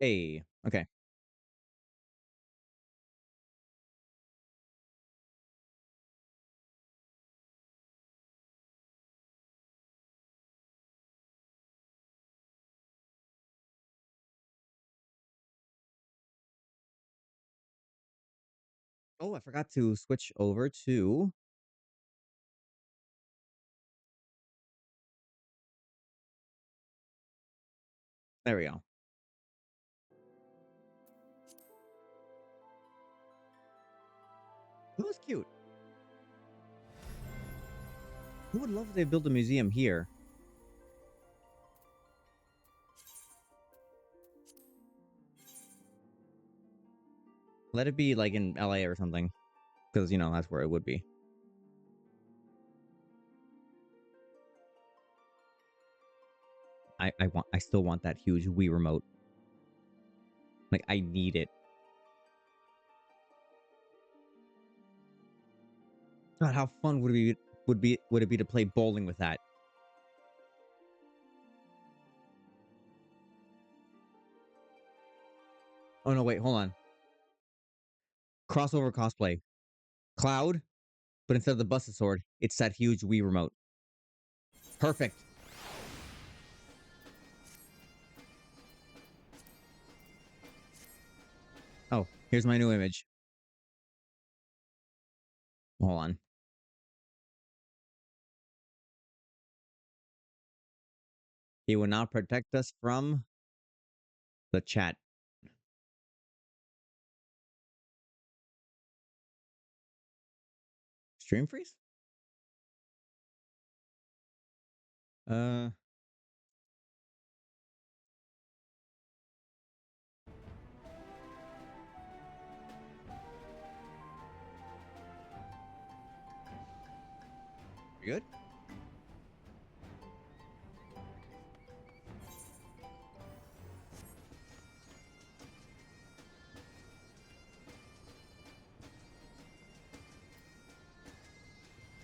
Hey, okay. Oh, I forgot to switch over to. There we go. That was cute. Who would love if they built a museum here? Let it be like in LA or something, because that's where it would be. I still want that huge Wii remote. Like I need it. God, how fun would it be to play bowling with that? Oh no, wait, hold on. Crossover cosplay. Cloud, but instead of the busted sword, it's that huge Wii remote. Perfect. Oh, here's my new image. Hold on. He will now protect us from the chat. Stream freeze? Uh, you good?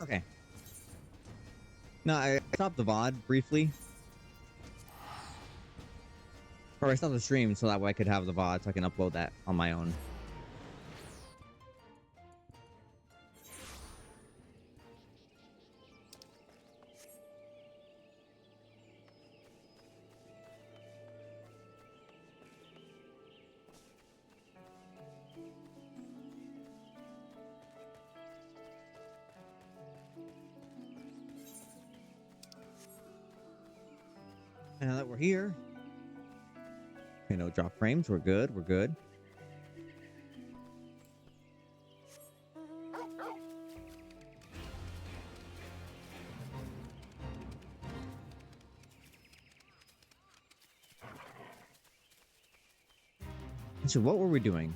Okay. No, I stopped the VOD briefly. Or I stopped the stream so that way I could have the VOD so I can upload that on my own. And now that we're here, no drop frames. We're good. We're good. So what were we doing?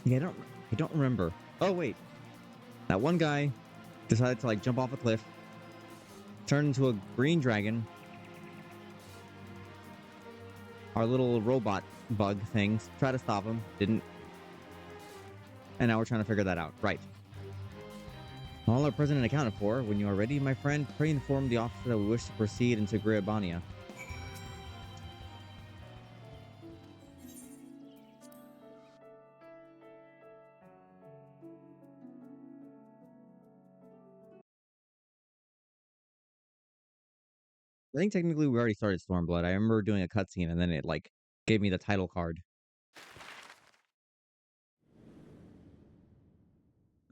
Yeah, I don't remember. Oh wait, that one guy decided to like jump off a cliff, turn into a green dragon. Our little robot bug things try to stop him, didn't, and now we're trying to figure that out. Right. All are present and accounted for. When you are ready, my friend, pray inform the officer that we wish to proceed into Griabania. I think technically we already started Stormblood. I remember doing a cutscene and then it like gave me the title card.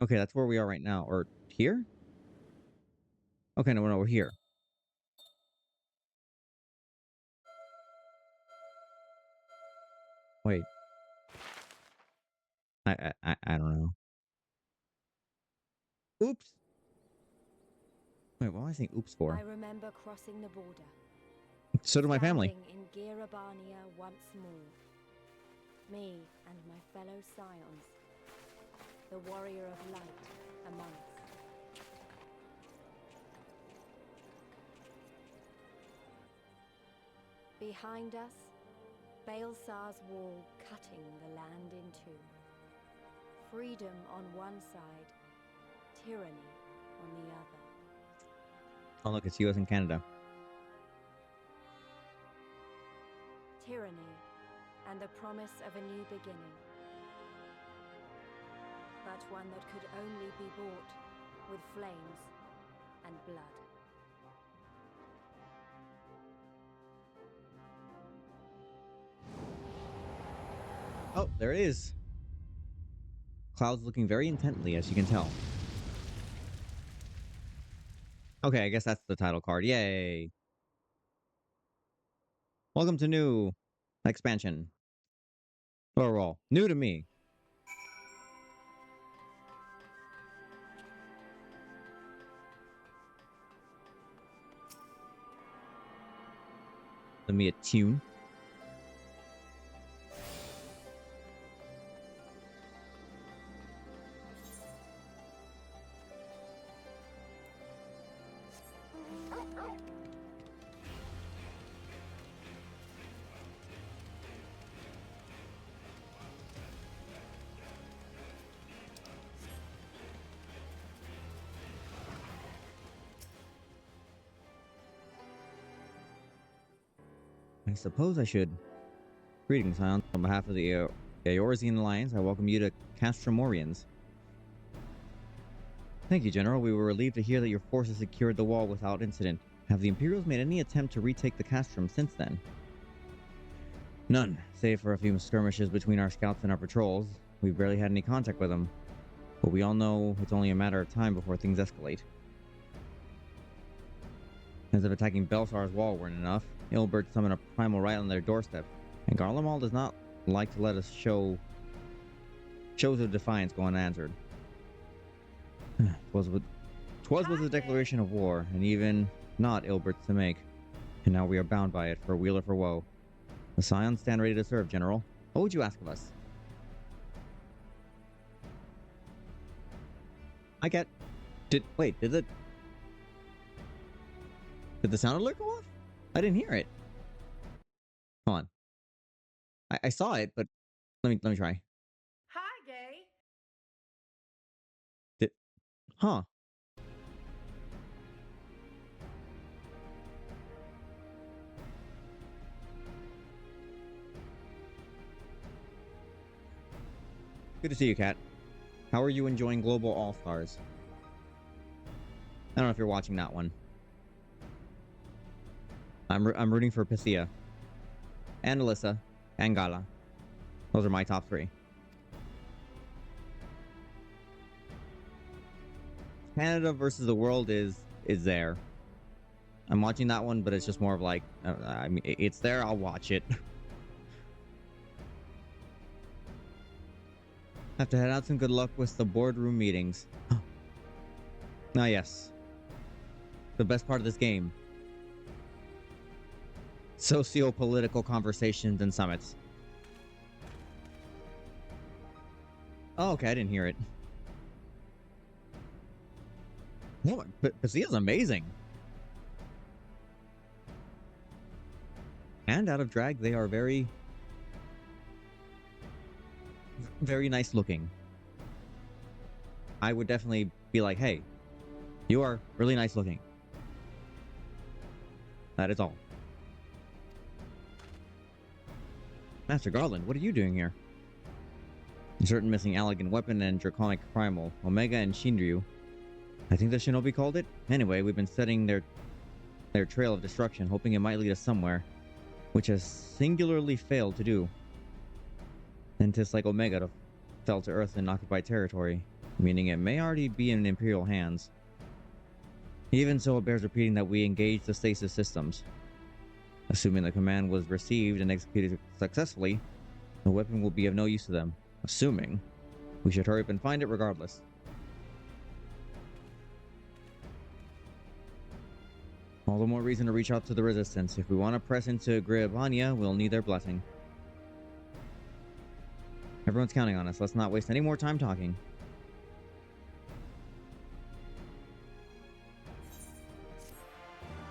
Okay, that's where we are right now. Or here? Okay, no, we're here. Wait. I don't know. Oops. Wait, what am I saying oops for? I remember crossing the border. So do my family. Standing in Girabania once more. Me and my fellow scions. The warrior of light among us. Behind us, Baelsar's wall cutting the land in two. Freedom on one side, tyranny on the other. Oh, look, it's US and Canada. and the promise of a new beginning. But one that could only be bought with flames and blood. Oh, there it is. Cloud's looking very intently, as you can tell. Okay, I guess that's the title card. Yay. Welcome to new expansion. Or well, new to me. Let me attune. I suppose I should. Greetings, Scion. On behalf of the Eorzean Alliance, I welcome you to Castromorians. Thank you, General. We were relieved to hear that your forces secured the wall without incident. Have the Imperials made any attempt to retake the Castrum since then? None, save for a few skirmishes between our scouts and our patrols. We've barely had any contact with them. But we all know it's only a matter of time before things escalate. As if attacking Belsar's wall weren't enough, Ilbert summoned a primal right on their doorstep, and Garlemald does not like to let us shows of defiance go unanswered. 'Twas was a declaration of war, and even not Ilbert's to make, and now we are bound by it, for weal or for woe. The Scions stand ready to serve, General. What would you ask of us? Did the sound alert go off? I didn't hear it. Hold on. I saw it, but let me try. Hi, Gay. Huh. Good to see you, Kat. How are you enjoying Global All-Stars? I don't know if you're watching that one. I'm rooting for Piscia. And Alyssa. And Gala. Those are my top three. Canada versus the world is there. I'm watching that one, but it's just more of like, I mean, it's there, I'll watch it. Have to head out. Some good luck with the boardroom meetings. Ah, yes. The best part of this game. Socio-political conversations and summits. Oh, okay, I didn't hear it. No, but Piscia's amazing. And out of drag, they are very nice looking. I would definitely be like, hey, you are really nice looking. That is all. Master Garland, what are you doing here? A certain missing elegant weapon and draconic primal, Omega and Shinryu. I think the Shinobi called it. Anyway, we've been studying their trail of destruction, hoping it might lead us somewhere, which has singularly failed to do. And 'tis like Omega fell to Earth in occupied territory, meaning it may already be in Imperial hands. Even so, it bears repeating that we engage the stasis systems. Assuming the command was received and executed successfully, the weapon will be of no use to them. Assuming, we should hurry up and find it regardless. All the more reason to reach out to the Resistance. If we want to press into Gribania, we'll need their blessing. Everyone's counting on us. Let's not waste any more time talking.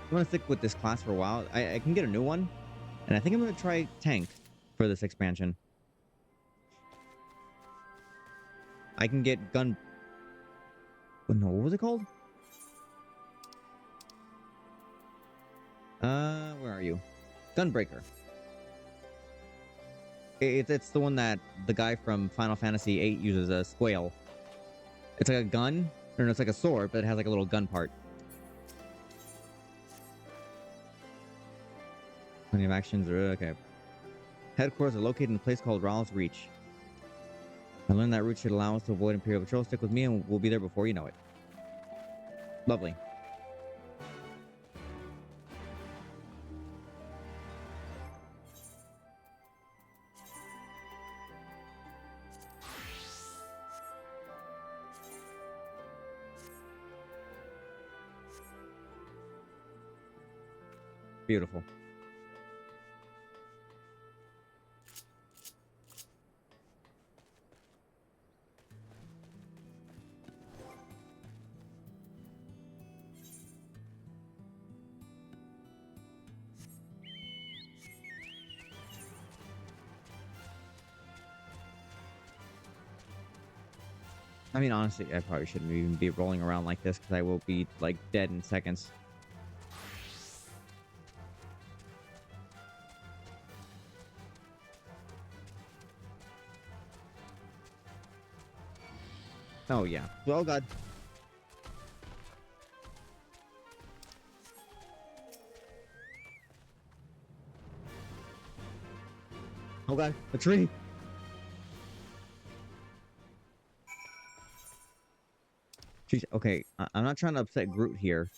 I'm going to stick with this class for a while. I can get a new one, and I think I'm going to try Tank for this expansion. I can get gun... No, what was it called? Where are you? Gunbreaker. It's the one that the guy from Final Fantasy VIII uses, a squale. It's like a gun, or no, it's like a sword, but it has like a little gun part. Plenty of actions. Okay. Headquarters are located in a place called Ral's Reach. I learned that route should allow us to avoid Imperial Patrol. Stick with me and we'll be there before you know it. Lovely. Beautiful. I mean, honestly, I probably shouldn't even be rolling around like this because I will be, like, dead in seconds. Oh, yeah. Oh, God. Oh, God. A tree. Jeez, okay, I'm not trying to upset Groot here.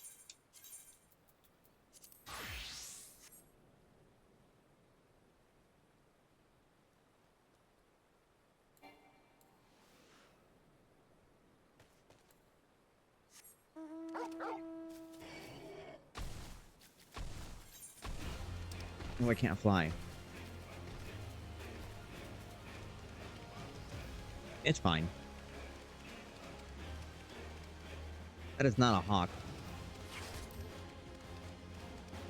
Oh, I can't fly. It's fine. That is not a hawk.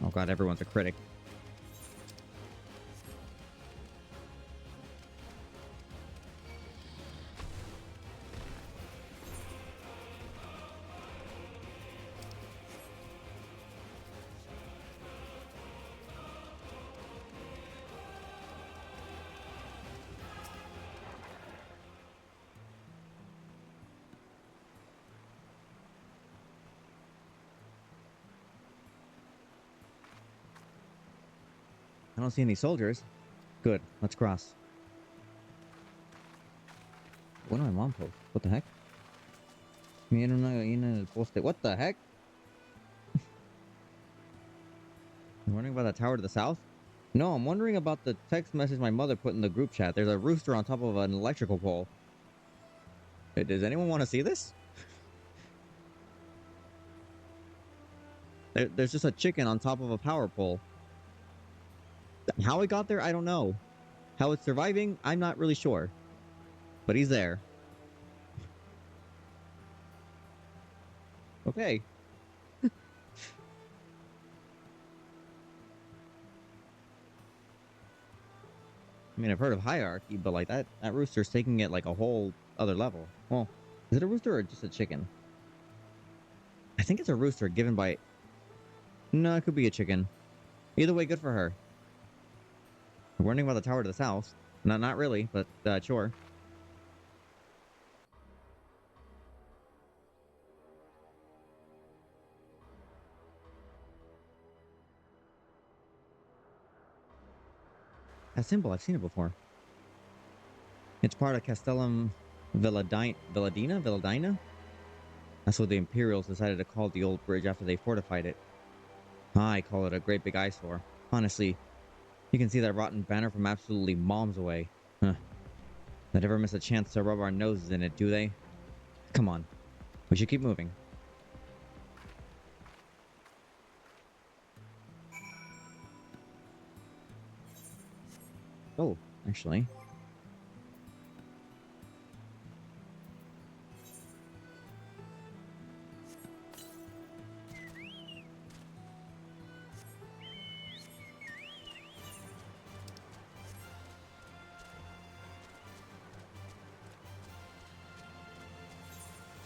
Oh, God, everyone's a critic. I don't see any soldiers. Good. Let's cross. What do my mom post? What the heck? What the heck? I'm wondering about that tower to the south? No, I'm wondering about the text message my mother put in the group chat. There's a rooster on top of an electrical pole. Does anyone want to see this? There's just a chicken on top of a power pole. How it got there, I don't know. How it's surviving, I'm not really sure. But he's there. Okay. I mean, I've heard of hierarchy, but like that rooster's taking it like a whole other level. Well, is it a rooster or just a chicken? I think it's a rooster given by... No, it could be a chicken. Either way, good for her. I'm wondering about the tower to the south. No, not really, but sure. That symbol, I've seen it before. It's part of Castellum Villadina? That's what the Imperials decided to call the old bridge after they fortified it. I call it a great big eyesore. Honestly, you can see that rotten banner from absolutely moms away. Huh. They never miss a chance to rub our noses in it, do they? Come on. We should keep moving. Oh, actually.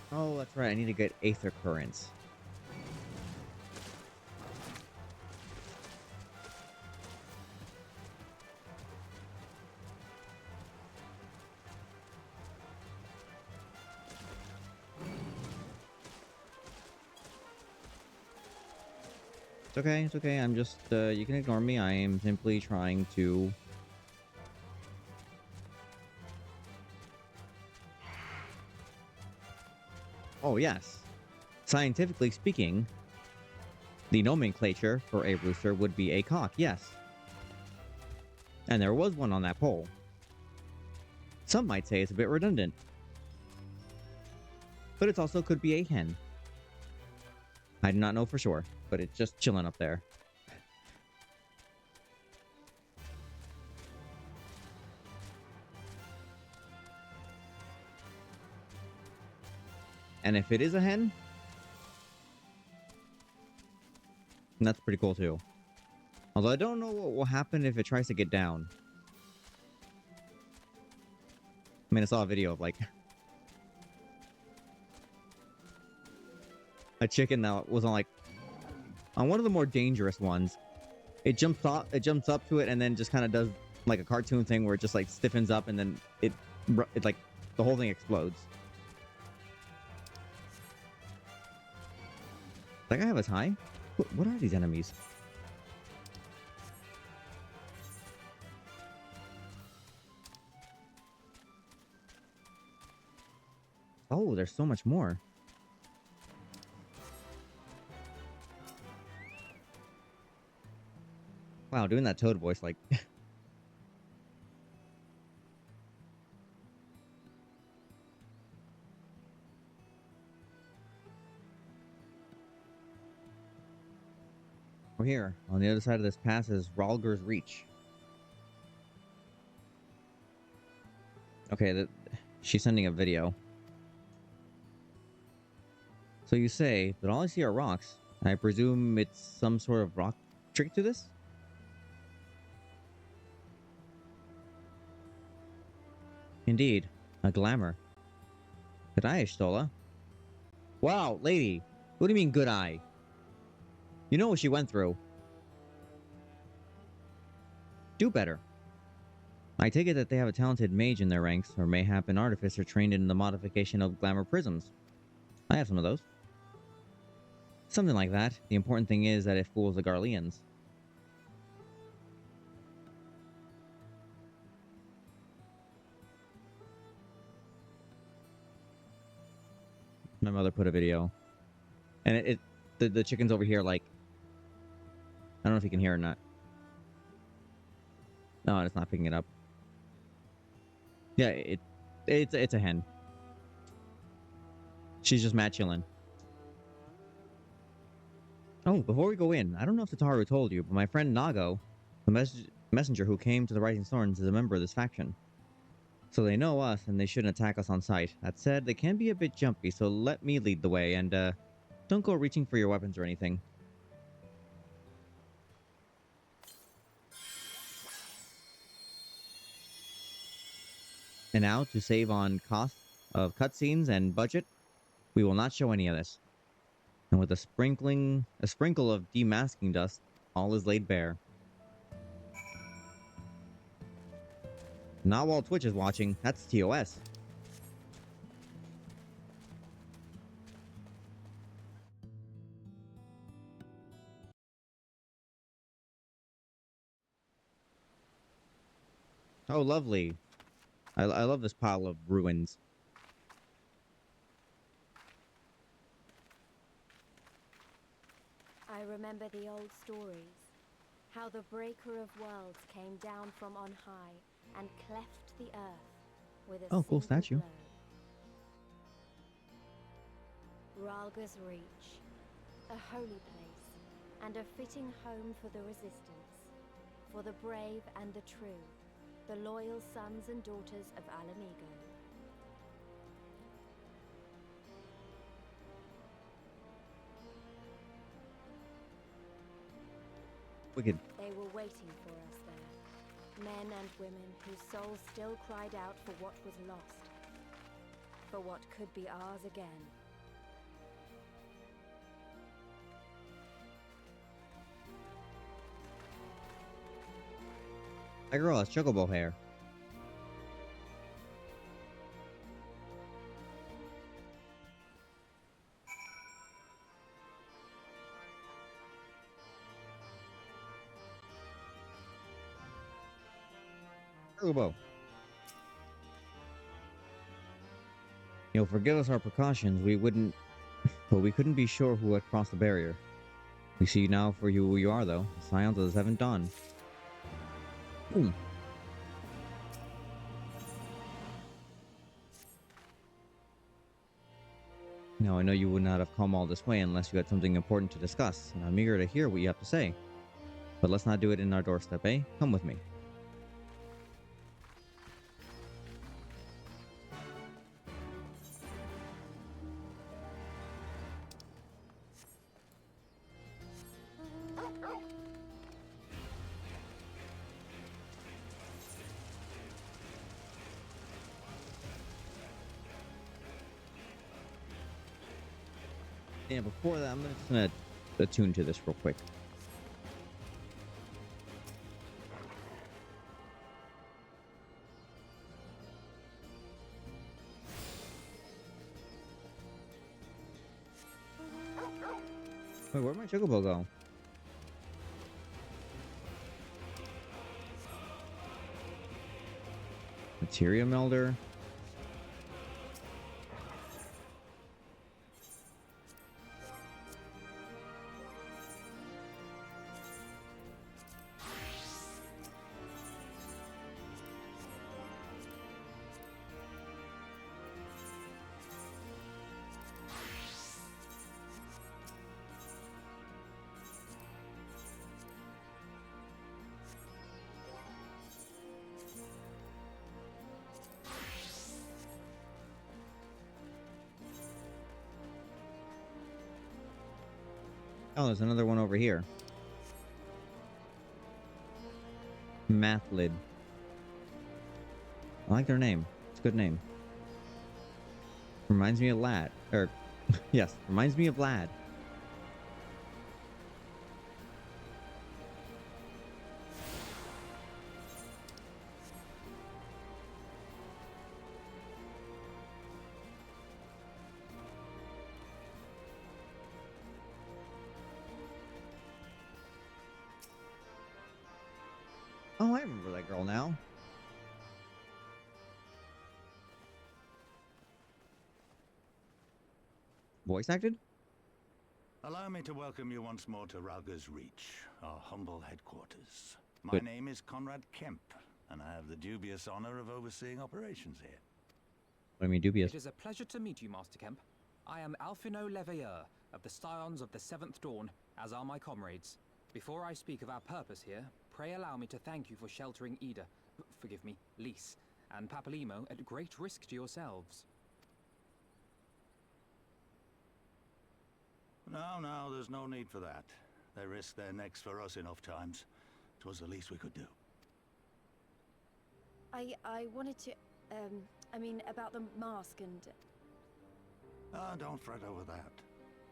Oh, that's right. I need to get Aether Currents. It's okay. It's okay. I'm just, you can ignore me. I am simply trying to... Oh, yes. Scientifically speaking, the nomenclature for a rooster would be a cock, yes. And there was one on that pole. Some might say it's a bit redundant. But it also could be a hen. I do not know for sure, but it's just chilling up there. And if it is a hen, that's pretty cool too. Although I don't know what will happen if it tries to get down. I mean, I saw a video of like a chicken that was on one of the more dangerous ones. It jumps up to it and then just kind of does like a cartoon thing where it just like stiffens up and then it like the whole thing explodes. That guy have a tie? What are these enemies? Oh, there's so much more. Wow, doing that Toad voice like... We're here. On the other side of this pass is Ralger's Reach. Okay, she's sending a video. So you say, but all I see are rocks. I presume it's some sort of rock trick to this? Indeed, a glamour. Good eye, Stola. Wow, lady. What do you mean, good eye? You know what she went through. Do better. I take it that they have a talented mage in their ranks, or mayhap an artificer trained in the modification of glamour prisms. I have some of those. Something like that. The important thing is that it fools the Garleans. My mother put a video. And the chicken's over here like... I don't know if you can hear or not. No, it's not picking it up. Yeah, it's a hen. She's just mad chilling. Oh, before we go in, I don't know if Tataru told you, but my friend Nago, the messenger who came to the Rising Storms, is a member of this faction. So they know us, and they shouldn't attack us on sight. That said, they can be a bit jumpy, so let me lead the way, and don't go reaching for your weapons or anything. And now, to save on cost of cutscenes and budget, we will not show any of this. And with a sprinkle of demasking dust, all is laid bare. Not while Twitch is watching, that's TOS. Oh, lovely. I love this pile of ruins. I remember the old stories. How the breaker of worlds came down from on high and cleft the earth with a Oh, cool single statue. blow. Ralger's Reach, a holy place, and a fitting home for the resistance, for the brave and the true, the loyal sons and daughters of Alamigo. Wicked. They were waiting for us there, men and women whose souls still cried out for what was lost, for what could be ours again. That girl has chocobo hair. Turbo. Forgive us our precautions. But we couldn't be sure who had crossed the barrier. We see you now for who you are, though. The Scions of the Seventh Dawn. Hmm. Now, I know you would not have come all this way unless you had something important to discuss, and I'm eager to hear what you have to say. But let's not do it in our doorstep, eh? Come with me. Yeah, before that, I'm just gonna attune to this real quick. Wait, where'd my chocobo go? Materia melder. Oh, there's another one over here. Mathlid. I like their name. It's a good name. Reminds me of Lad. Or, yes, reminds me of Lad. Oh, I remember that girl now. Voice acted? Allow me to welcome you once more to Rauga's Reach, our humble headquarters. My Good. name is Conrad Kemp, and I have the dubious honor of overseeing operations here. What do you mean, dubious? It is a pleasure to meet you, Master Kemp. I am Alphino Leveilleur, of the Scions of the Seventh Dawn, as are my comrades. Before I speak of our purpose here, pray allow me to thank you for sheltering Ida, forgive me, Lys, and Papalimo at great risk to yourselves. No, there's no need for that. They risked their necks for us enough times. 'Twas the least we could do. I wanted to, I mean, about the mask and... Ah, don't fret over that.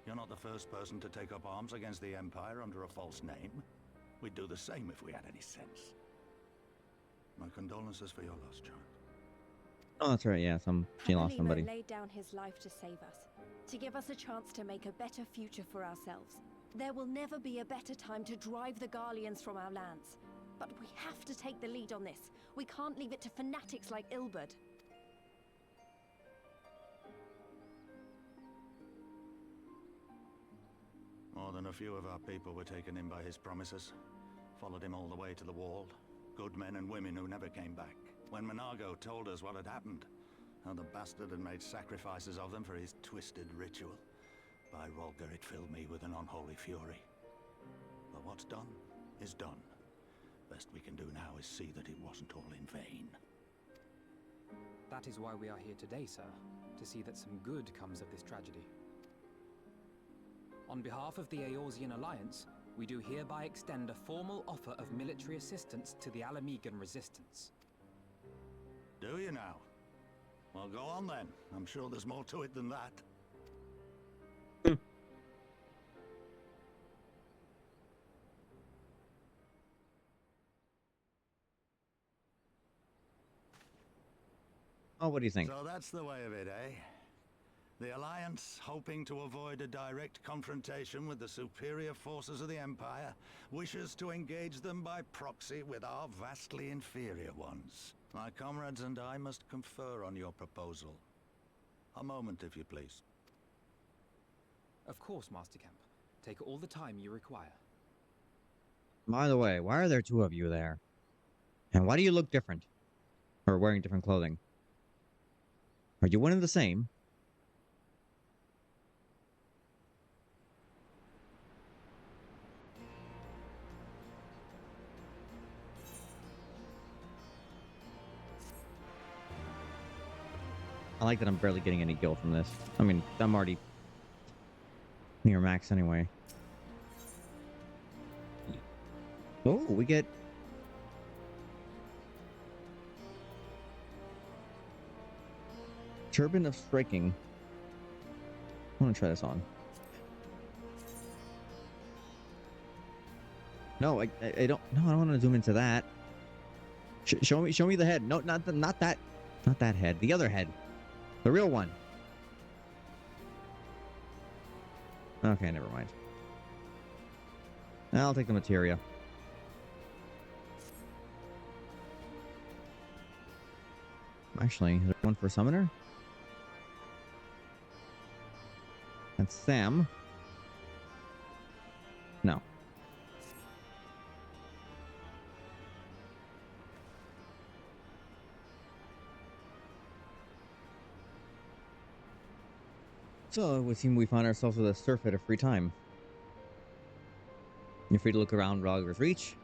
You're not the first person to take up arms against the Empire under a false name. We'd do the same if we had any sense. My condolences for your loss, child. Oh, that's right, yeah, she lost Papalimo somebody. laid down his life to save us, to give us a chance to make a better future for ourselves. There will never be a better time to drive the Garleans from our lands. But we have to take the lead on this. We can't leave it to fanatics like Ilberd. More than a few of our people were taken in by his promises. Followed him all the way to the wall. Good men and women who never came back. When Monago told us what had happened, how the bastard had made sacrifices of them for his twisted ritual, by Rolger it filled me with an unholy fury. But what's done is done. Best we can do now is see that it wasn't all in vain. That is why we are here today, sir, to see that some good comes of this tragedy. On behalf of the Eorzean Alliance, we do hereby extend a formal offer of military assistance to the Alamegan resistance. Do you now? Well, go on then. I'm sure there's more to it than that. Oh, what do you think? So that's the way of it, eh? The Alliance, hoping to avoid a direct confrontation with the superior forces of the Empire, wishes to engage them by proxy with our vastly inferior ones. My comrades and I must confer on your proposal. A moment, if you please. Of course, Master Kemp. Take all the time you require. By the way, why are there two of you there? And why do you look different? Or wearing different clothing? Are you one and the same? I like that I'm barely getting any guilt from this. I mean, I'm already near max anyway. Oh, we get... Turban of Striking. I want to try this on. No, I don't... No, I don't want to zoom into that. Show me the head. No, not that. Not that head. The other head. The real one. Okay, never mind. I'll take the materia. Actually, is there one for Summoner? That's Sam. No. So, it would seem we find ourselves with a surf at a free time. You're free to look around Rogger's Reach.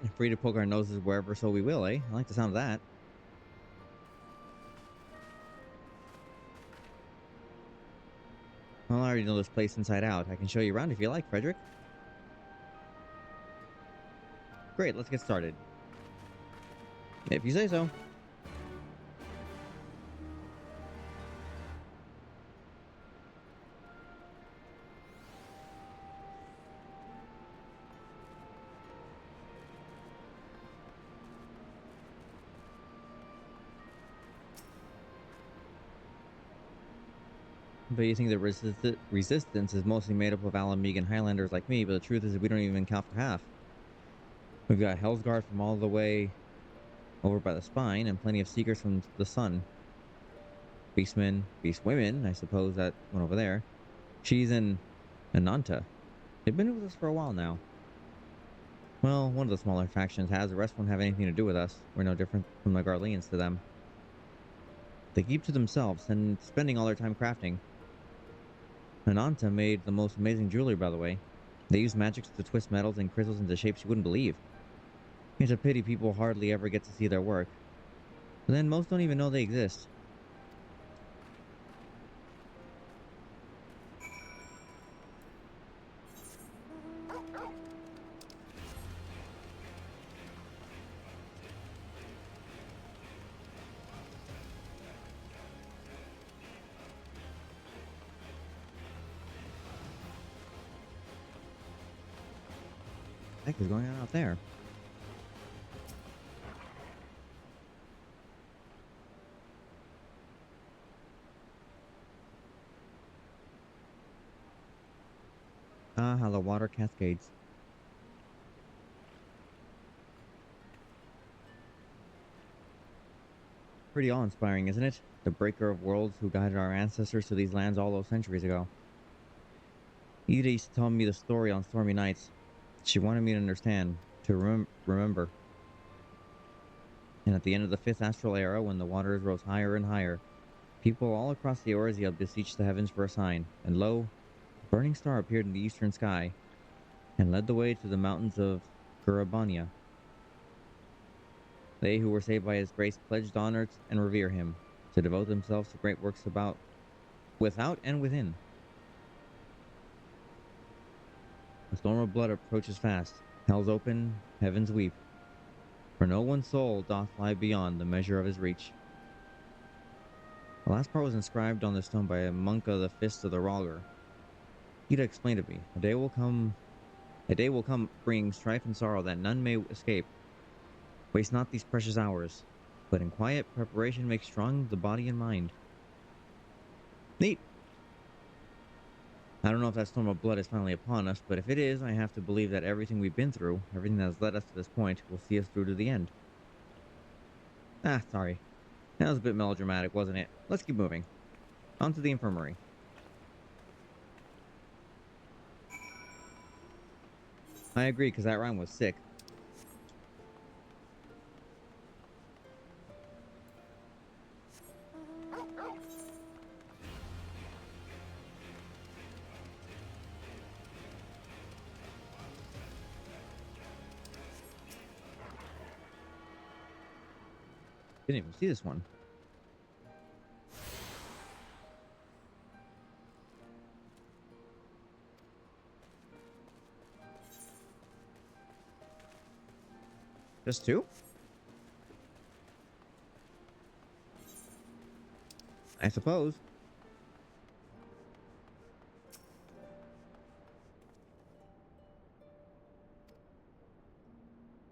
You're free to poke our noses wherever so we will, eh? I like the sound of that. Well, I already know this place inside out. I can show you around if you like, Frederick. Great, let's get started. If you say so. But you think the resistance is mostly made up of Alamegan Highlanders like me, but the truth is we don't even count for half. We've got Hellsguard from all the way over by the Spine, and plenty of Seekers from the Sun. Beastmen, Beastwomen, I suppose that one over there. She's in Ananta. They've been with us for a while now. Well, one of the smaller factions has, the rest won't have anything to do with us. We're no different from the Garleans to them. They keep to themselves, and spending all their time crafting. Ananta made the most amazing jewelry, by the way. They use magics to twist metals and crystals into shapes you wouldn't believe. It's a pity people hardly ever get to see their work. But then most don't even know they exist. What the heck is going on out there? Ah, how the water cascades. Pretty awe-inspiring, isn't it? The breaker of worlds who guided our ancestors to these lands all those centuries ago. Ida used to tell me the story on stormy nights. She wanted me to understand, to remember. And at the end of the 5th astral era, when the waters rose higher and higher, people all across the Eorzea beseeched the heavens for a sign, and lo, a burning star appeared in the eastern sky, and led the way to the mountains of Gurabania. They who were saved by his grace pledged to honor and revere him, to devote themselves to great works without and within. The storm of blood approaches fast. Hell's open, heavens weep. For no one soul doth lie beyond the measure of his reach. The last part was inscribed on the stone by a monk of the Fist of the Rogger. Ida explained to me, a day will come bringing strife and sorrow that none may escape. Waste not these precious hours, but in quiet preparation make strong the body and mind. Neat. I don't know if that storm of blood is finally upon us, but if it is, I have to believe that everything we've been through, everything that has led us to this point, will see us through to the end. Ah, sorry. That was a bit melodramatic, wasn't it? Let's keep moving. On to the infirmary. I agree, because that rhyme was sick. Didn't even see this one. Just two? I suppose.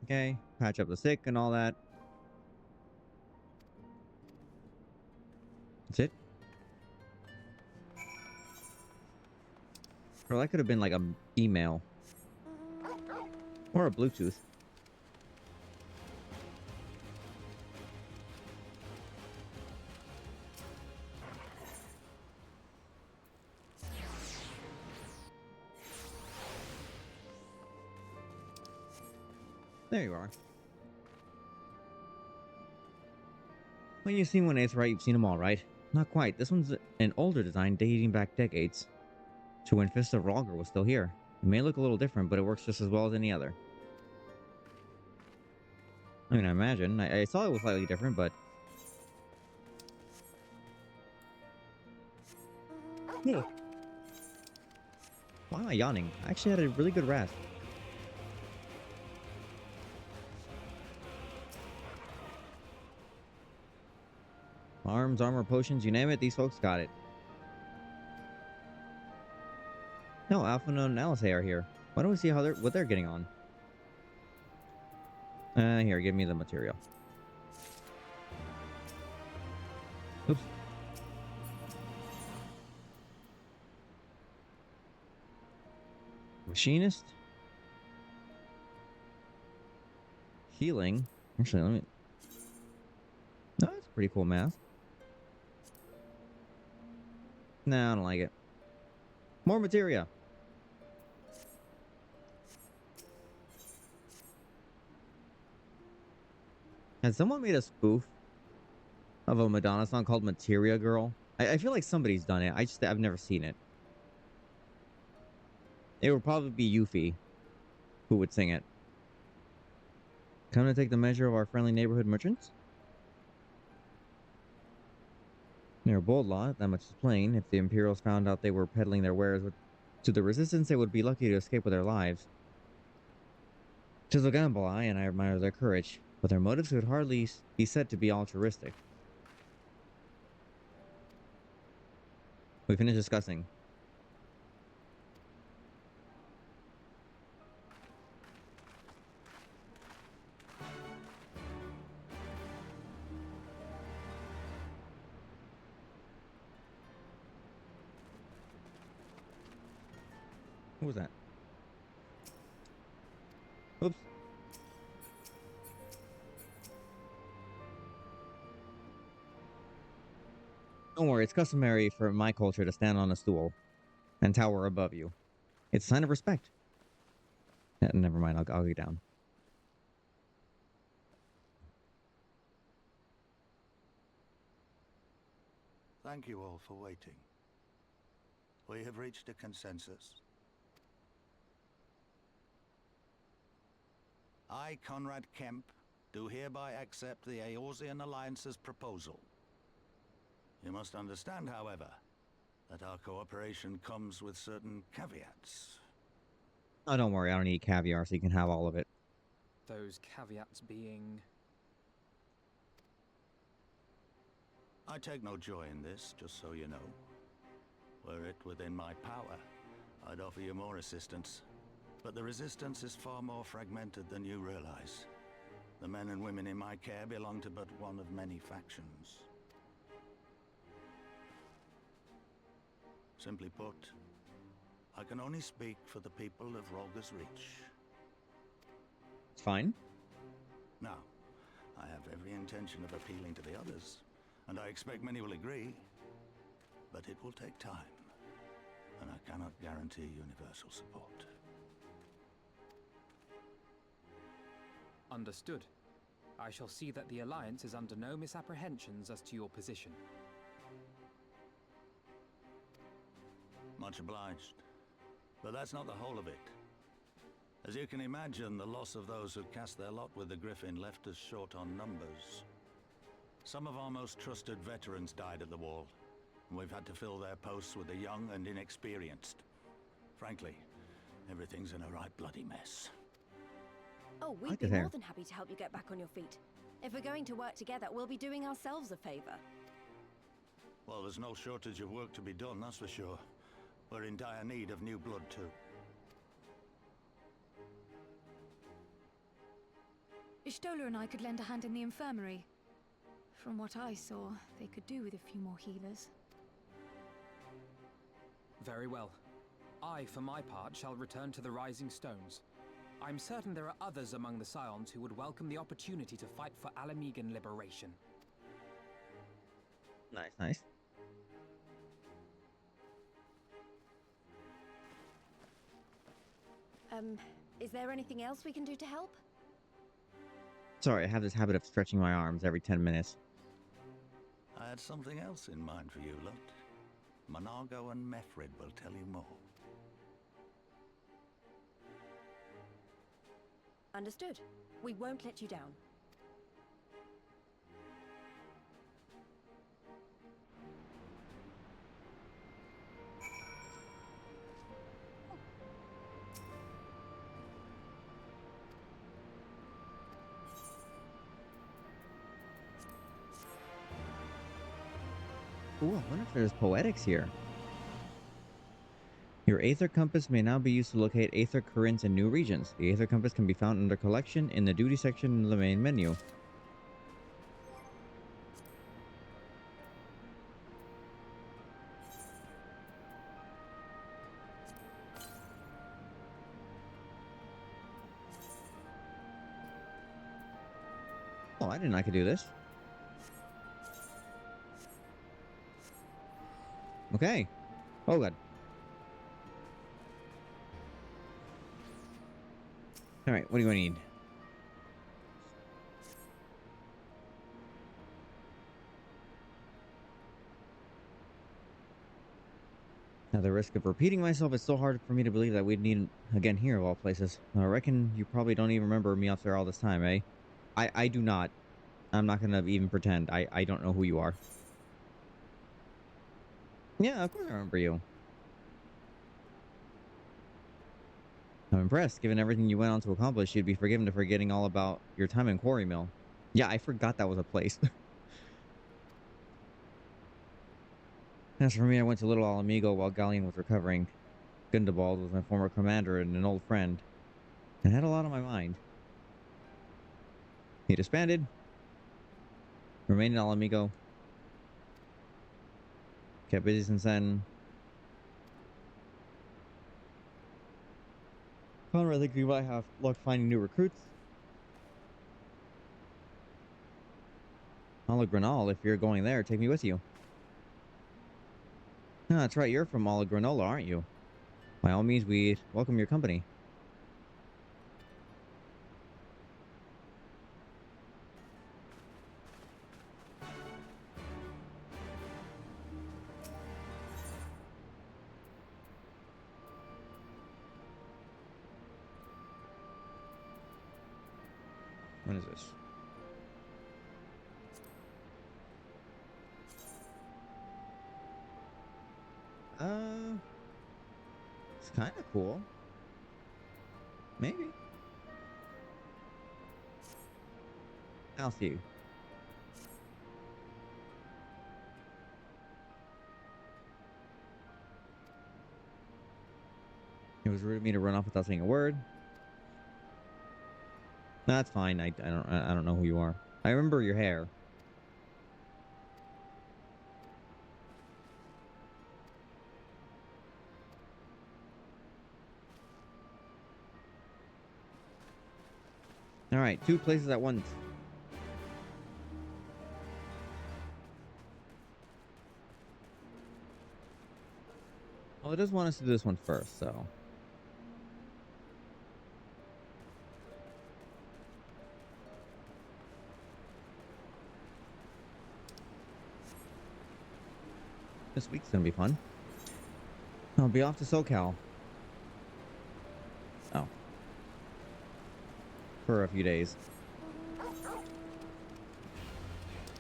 Okay, patch up the sick and all that. That's it. Or that could have been like a email. Or a Bluetooth. There you are. When you've seen one Aetheryte, you've seen them all, right? Not quite. This one's an older design dating back decades to when Fist of Rhalgr was still here. It may look a little different, but it works just as well as any other. I mean, I imagine. I saw it was slightly different, but... Yeah. Why am I yawning? I actually had a really good rest. Arms, armor, potions, you name it, these folks got it. No, Alphino and Alice are here. Why don't we see how what they're getting on? Here, give me the material. Oops. Machinist? Healing? Actually, let me... No, that's a pretty cool mask. No, I don't like it. More materia. Has someone made a spoof of a Madonna song called Materia Girl? I feel like somebody's done it. I've never seen it. It would probably be Yuffie who would sing it. Come to take the measure of our friendly neighborhood merchants? They're a bold lot, that much is plain. If the Imperials found out they were peddling their wares to the Resistance, they would be lucky to escape with their lives. 'Tis a gamble, aye, and I admire their courage, but their motives could hardly be said to be altruistic. We finished discussing. What was that? Oops. Don't worry, it's customary for my culture to stand on a stool and tower above you. It's a sign of respect. Never mind, I'll get down. Thank you all for waiting. We have reached a consensus. I, Conrad Kemp, do hereby accept the Eorzean Alliance's proposal. You must understand, however, that our cooperation comes with certain caveats. Oh, don't worry, I don't eat caviar, so you can have all of it. Those caveats being... I take no joy in this, just so you know. Were it within my power, I'd offer you more assistance. But the resistance is far more fragmented than you realize. The men and women in my care belong to but one of many factions. Simply put, I can only speak for the people of Rolga's Reach. It's fine. Now, I have every intention of appealing to the others, and I expect many will agree. But it will take time, and I cannot guarantee universal support. Understood. I shall see that the Alliance is under no misapprehensions as to your position. Much obliged. But that's not the whole of it. As you can imagine, the loss of those who cast their lot with the Griffin left us short on numbers. Some of our most trusted veterans died at the wall, and we've had to fill their posts with the young and inexperienced. Frankly, everything's in a right bloody mess. Oh, I we'd be could hear. more than happy to help you get back on your feet. If we're going to work together, we'll be doing ourselves a favor. Well, there's no shortage of work to be done, that's for sure. We're in dire need of new blood, too. Ishtola and I could lend a hand in the infirmary. From what I saw, they could do with a few more healers. Very well. I, for my part, shall return to the Rising Stones. I'm certain there are others among the Scions who would welcome the opportunity to fight for Alamegan liberation. Nice, nice. Is there anything else we can do to help? Sorry, I have this habit of stretching my arms every 10 minutes. I had something else in mind for you, Lot. Monargo and Mefred will tell you more. Understood. We won't let you down. Ooh, I wonder if there's poetics here. Your Aether Compass may now be used to locate Aether currents in new regions. The Aether Compass can be found under Collection in the Duty section of the main menu. Oh, I didn't know I could do this. Okay. Oh, God. Alright, what do I need? Now, the risk of repeating myself is so hard for me to believe that we'd need again here of all places. I reckon you probably don't even remember me up there all this time, eh? I do not. I'm not gonna even pretend. I don't know who you are. Yeah, of course I remember you. I'm impressed. Given everything you went on to accomplish, you'd be forgiven for forgetting all about your time in Quarry Mill. Yeah, I forgot that was a place. As for me, I went to Little Alamigo while Galleon was recovering. Gundabald was my former commander and an old friend. I had a lot on my mind. He disbanded. Remained in Alamigo. Kept busy since then. Conrad, I think we might have luck finding new recruits. Ala Granal, if you're going there, take me with you. No, that's right, you're from Ala Granola, aren't you? By all means, we welcome your company. What is this? It's kind of cool. Maybe. I'll see you. It was rude of me to run off without saying a word. No, that's fine. I don't know who you are. I remember your hair. All right, 2 places at once. Well, it does want us to do this one first, so. This week's gonna be fun. I'll be off to SoCal. Oh. For a few days.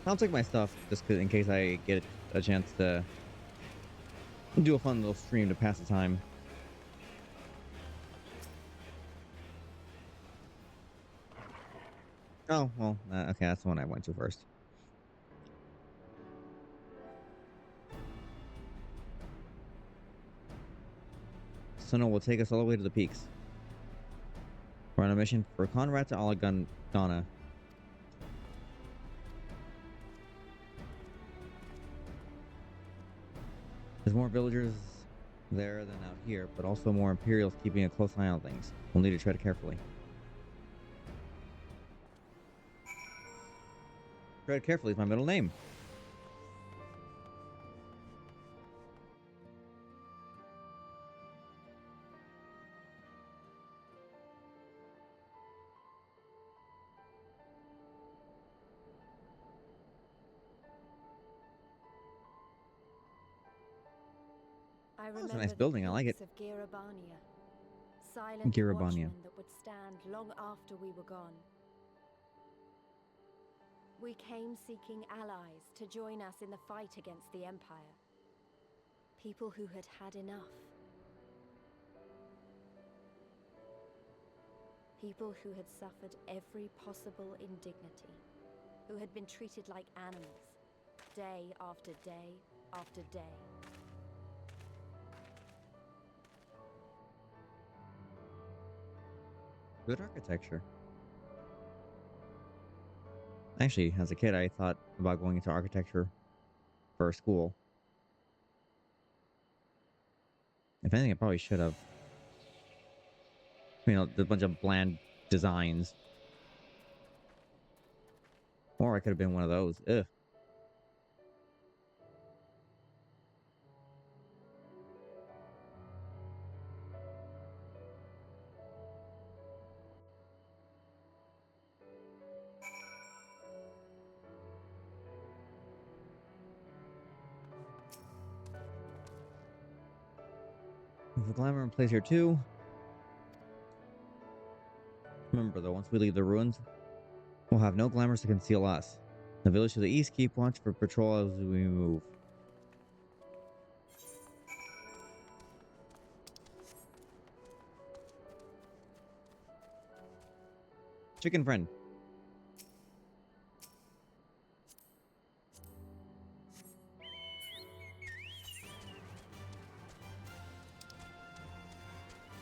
I'll take my stuff just in case I get a chance to do a fun little stream to pass the time. Oh, well, okay, that's the one I went to first. Sona will take us all the way to the peaks. We're on a mission for Conrad to Ghana. There's more villagers there than out here, but also more Imperials keeping a close eye on things. We'll need to tread carefully. Tread carefully is my middle name. I That's a remember nice the building, I like it. peaks of Girabania. Silent Girabania. watchmen that would stand long after we were gone. We came seeking allies to join us in the fight against the Empire. People who had had enough. People who had suffered every possible indignity. Who had been treated like animals, day after day after day. Good architecture. Actually, as a kid, I thought about going into architecture for school. If anything, I probably should have. You know, a bunch of bland designs. Or I could have been one of those. Ugh. There's a glamour in place here too. Remember though, once we leave the ruins, we'll have no glamours to conceal us. The village to the east keep watch for patrol as we move. Chicken friend.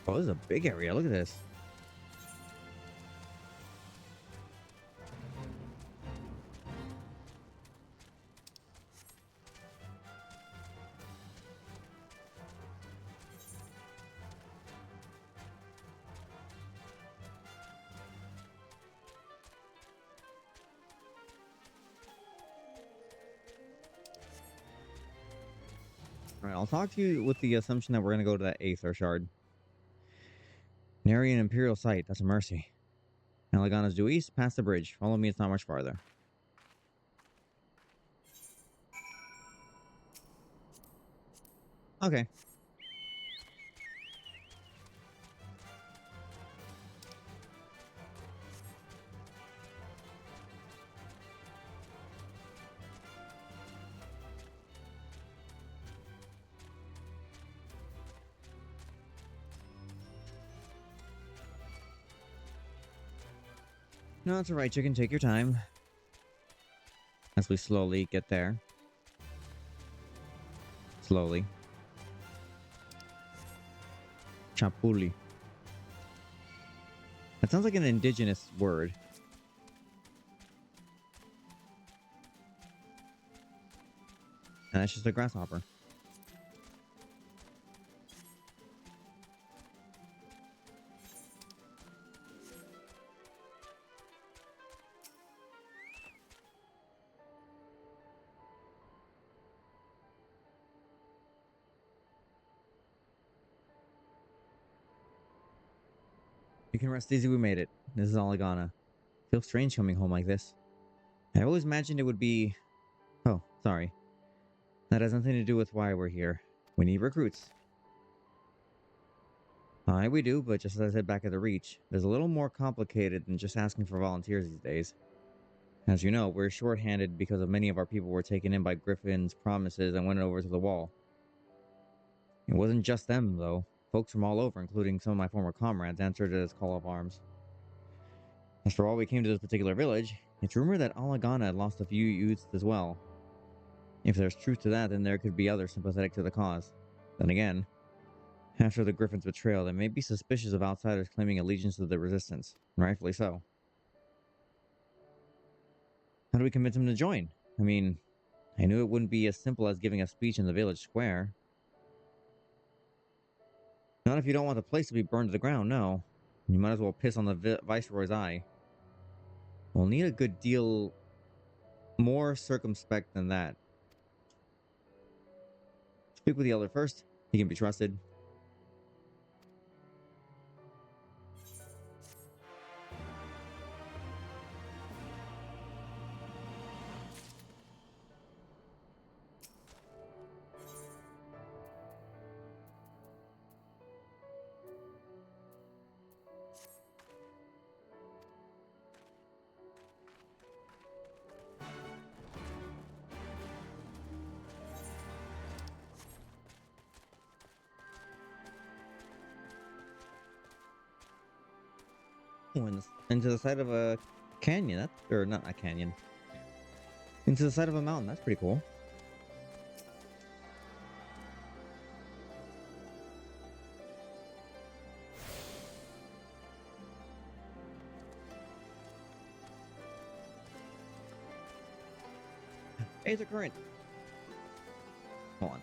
Oh, this is a big area. Look at this. Alright, I'll talk to you with the assumption that we're gonna go to that Aether Shard. Nary an Imperial site, that's a mercy. Alagana's due east, past the bridge. Follow me, it's not much farther. Okay. No, it's alright, chicken. Take your time. As we slowly get there. Slowly. Chapuli. That sounds like an indigenous word. And that's just a grasshopper. You can rest easy, we made it. This is Oligana. Feels strange coming home like this. I always imagined it would be... Oh, sorry. That has nothing to do with why we're here. We need recruits. Aye, we do, but just as I said back at the Reach, there's a little more complicated than just asking for volunteers these days. As you know, we're short-handed because of many of our people were taken in by Griffin's promises and went over to the wall. It wasn't just them, though. Folks from all over, including some of my former comrades, answered to this call of arms. After all, we came to this particular village. It's rumored that Alagana had lost a few youths as well. If there's truth to that, then there could be others sympathetic to the cause. Then again, after the Griffin's betrayal, they may be suspicious of outsiders claiming allegiance to the Resistance. Rightfully so. How do we convince them to join? I mean, I knew it wouldn't be as simple as giving a speech in the village square. Not if you don't want the place to be burned to the ground, no. You might as well piss on the Viceroy's eye. We'll need a good deal more circumspect than that. Speak with the elder first. He can be trusted. Into the side of a canyon. That's, or not a canyon. Into the side of a mountain. That's pretty cool. Hey, it's a current. Hold on.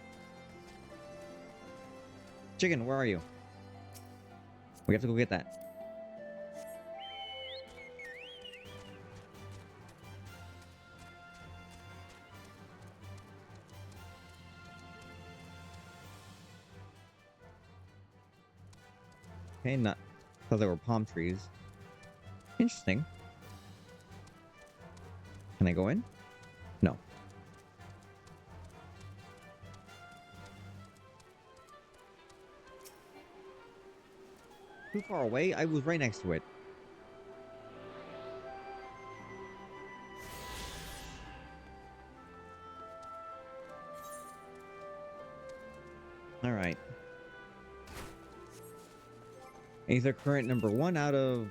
Chicken, where are you? We have to go get that. Okay, not. Thought there were palm trees. Interesting. Can I go in? No. Too far away? I was right next to it. All right. Aether current number 1 out of...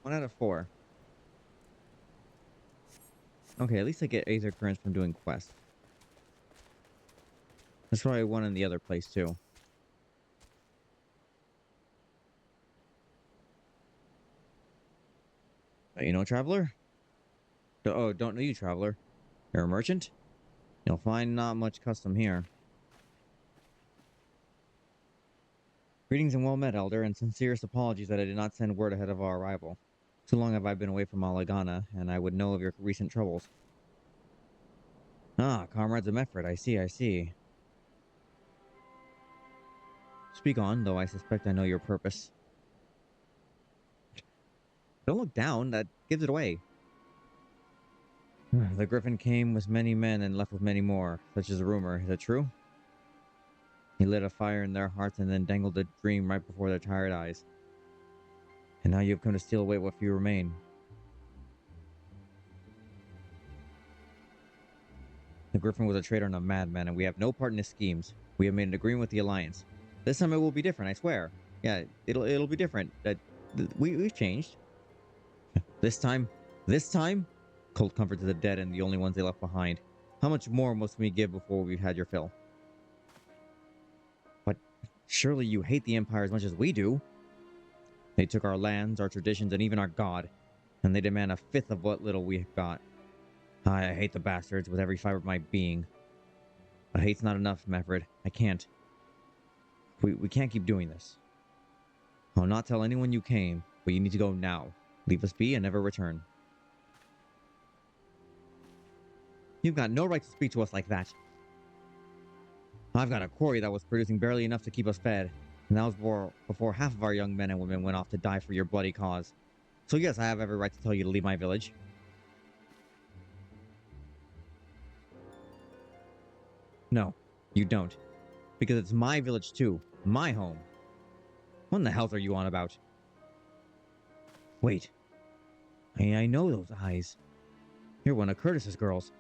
One out of 4. Okay, at least I get Aether currents from doing quests. There's probably one in the other place too. You know, traveler? Oh, don't know you, traveler. You're a merchant? You'll find not much custom here. Greetings and well met, Elder, and sincerest apologies that I did not send word ahead of our arrival. Too long have I been away from Alagana, and I would know of your recent troubles. Ah, comrades of Mefford, I see, I see. Speak on, though I suspect I know your purpose. Don't look down, that gives it away. The Griffin came with many men and left with many more, such is a rumor. Is it true? He lit a fire in their hearts and then dangled a dream right before their tired eyes. And now you have come to steal away what few remain. The Griffin was a traitor and a madman, and we have no part in his schemes. We have made an agreement with the Alliance. This time it will be different, I swear. Yeah, it'll be different. We've changed. This time? This time? Cold comfort to the dead and the only ones they left behind. How much more must we give before we've had your fill? But surely you hate the Empire as much as we do. They took our lands, our traditions, and even our god, and they demand a fifth of what little we've got. I hate the bastards with every fiber of my being. But hate's not enough, Meffred. I can't. We can't keep doing this. I'll not tell anyone you came, but you need to go now. Leave us be and never return. You've got no right to speak to us like that. I've got a quarry that was producing barely enough to keep us fed, and that was before half of our young men and women went off to die for your bloody cause. So yes, I have every right to tell you to leave my village. No, you don't. Because it's my village too. My home. What in the hell are you on about? Wait. I know those eyes. You're one of Curtis's girls.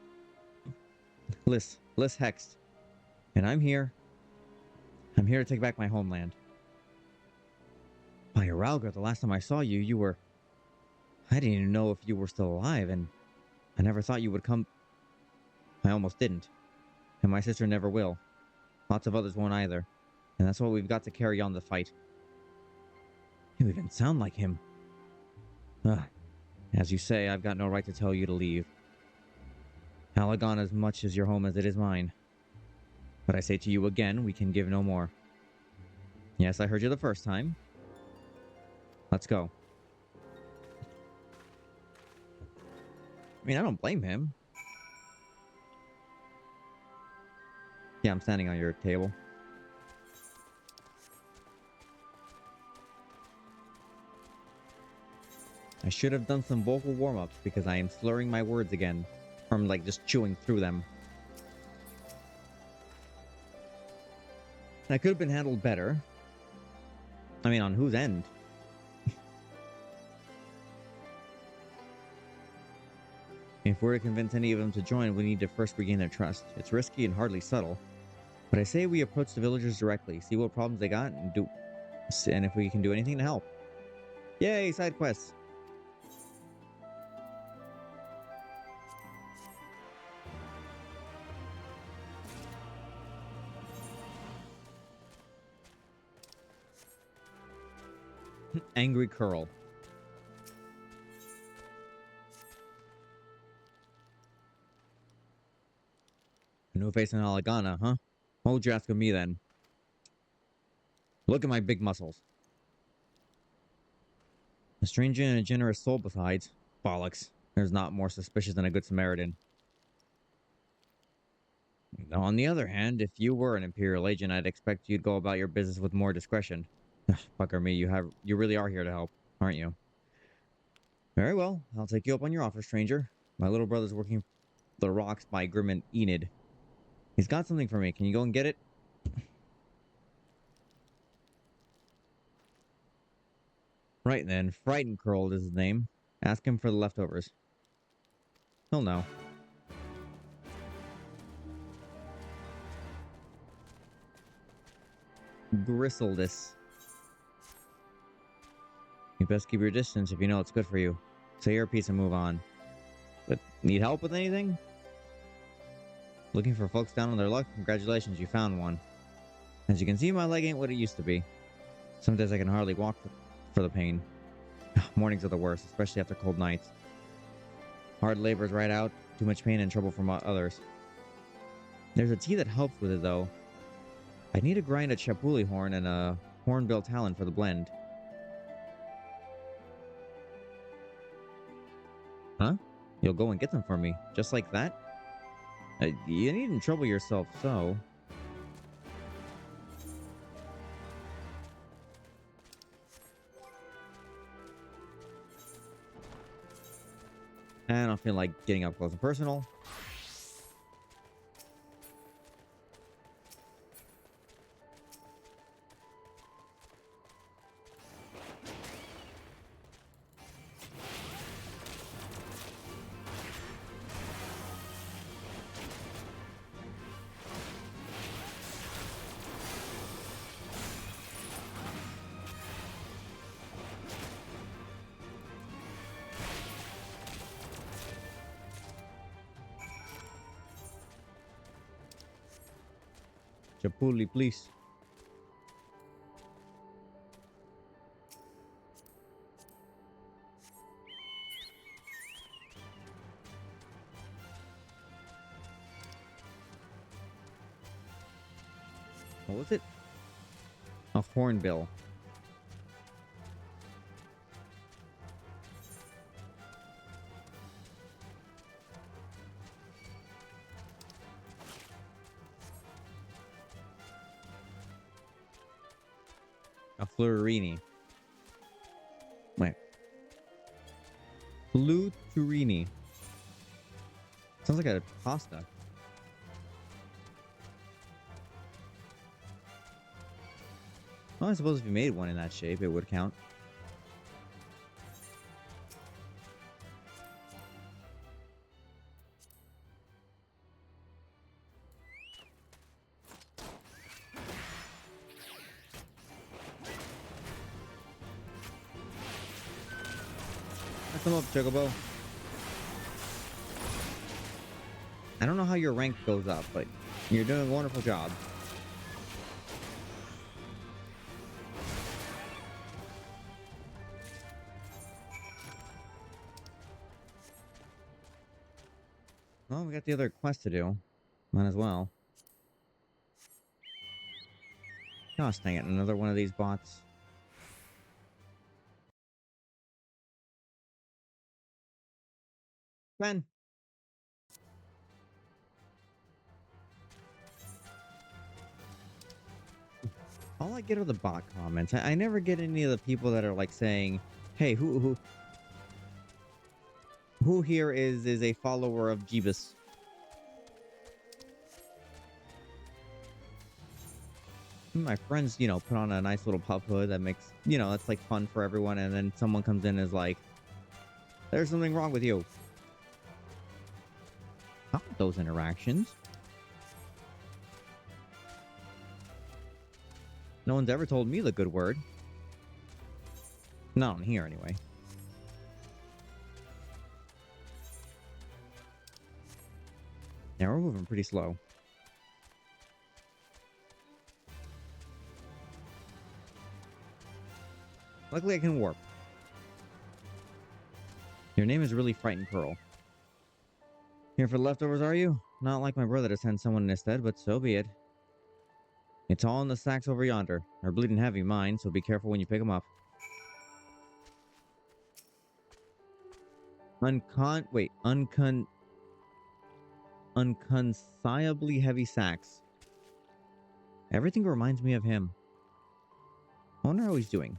Liz Hext. And I'm here. I'm here to take back my homeland. By Aralgar, the last time I saw you, you were... I didn't even know if you were still alive, and I never thought you would come... I almost didn't. And my sister never will. Lots of others won't either. And that's why we've got to carry on the fight. You even sound like him. As you say, I've got no right to tell you to leave. Alagon as much as your home as it is mine. But I say to you again, we can give no more. Yes, I heard you the first time. Let's go. I mean, I don't blame him. Yeah, I'm standing on your table. I should have done some vocal warm-ups because I am slurring my words again. From like just chewing through them. That could have been handled better. I mean, on whose end? If we're to convince any of them to join, we need to first regain their trust. It's risky and hardly subtle. But I say we approach the villagers directly, see what problems they got, and if we can do anything to help. Yay, side quests! Angry Curl. A new face in Alagana, huh? What would you ask of me then? Look at my big muscles. A stranger and a generous soul besides. Bollocks. There's not more suspicious than a good Samaritan. On the other hand, if you were an Imperial agent, I'd expect you'd go about your business with more discretion. Fucker me, you really are here to help, aren't you? Very well, I'll take you up on your offer, stranger. My little brother's working the rocks by Grim Enid. He's got something for me. Can you go and get it? Right then, Frightened Curled is his name. Ask him for the leftovers. He'll know. Gristledus. You best keep your distance if you know it's good for you. Say your piece and move on. But need help with anything? Looking for folks down on their luck? Congratulations, you found one. As you can see, my leg ain't what it used to be. Some days I can hardly walk for the pain. Mornings are the worst, especially after cold nights. Hard labor's right out, too much pain and trouble from others. There's a tea that helps with it, though. I need to grind a chapuli horn and a hornbill talon for the blend. Huh? You'll go and get them for me, just like that? You needn't trouble yourself, so... I don't feel like getting up close and personal. Chapuli, please. What was it? A hornbill. A flurini. Wait. Fluturini. Sounds like a pasta. Well, I suppose if you made one in that shape, it would count. Come up, Chocobo. I don't know how your rank goes up, but you're doing a wonderful job. Well, we got the other quest to do. Might as well. Gosh dang it, another one of these bots. Ben. All I get are the bot comments. I never get any of the people that are like saying, "Hey, who here is a follower of Jeebus?" My friends, you know, put on a nice little pup hood that makes, you know, that's like fun for everyone, and then someone comes in and is like, "There's something wrong with you." How are those interactions? No one's ever told me the good word. Not on here, anyway. Yeah, we're moving pretty slow. Luckily, I can warp. Your name is really Frightened Pearl. Here for the leftovers, are you? Not like my brother to send someone instead, but so be it. It's all in the sacks over yonder. They're bleeding heavy, mine, so be careful when you pick them up. Unconsiably heavy sacks. Everything reminds me of him. I wonder how he's doing.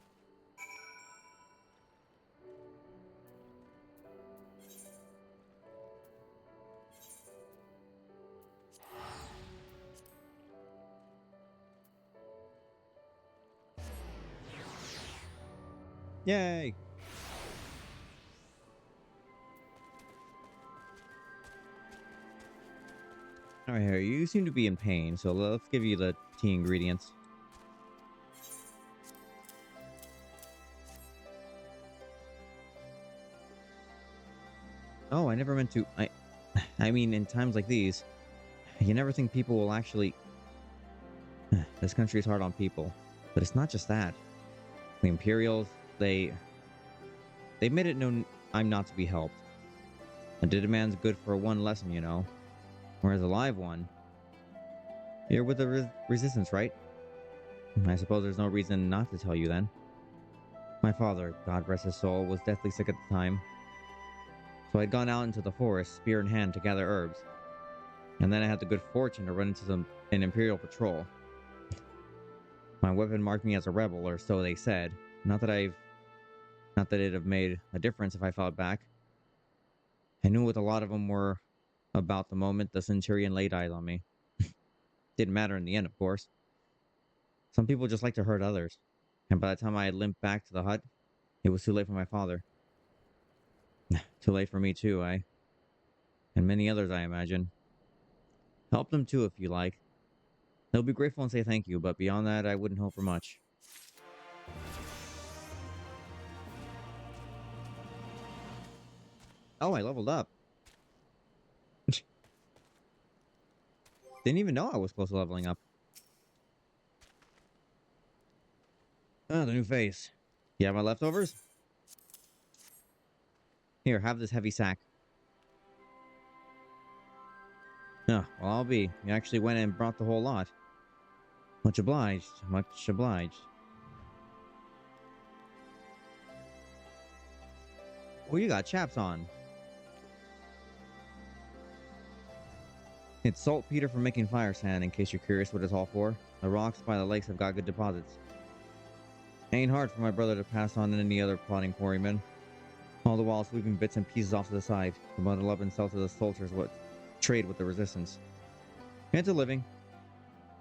Yay! Alright, Harry, you seem to be in pain, so let's give you the tea ingredients. Oh, I never meant to. I mean, in times like these, you never think people will actually. This country is hard on people, but it's not just that. The Imperials, they made it known I'm not to be helped. A dead man's good for one lesson, you know. Whereas a live one, you're with the resistance, right? I suppose there's no reason not to tell you then. My father, God rest his soul, was deathly sick at the time. So I'd gone out into the forest, spear in hand, to gather herbs. And then I had the good fortune to run into an Imperial patrol. My weapon marked me as a rebel, or so they said. Not that it'd have made a difference if I fought back. I knew what a lot of them were about the moment the Centurion laid eyes on me. Didn't matter in the end, of course. Some people just like to hurt others. And by the time I had limped back to the hut, it was too late for my father. Too late for me too, and many others, I imagine. Help them too, if you like. They'll be grateful and say thank you, but beyond that, I wouldn't hope for much. Oh, I leveled up. Didn't even know I was close to leveling up. Oh, the new face. You have my leftovers? Here, have this heavy sack. Oh, well, I'll be. You actually went and brought the whole lot. Much obliged. Much obliged. Oh, you got chaps on. It's saltpeter for making fire sand, in case you're curious what it's all for. The rocks by the lakes have got good deposits. Ain't hard for my brother to pass on any other plotting quarrymen. All the while sweeping bits and pieces off to the side to bundle up and sell to the soldiers what trade with the resistance. It's a living.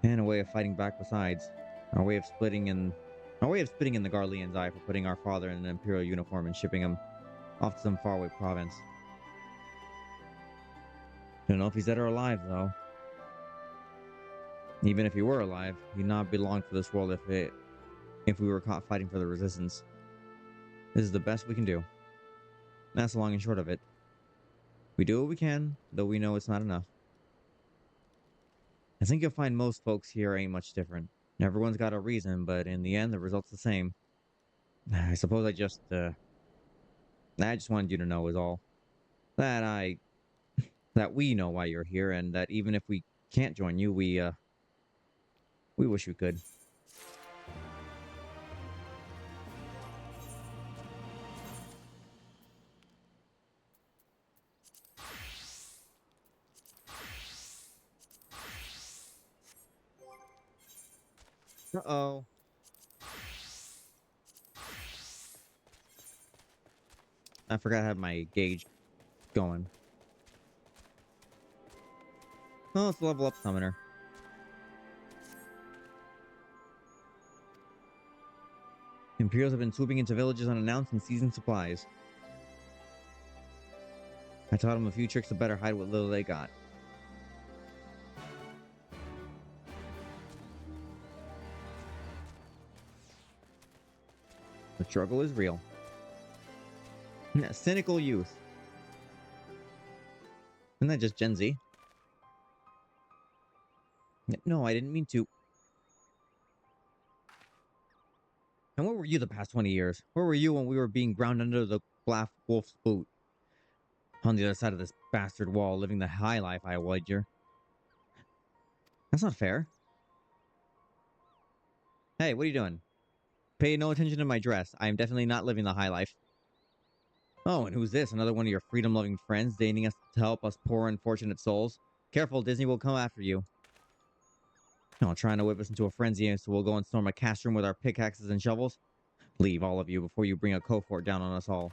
And a way of fighting back besides. Our way of spitting in the Garlean's eye for putting our father in an imperial uniform and shipping him off to some faraway province. Don't know if he's dead or alive, though. Even if he were alive, he'd not belong to this world if we were caught fighting for the resistance. This is the best we can do. That's the long and short of it. We do what we can, though we know it's not enough. I think you'll find most folks here ain't much different. Everyone's got a reason, but in the end, the result's the same. I suppose I just wanted you to know is all. That we know why you're here, and that even if we can't join you, we wish we could. Uh-oh. I forgot to have my gauge going. Oh, let's level up Summoner. Imperials have been swooping into villages unannounced and seizing supplies. I taught them a few tricks to better hide what little they got. The struggle is real. Cynical youth. Isn't that just Gen Z? No, I didn't mean to. And where were you the past 20 years? Where were you when we were being ground under the black wolf's boot? On the other side of this bastard wall, living the high life, I wager. That's not fair. Hey, what are you doing? Pay no attention to my dress. I am definitely not living the high life. Oh, and who's this? Another one of your freedom-loving friends deigning us to help us poor unfortunate souls? Careful, Disney will come after you. No, trying to whip us into a frenzy so we'll go and storm a cast room with our pickaxes and shovels? Leave, all of you, before you bring a cohort down on us all.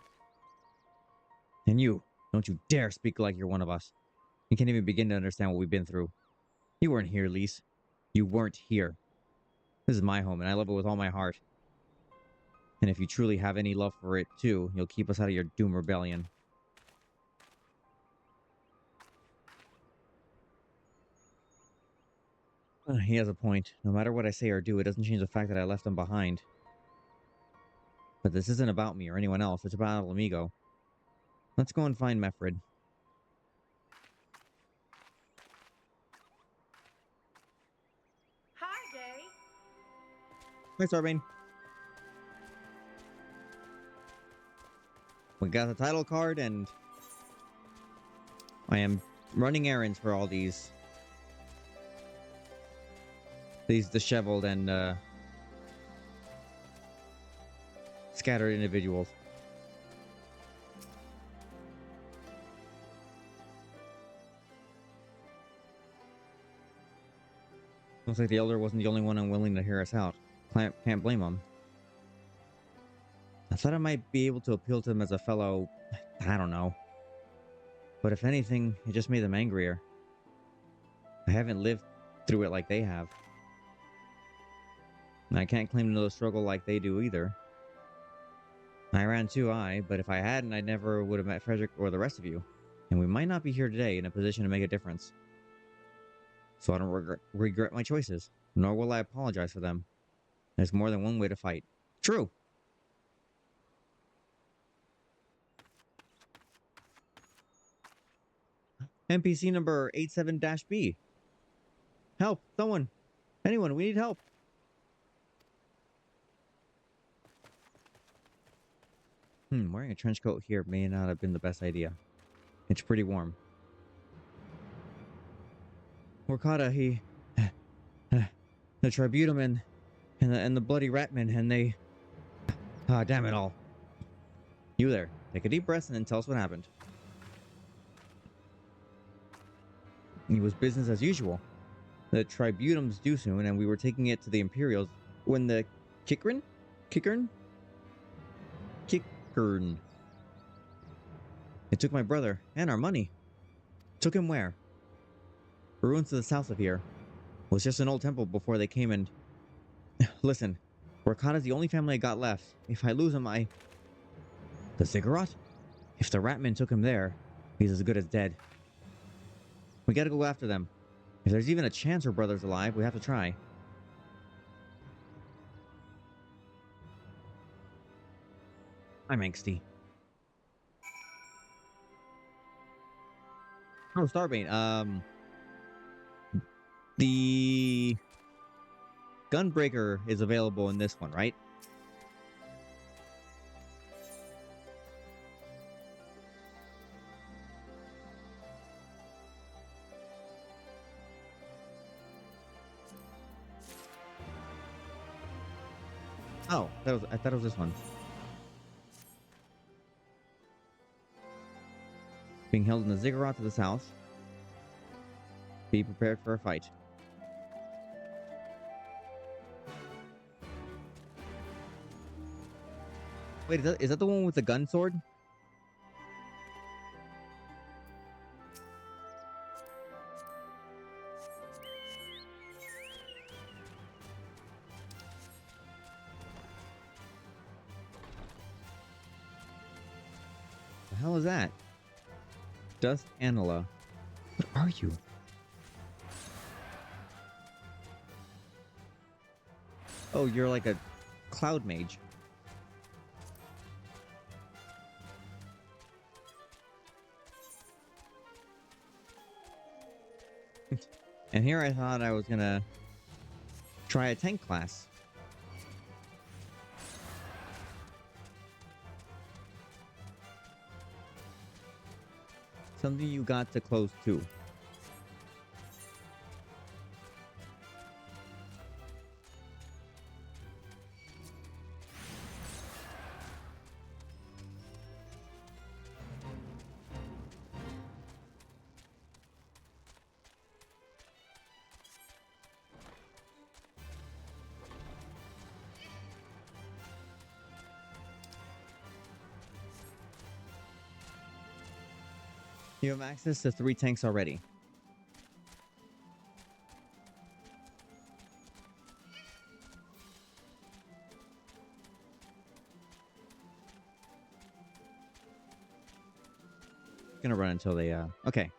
And you, don't you dare speak like you're one of us. You can't even begin to understand what we've been through. You weren't here, Lise. You weren't here. This is my home, and I love it with all my heart. And if you truly have any love for it, too, you'll keep us out of your doom rebellion. He has a point. No matter what I say or do, it doesn't change the fact that I left them behind. But this isn't about me or anyone else. It's about Amigo. Let's go and find Mefred. Hi, Day. Hi, Starbane. We got the title card, and I am running errands for all these disheveled and scattered individuals. Looks like the Elder wasn't the only one unwilling to hear us out. Can't blame him. I thought I might be able to appeal to them as a fellow, I don't know. But if anything, it just made them angrier. I haven't lived through it like they have. And I can't claim to know the struggle like they do either. I ran too, but if I hadn't, I never would have met Frederick or the rest of you. And we might not be here today in a position to make a difference. So I don't regret my choices, nor will I apologize for them. There's more than one way to fight. True. NPC number 87-B. Help! Someone! Anyone, we need help! Wearing a trench coat here may not have been the best idea. It's pretty warm. Workada, he... the Tributum and the bloody Ratman, and they... Ah, damn it all. You there. Take a deep breath and then tell us what happened. It was business as usual. The Tributum's due soon, and we were taking it to the Imperials when the Kickern? It took my brother and our money. Took him where? Ruins to the south of here. It was just an old temple before they came and... Listen, Workada's the only family I got left. If I lose him, The Ziggurat? If the Ratman took him there, he's as good as dead. We gotta go after them. If there's even a chance her brother's alive, we have to try. I'm angsty. Oh, Starbane. The Gunbreaker is available in this one, right? Oh, I thought it was this one. Being held in the Ziggurat to the south. Be prepared for a fight. Wait, is that the one with the gun sword? The hell is that? Dust Anila. What are you? Oh, you're like a cloud mage. And here I thought I was gonna try a tank class. Something you got to close to. You have access to 3 tanks already. Gonna run until they, okay.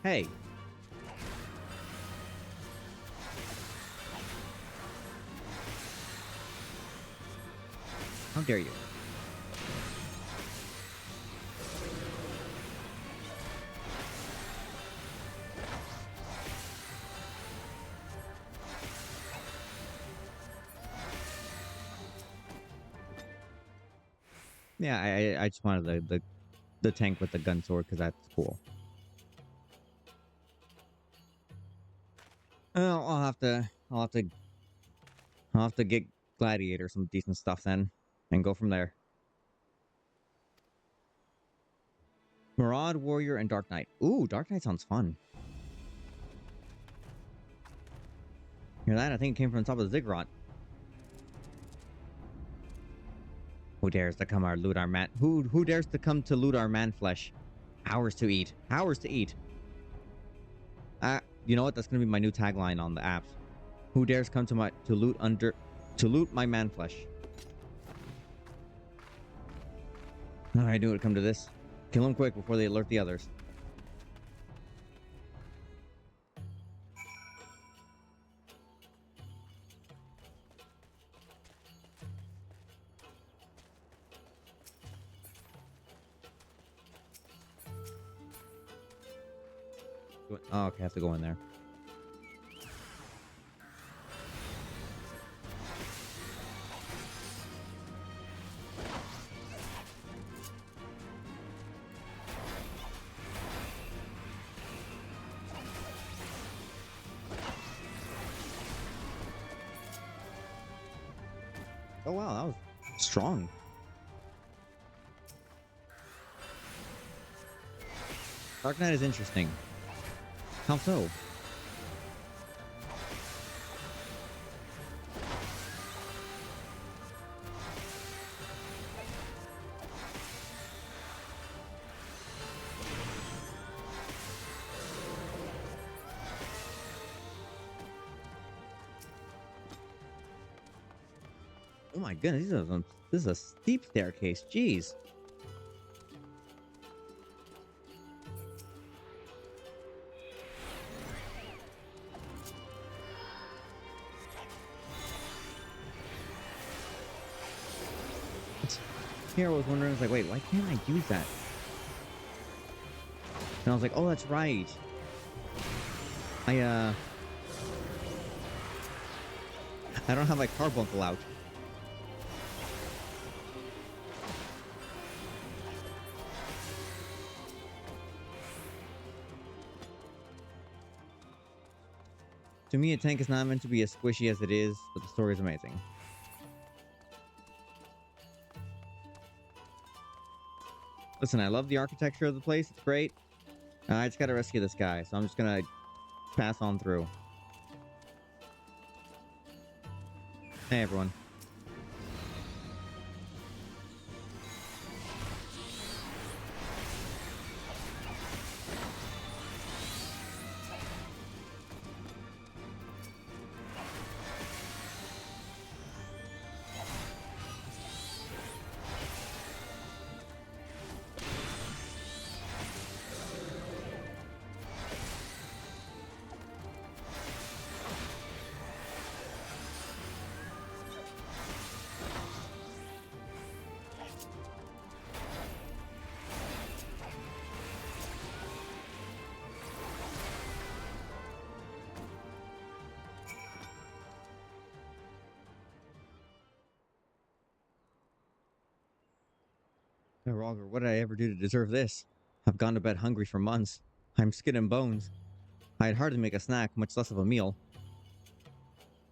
Hey. How dare you? Yeah, I just wanted the tank with the gun sword because that's cool. Well, I'll have to get Gladiator some decent stuff then, and go from there. Maraud, Warrior, and Dark Knight. Ooh, Dark Knight sounds fun. Hear that? I think it came from the top of the Ziggurat. Who dares to come loot our man? Who dares to come to loot our man flesh? Hours to eat. Hours to eat. You know what? That's gonna be my new tagline on the apps. Who dares come to loot my man flesh? I knew it would come to this. Kill them quick before they alert the others. Oh, okay, I have to go in there. Oh wow, that was strong. Dark Knight is interesting. How so? Oh my goodness, this is a steep staircase. Jeez. Here I was wondering, I was like, wait, why can't I use that? And I was like, oh, that's right. I don't have my carbuncle out. To me, a tank is not meant to be as squishy as it is, but the story is amazing. Listen, I love the architecture of the place. It's great. I just gotta rescue this guy, so I'm just gonna pass on through. Hey, everyone. Oh, Roger, what did I ever do to deserve this? I've gone to bed hungry for months. I'm skin and bones. I'd hardly make a snack, much less of a meal.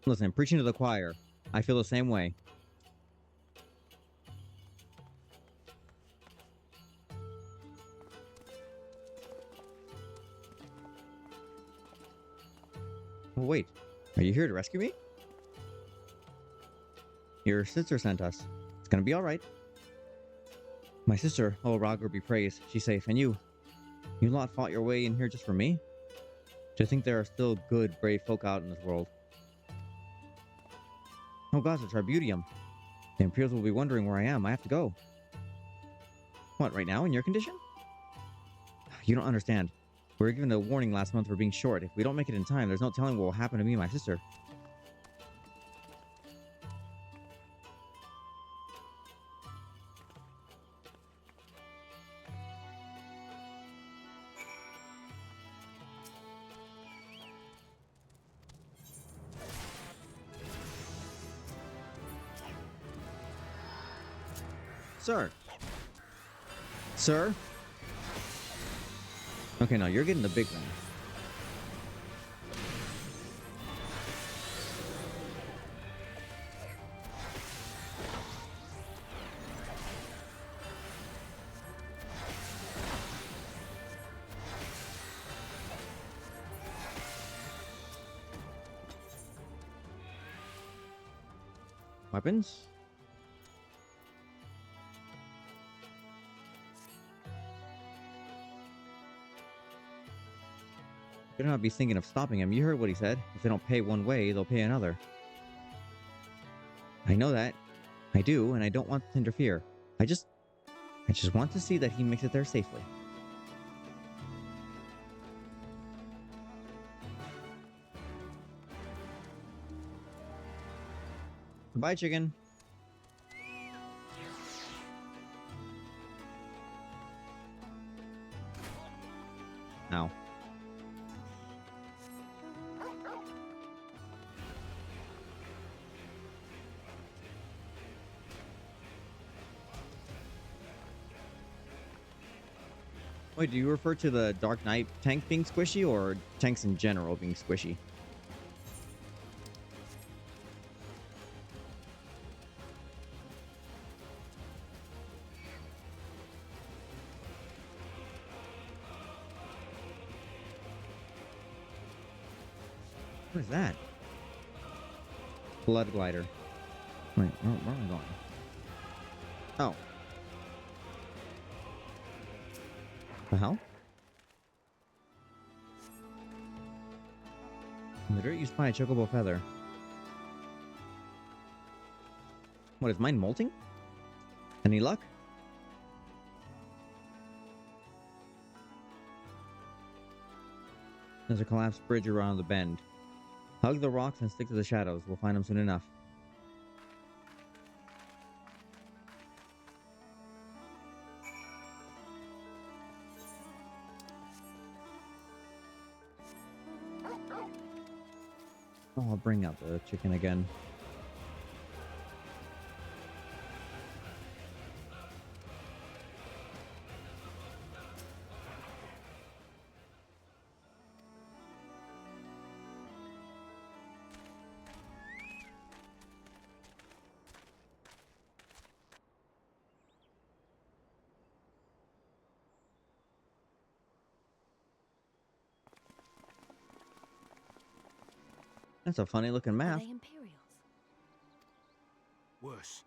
Listen, preaching to the choir. I feel the same way. Oh, wait. Are you here to rescue me? Your sister sent us. It's gonna be alright. My sister, oh Roger be praised, she's safe. And you lot fought your way in here just for me? To think there are still good, brave folk out in this world. Oh gosh, the Tributium. The Imperials will be wondering where I am. I have to go. What, right now, in your condition? You don't understand. We were given a warning last month for being short. If we don't make it in time, there's no telling what will happen to me and my sister. Sir. Sir? Okay, no, you're getting the big one. Weapons? Better not be thinking of stopping him. You heard what he said. If they don't pay one way, they'll pay another. I know that. I do, and I don't want to interfere. I just want to see that he makes it there safely. Goodbye, chicken. Ow. Wait, do you refer to the Dark Knight tank being squishy or tanks in general being squishy? What is that? Blood glider. Wait, where am I going? Oh. The hell? In the dirt you spy a chocobo feather. What, is mine molting? Any luck? There's a collapsed bridge around the bend. Hug the rocks and stick to the shadows. We'll find them soon enough. Oh, I'll bring out the chicken again. That's a funny looking Are map. they Imperials? Worse.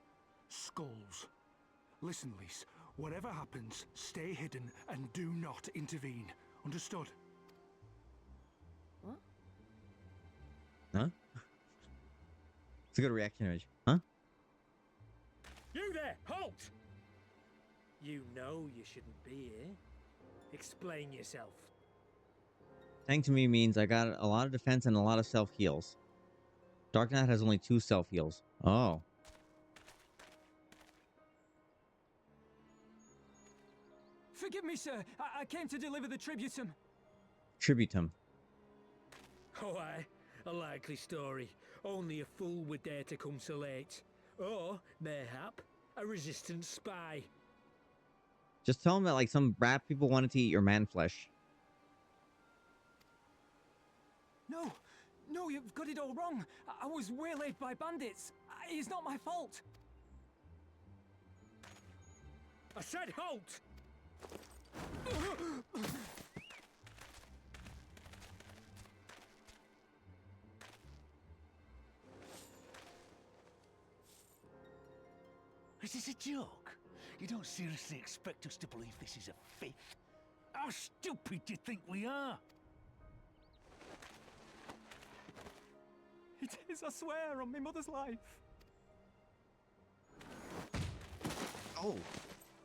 Skulls. Listen, Lise. Whatever happens, stay hidden and do not intervene. Understood? What? Huh? It's a good reaction image. Huh? You there! Halt! You know you shouldn't be here. Explain yourself. Tank to me means I got a lot of defense and a lot of self-heals. Dark Knight has only 2 self-heals. Oh. Forgive me, sir. I came to deliver the tributum. Tributum. Oh, aye. A likely story. Only a fool would dare to come so late. Or, mayhap, a resistance spy. Just tell him that like some rat people wanted to eat your man flesh. No, no, you've got it all wrong. I was waylaid by bandits. It's not my fault. I said halt! Is this a joke? You don't seriously expect us to believe this is a fifth? How stupid do you think we are? It is, I swear, on my mother's life. Oh.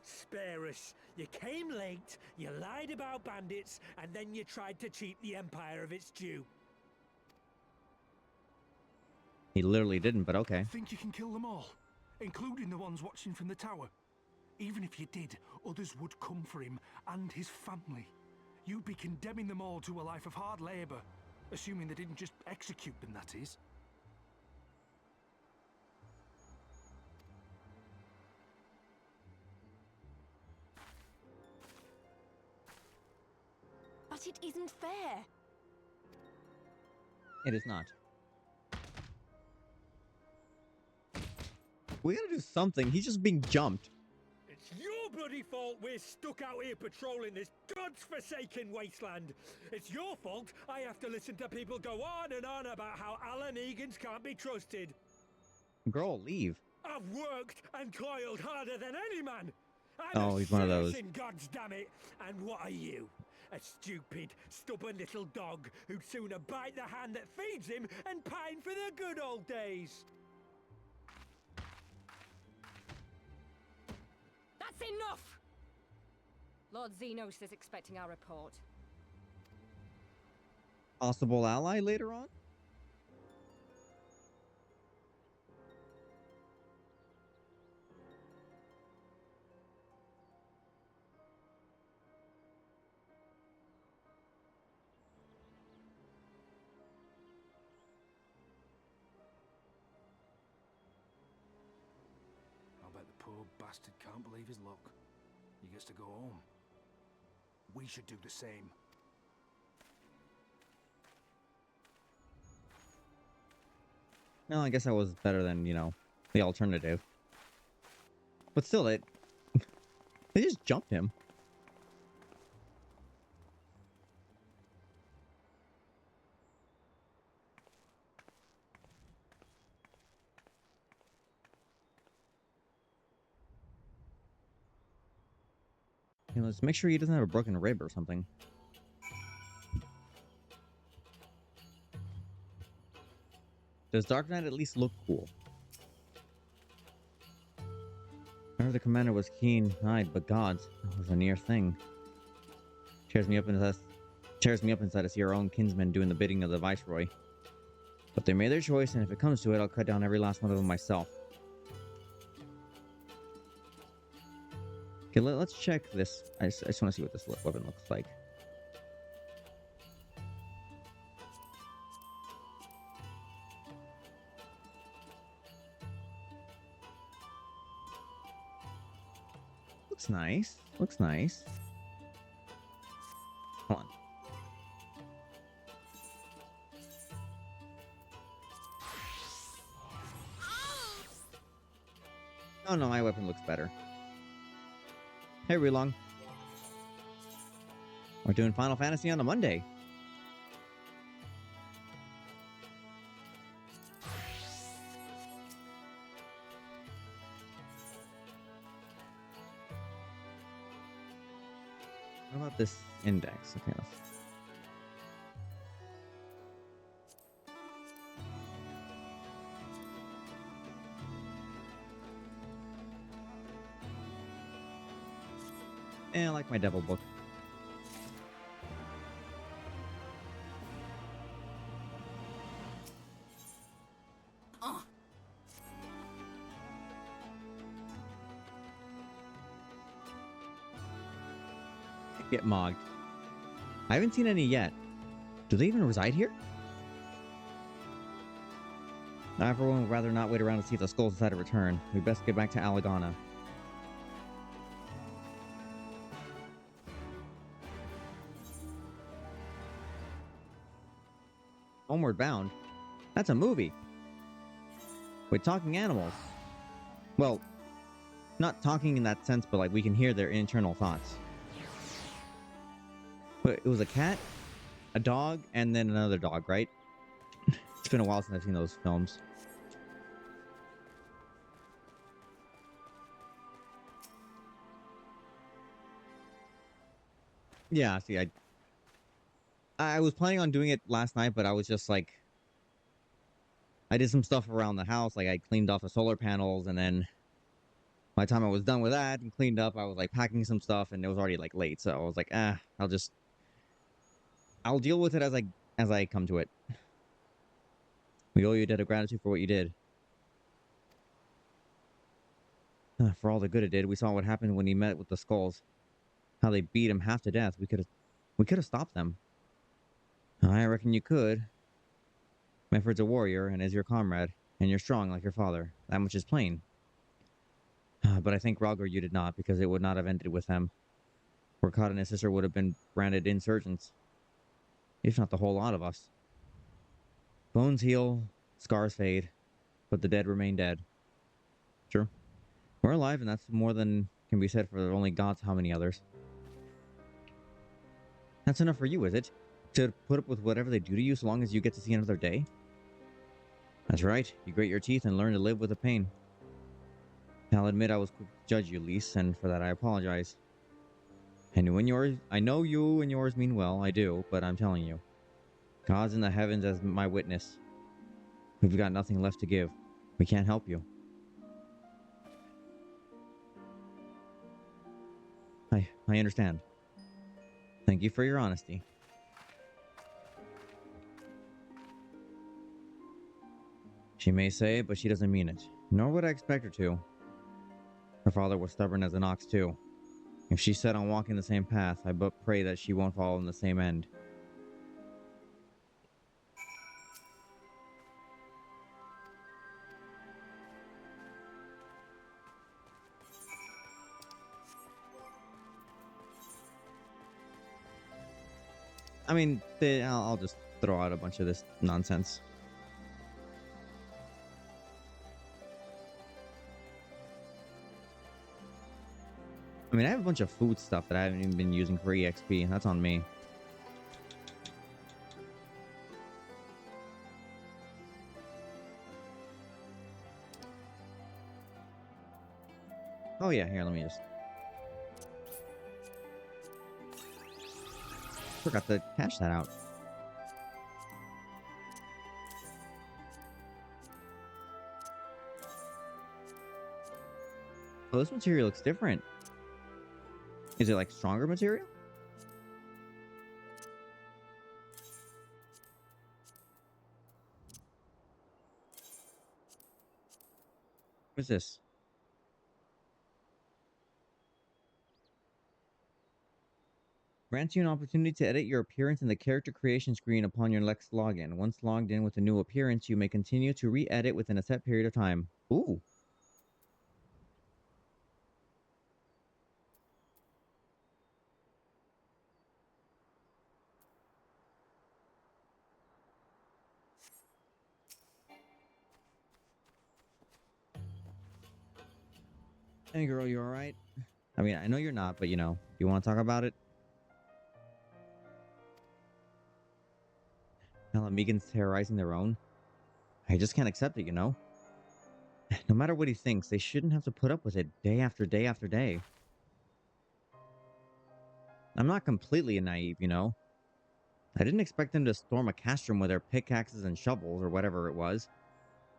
Spare us. You came late, you lied about bandits, and then you tried to cheat the Empire of its due. He literally didn't, but okay. Think you can kill them all? Including the ones watching from the tower? Even if you did, others would come for him and his family. You'd be condemning them all to a life of hard labor. Assuming they didn't just execute them, that is. But it isn't fair. It is not. We gotta do something. He's just being jumped. It's your bloody fault we're stuck out here patrolling this god's-forsaken wasteland. It's your fault I have to listen to people go on and on about how Alan Egan's can't be trusted. Girl, leave. I've worked and toiled harder than any man. Oh, he's one of those. God's damn it. And what are you? A stupid, stubborn little dog who'd sooner bite the hand that feeds him and pine for the good old days. That's enough! Lord Xenos is expecting our report. Possible ally later on? I bet the poor bastard can't believe his luck. He gets to go home. we should do the same. No, I guess that was better than, you know, the alternative. But still, they just jumped him. You know, let's make sure he doesn't have a broken rib or something. Does Dark Knight at least look cool? I heard the commander was keen-eyed, but gods, that was a near thing. Tears me up inside to see our own kinsmen doing the bidding of the viceroy. But they made their choice, and if it comes to it, I'll cut down every last one of them myself. Okay, let's check this. I just want to see what this weapon looks like. Looks nice. Looks nice. Hold on. Oh no, my weapon looks better. Hey, Relong. We're doing Final Fantasy on a Monday. What about this index? Okay, let's... I like my devil book. Get mogged. I haven't seen any yet. Do they even reside here? Everyone would rather not wait around to see if the skulls decide to return. We best get back to Alagana. Homeward Bound? That's a movie. With talking animals. Well, not talking in that sense, but like we can hear their internal thoughts. But it was a cat, a dog, and then another dog, right? It's been a while since I've seen those films. Yeah, see, I was planning on doing it last night, but I was just like... I did some stuff around the house, like I cleaned off the solar panels, and then by the time I was done with that and cleaned up, I was like packing some stuff, and it was already like late, so I was like, I'll deal with it as I come to it. We owe you a debt of gratitude for what you did. For all the good it did. We saw what happened when he met with the skulls. How they beat him half to death. We could have stopped them. I reckon you could. Mefford's a warrior and is your comrade, and you're strong like your father. That much is plain. But I think Rogger you did not, because it would not have ended with them. Workot and his sister would have been branded insurgents. If not the whole lot of us. Bones heal, scars fade, but the dead remain dead. Sure. We're alive, and that's more than can be said for only God's how many others. That's enough for you, is it? To put up with whatever they do to you so long as you get to see another day? That's right. You grate your teeth and learn to live with the pain. I'll admit I was quick to judge you, Lise, and for that I apologize. I know you and yours mean well, I do, but I'm telling you. God's in the heavens as my witness. We've got nothing left to give. We can't help you. I understand. Thank you for your honesty. She may say it, but she doesn't mean it. Nor would I expect her to. Her father was stubborn as an ox, too. If she's set on walking the same path, I but pray that she won't fall in the same end. I mean, I'll just throw out a bunch of this nonsense. I mean, I have a bunch of food stuff that I haven't even been using for EXP. That's on me. Oh yeah, here, let me just... Forgot to cash that out. Oh, this material looks different. Is it like stronger material? What's this? Grants you an opportunity to edit your appearance in the character creation screen upon your next login. Once logged in with a new appearance, you may continue to re-edit within a set period of time. Ooh. Hey girl, you alright? I mean, I know you're not, but you know, you want to talk about it? Hell, Megan's terrorizing their own. I just can't accept it, you know? No matter what he thinks, they shouldn't have to put up with it day after day after day. I'm not completely naive, you know? I didn't expect them to storm a castrum with their pickaxes and shovels or whatever it was,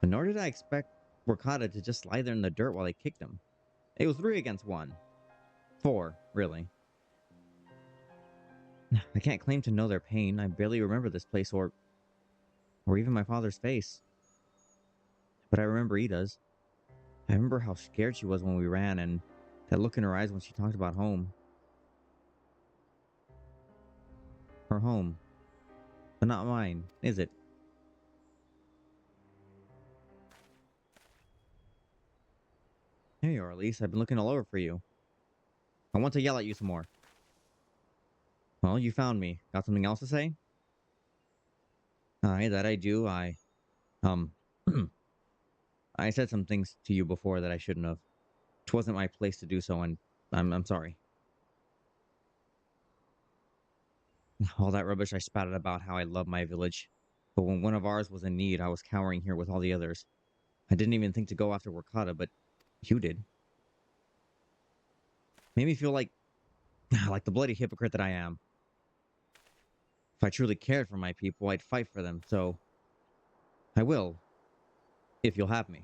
but nor did I expect Workada to just lie there in the dirt while they kicked him. It was 3 against 1. 4, really. I can't claim to know their pain. I barely remember this place or even my father's face. But I remember Ida's. I remember how scared she was when we ran and that look in her eyes when she talked about home. Her home. But not mine, is it? Here you are, Elise. I've been looking all over for you. I want to yell at you some more. Well, you found me. Got something else to say? Aye, that I do. Um, I said some things to you before that I shouldn't have. It wasn't my place to do so, and I'm sorry. All that rubbish I spouted about how I love my village. But when one of ours was in need, I was cowering here with all the others. I didn't even think to go after Wakata, but you did. Made me feel like the bloody hypocrite that I am. If I truly cared for my people, I'd fight for them, so I will, if you'll have me.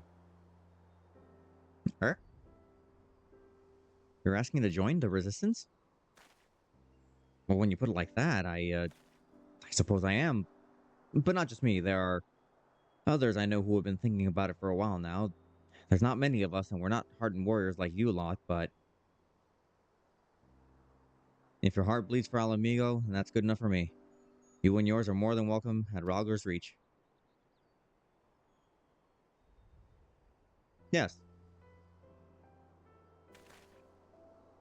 Her? You're asking to join the resistance? Well, when you put it like that, I suppose I am. But not just me. There are others I know who have been thinking about it for a while now. There's not many of us, and we're not hardened warriors like you lot, but if your heart bleeds for Alamigo, then that's good enough for me. You and yours are more than welcome at Ralger's Reach. Yes.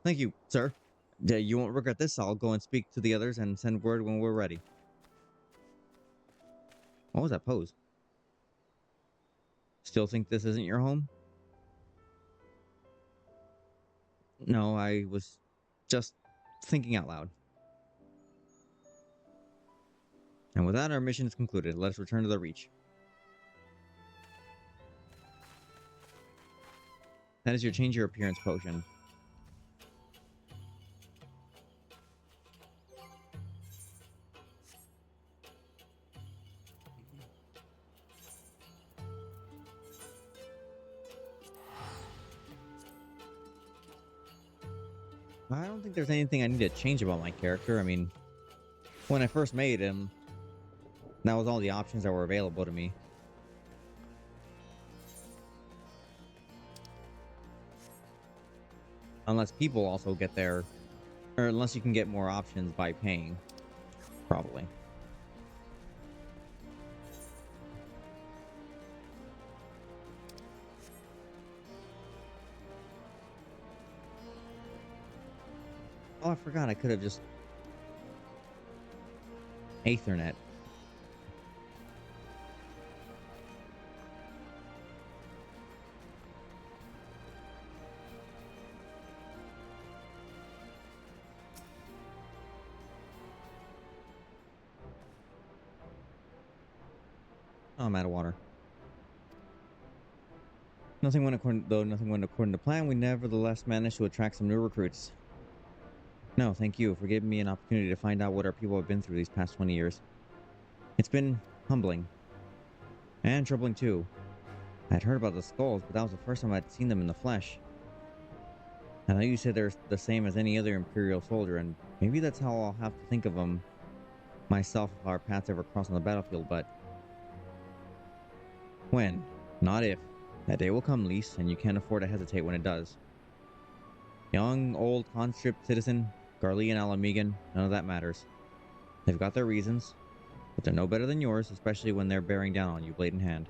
Thank you, sir. You won't regret this. I'll go and speak to the others and send word when we're ready. What was that pose? Still think this isn't your home? No, I was just thinking out loud. And with that, our mission is concluded. Let us return to the Reach. That is your change your appearance potion. I don't think there's anything I need to change about my character. I mean, when I first made him, that was all the options that were available to me. Unless people also get there, or unless you can get more options by paying, probably. Oh, I forgot. I could have just... Aethernet. Oh, I'm out of water. Nothing went according to plan. We nevertheless managed to attract some new recruits. No, thank you for giving me an opportunity to find out what our people have been through these past 20 years. It's been humbling. And troubling too. I'd heard about the skulls, but that was the first time I'd seen them in the flesh. I know you said they're the same as any other Imperial soldier, and maybe that's how I'll have to think of them myself if our paths ever cross on the battlefield, but... when, not if. That day will come, Lise, and you can't afford to hesitate when it does. Young, old, conscript citizen, Garlean Alamegan, none of that matters. They've got their reasons, but they're no better than yours, especially when they're bearing down on you blade in hand.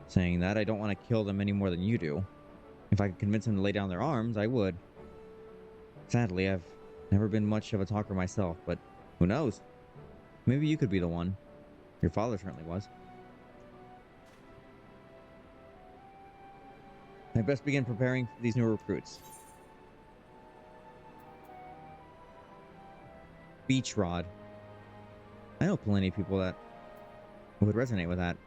Saying that, I don't want to kill them any more than you do. If I could convince them to lay down their arms, I would. Sadly, I've never been much of a talker myself, but who knows? Maybe you could be the one. Your father certainly was. I'd best begin preparing for these new recruits. Beach rod. I know plenty of people that would resonate with that.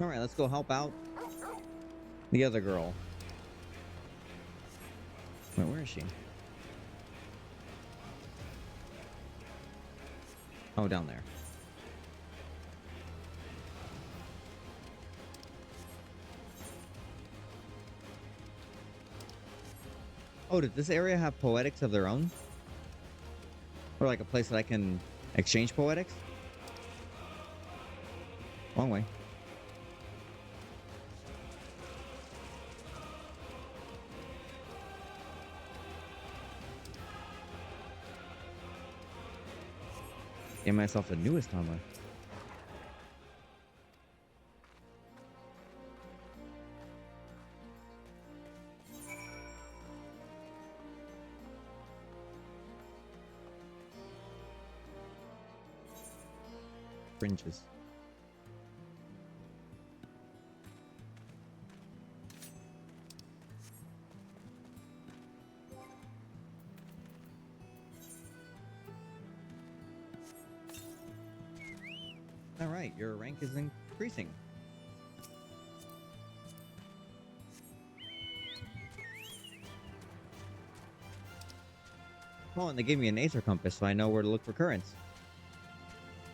Alright, let's go help out the other girl. Wait, where is she? Oh, down there. Oh, did this area have poetics of their own? Or like a place that I can exchange poetics? Wrong way. Get myself the newest armor. Fringes. Alright, your rank is increasing. Oh, and they gave me an Aether compass, so I know where to look for currents.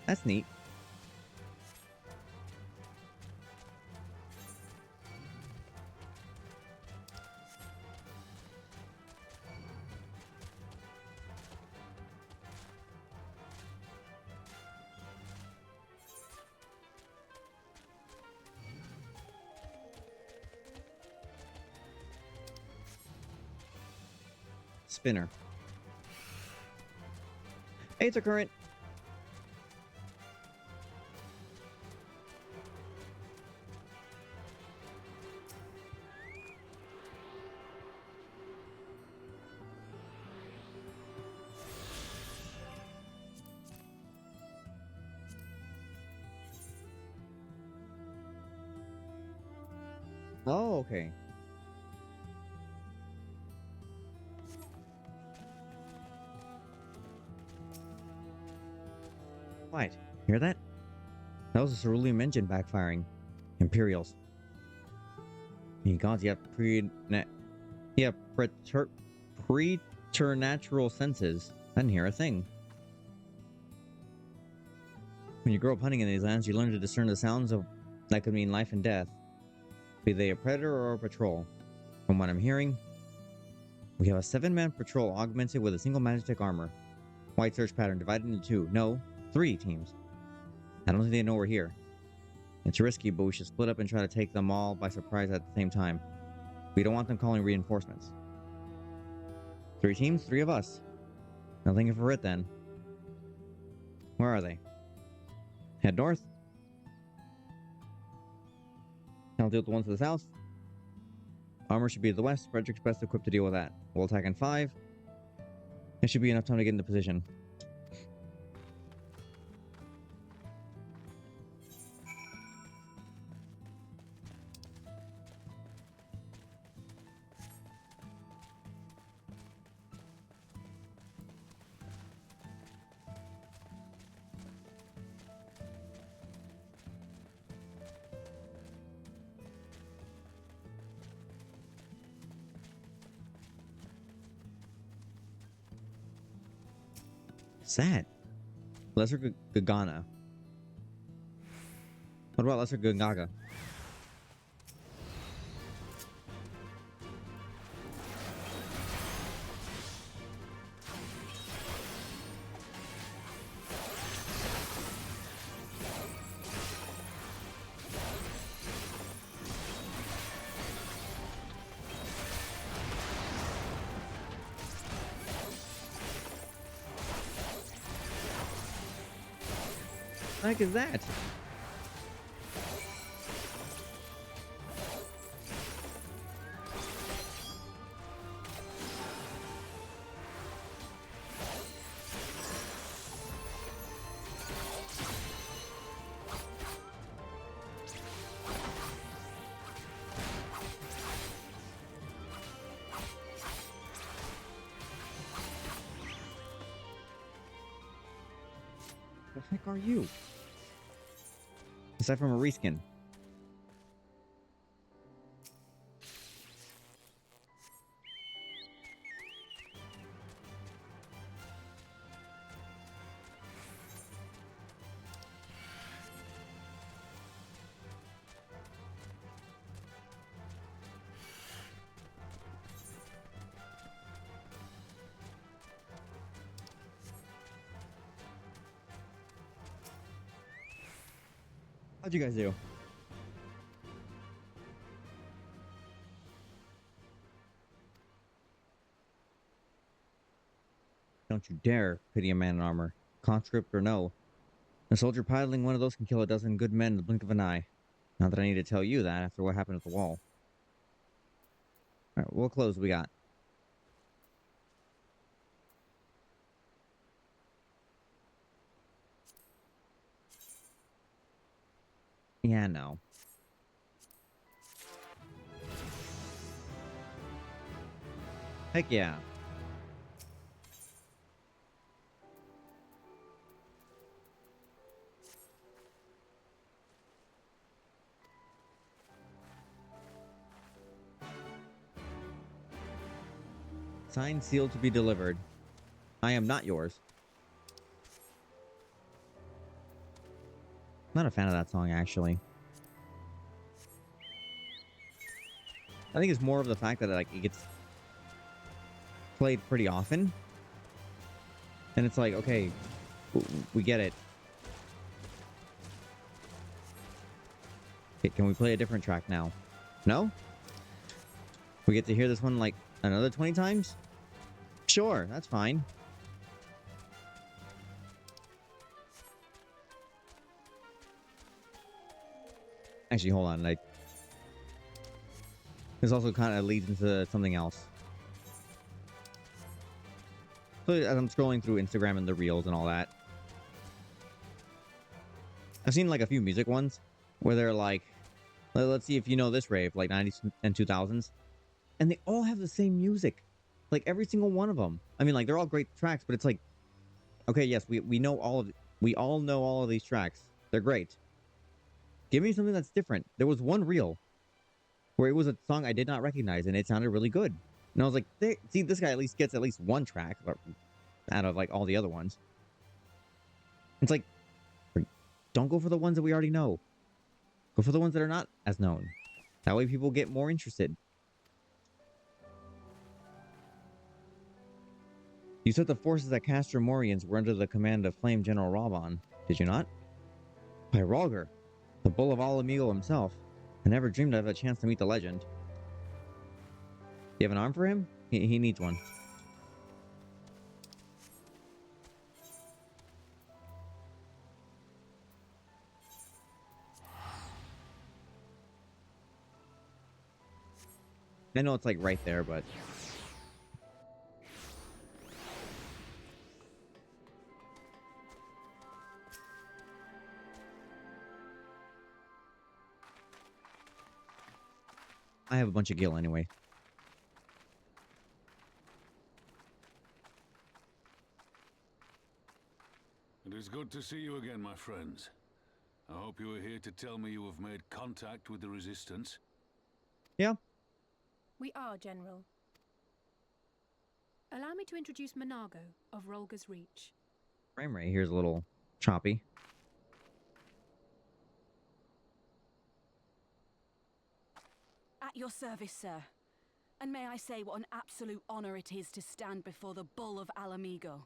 That's neat. Spinner. Aether current. Oh, okay. Quiet. Hear that? That was a cerulean engine backfiring. Imperials. Ye gods, you have preternatural senses. I didn't hear a thing. When you grow up hunting in these lands, you learn to discern the sounds of that could mean life and death, be they a predator or a patrol. From what I'm hearing, we have a 7-man patrol augmented with a single magic armor. White search pattern divided into 2. No, 3 teams. I don't think they know we're here. It's risky, but we should split up and try to take them all by surprise at the same time. We don't want them calling reinforcements. 3 teams, 3 of us. Nothing for it then. Where are they? Head north. I'll deal with the ones to the south. Armor should be to the west. Frederick's best equipped to deal with that. We'll attack in 5. It should be enough time to get into position. Sad. Lesser Gagana. What about Lesser Gungaga? What the heck is that? The heck are you? Aside from a reskin. How'd you guys do? Don't you dare pity a man in armor, conscript or no. A soldier piloting one of those can kill a dozen good men in the blink of an eye. Not that I need to tell you that after what happened at the wall. Alright, what clothes we got? Yeah, no. Heck yeah. Signed, sealed to be delivered. I am not yours. Not a fan of that song, actually. I think it's more of the fact that like it gets played pretty often, and it's like, okay, we get it. Okay, can we play a different track now? No? We get to hear this one like another 20 times? Sure, that's fine. Actually, hold on. This also kind of leads into something else. So as I'm scrolling through Instagram and the reels and all that, I've seen like a few music ones where they're like, let's see if you know this rave, like 90s and 2000s. And they all have the same music. Like every single one of them. I mean, like they're all great tracks, but it's like, okay, yes, we know we all know all of these tracks. They're great. Give me something that's different. There was one reel where it was a song I did not recognize and it sounded really good. And I was like, see, this guy at least gets at least one track out of like all the other ones. It's like, don't go for the ones that we already know. Go for the ones that are not as known. That way people get more interested. You said the forces at Castor Morians were under the command of Flame General Raban, did you not? By Rogger, the bull of Al Amigo himself. I never dreamed I'd have a chance to meet the legend. You have an arm for him? He needs one. I know it's like right there, but I have a bunch of gil anyway. It is good to see you again, my friends. I hope you are here to tell me you have made contact with the Resistance. Yeah. We are, General. Allow me to introduce Monago of Rolga's Reach. Frame rate here's a little choppy. At your service, sir. And may I say what an absolute honor it is to stand before the Bull of Alamigo.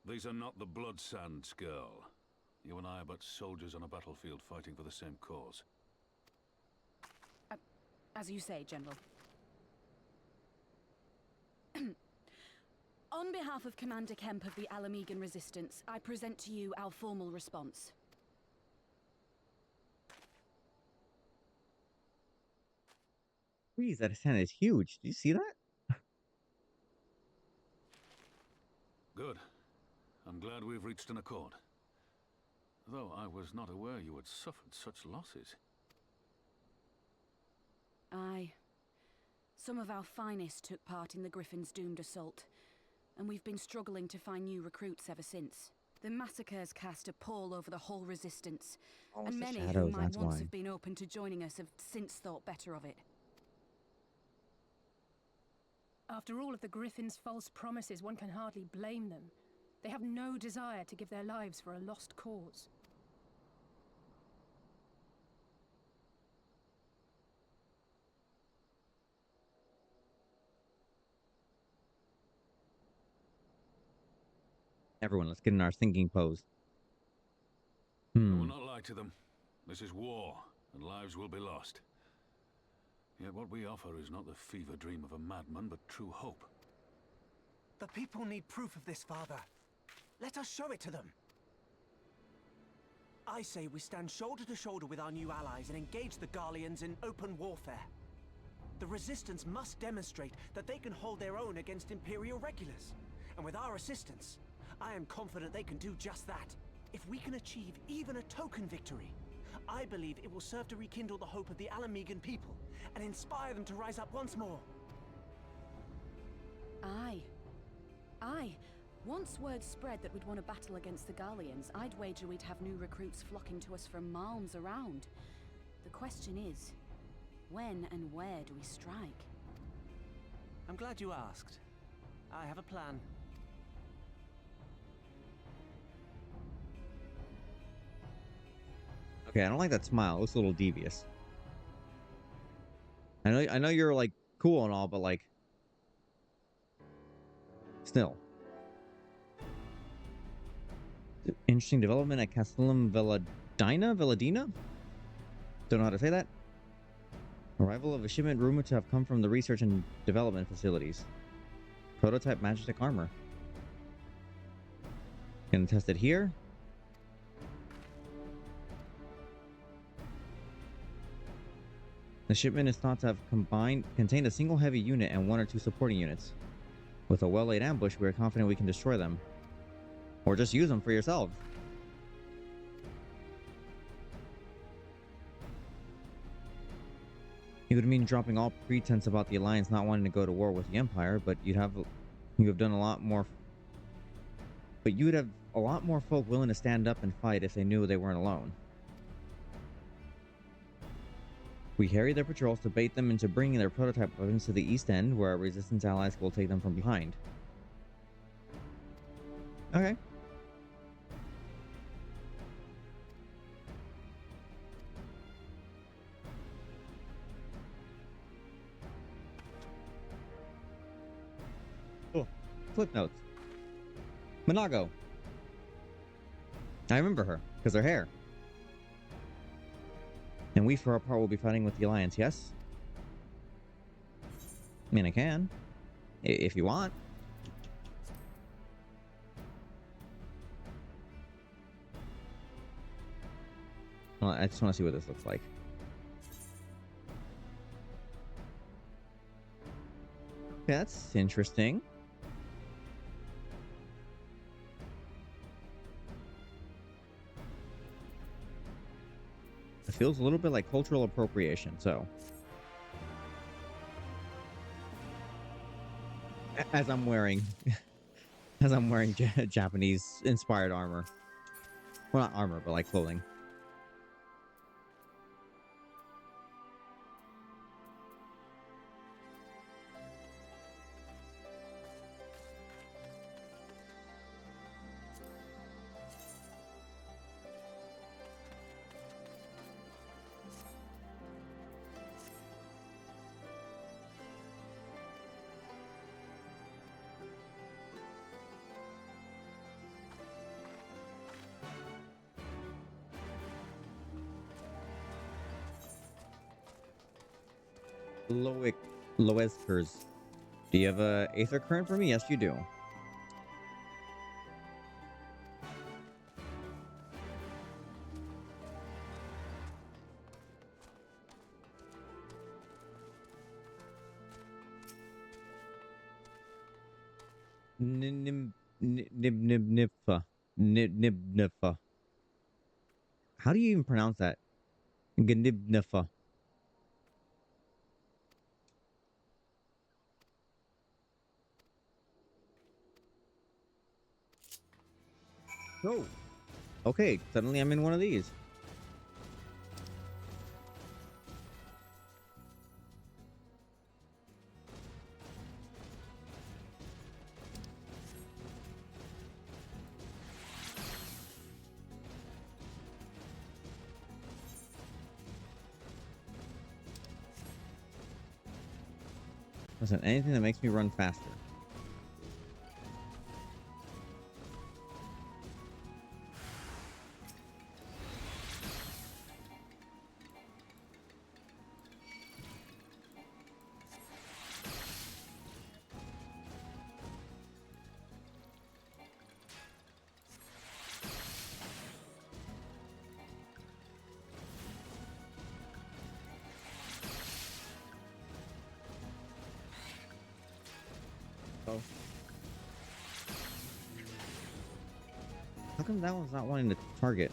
These are not the Blood Sands, girl. You and I are but soldiers on a battlefield fighting for the same cause. As you say, General. On behalf of Commander Kemp of the Alamigan Resistance, I present to you our formal response. Jeez, that hand is huge. Do you see that? Good. I'm glad we've reached an accord. Though I was not aware you had suffered such losses. Aye. Some of our finest took part in the Griffin's doomed assault, and we've been struggling to find new recruits ever since. The massacres cast a pall over the whole Resistance, and many who might once have been open to joining us have since thought better of it. After all of the Griffin's false promises, one can hardly blame them. They have no desire to give their lives for a lost cause. Everyone, let's get in our thinking pose. I will not lie to them. This is war, and lives will be lost. Yet what we offer is not the fever dream of a madman, but true hope. The people need proof of this, Father. Let us show it to them. I say we stand shoulder to shoulder with our new allies and engage the Garleans in open warfare. The Resistance must demonstrate that they can hold their own against Imperial regulars. And with our assistance, I am confident they can do just that. If we can achieve even a token victory, I believe it will serve to rekindle the hope of the Alamigan people and inspire them to rise up once more. Aye. Aye. Once word spread that we'd won a battle against the Garleans, I'd wager we'd have new recruits flocking to us from miles around. The question is, when and where do we strike? I'm glad you asked. I have a plan. Okay, I don't like that smile. It looks a little devious. I know you're like cool and all, but like still. Interesting development at Castellum Velladina? Don't know how to say that. Arrival of a shipment rumored to have come from the research and development facilities. Prototype Majestic armor. Gonna test it here. The shipment is thought to have contained a single heavy unit and 1 or 2 supporting units. With a well-laid ambush, we are confident we can destroy them. Or just use them for yourselves. It would mean dropping all pretense about the Alliance not wanting to go to war with the Empire, but you have done a lot more. But you would have a lot more folk willing to stand up and fight if they knew they weren't alone. We harry their patrols to bait them into bringing their prototype weapons to the East End, where our Resistance allies will take them from behind. Okay. Cool. Flip notes. Monago. I remember her, because her hair. And we, for our part, will be fighting with the Alliance, yes? I mean, I can. If you want. Well, I just want to see what this looks like. That's interesting. It feels a little bit like cultural appropriation, so. As I'm wearing, as I'm wearing Japanese-inspired armor. Well, not armor, but like clothing. Loeskers. Do you have a Aether Current for me? Yes, you do. Nibnibnifa. Nibnibnifa. How do you even pronounce that? Gnibnifa. Oh. Okay, suddenly I'm in one of these. Listen, anything that makes me run faster. Oh. How come that one's not wanting to target?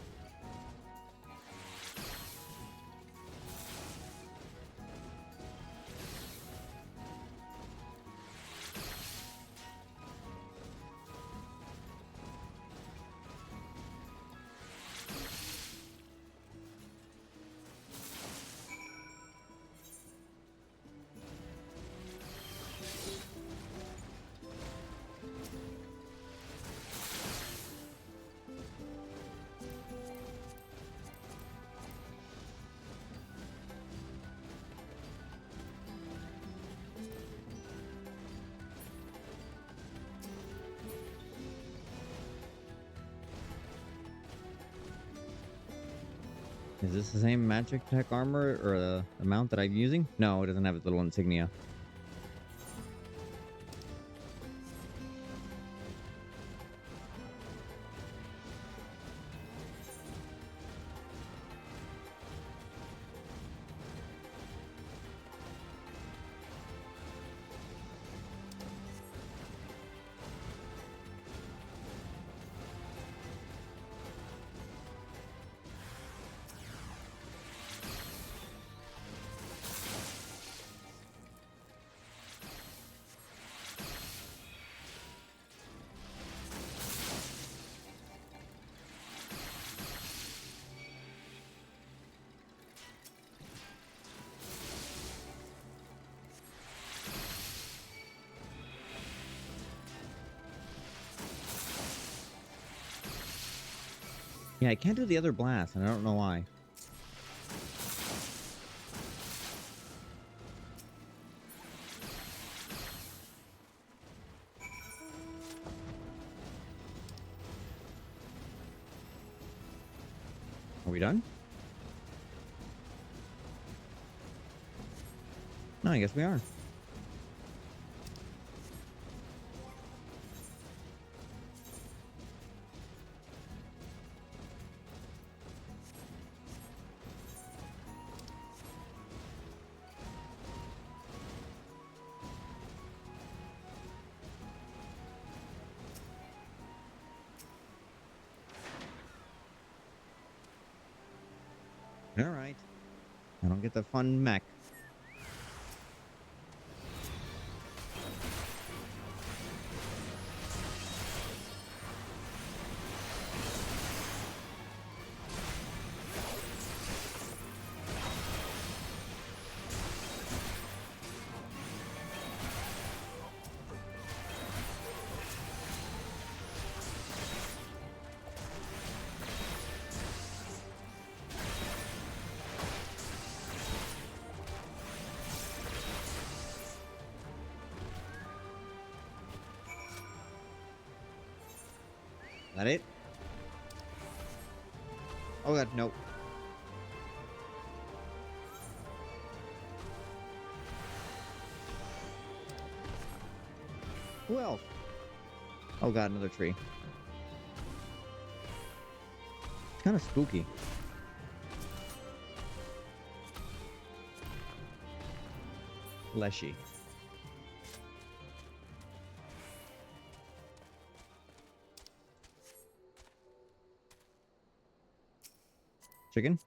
Is this the same magic tech armor or the mount that I'm using? No, it doesn't have its little insignia. Yeah, I can't do the other blast, and I don't know why. Are we done? No, I guess we are. Alright. I don't get the fun mech. That it? Oh god, nope. Who else? Oh god, another tree. It's kind of spooky. Leshy. Chicken?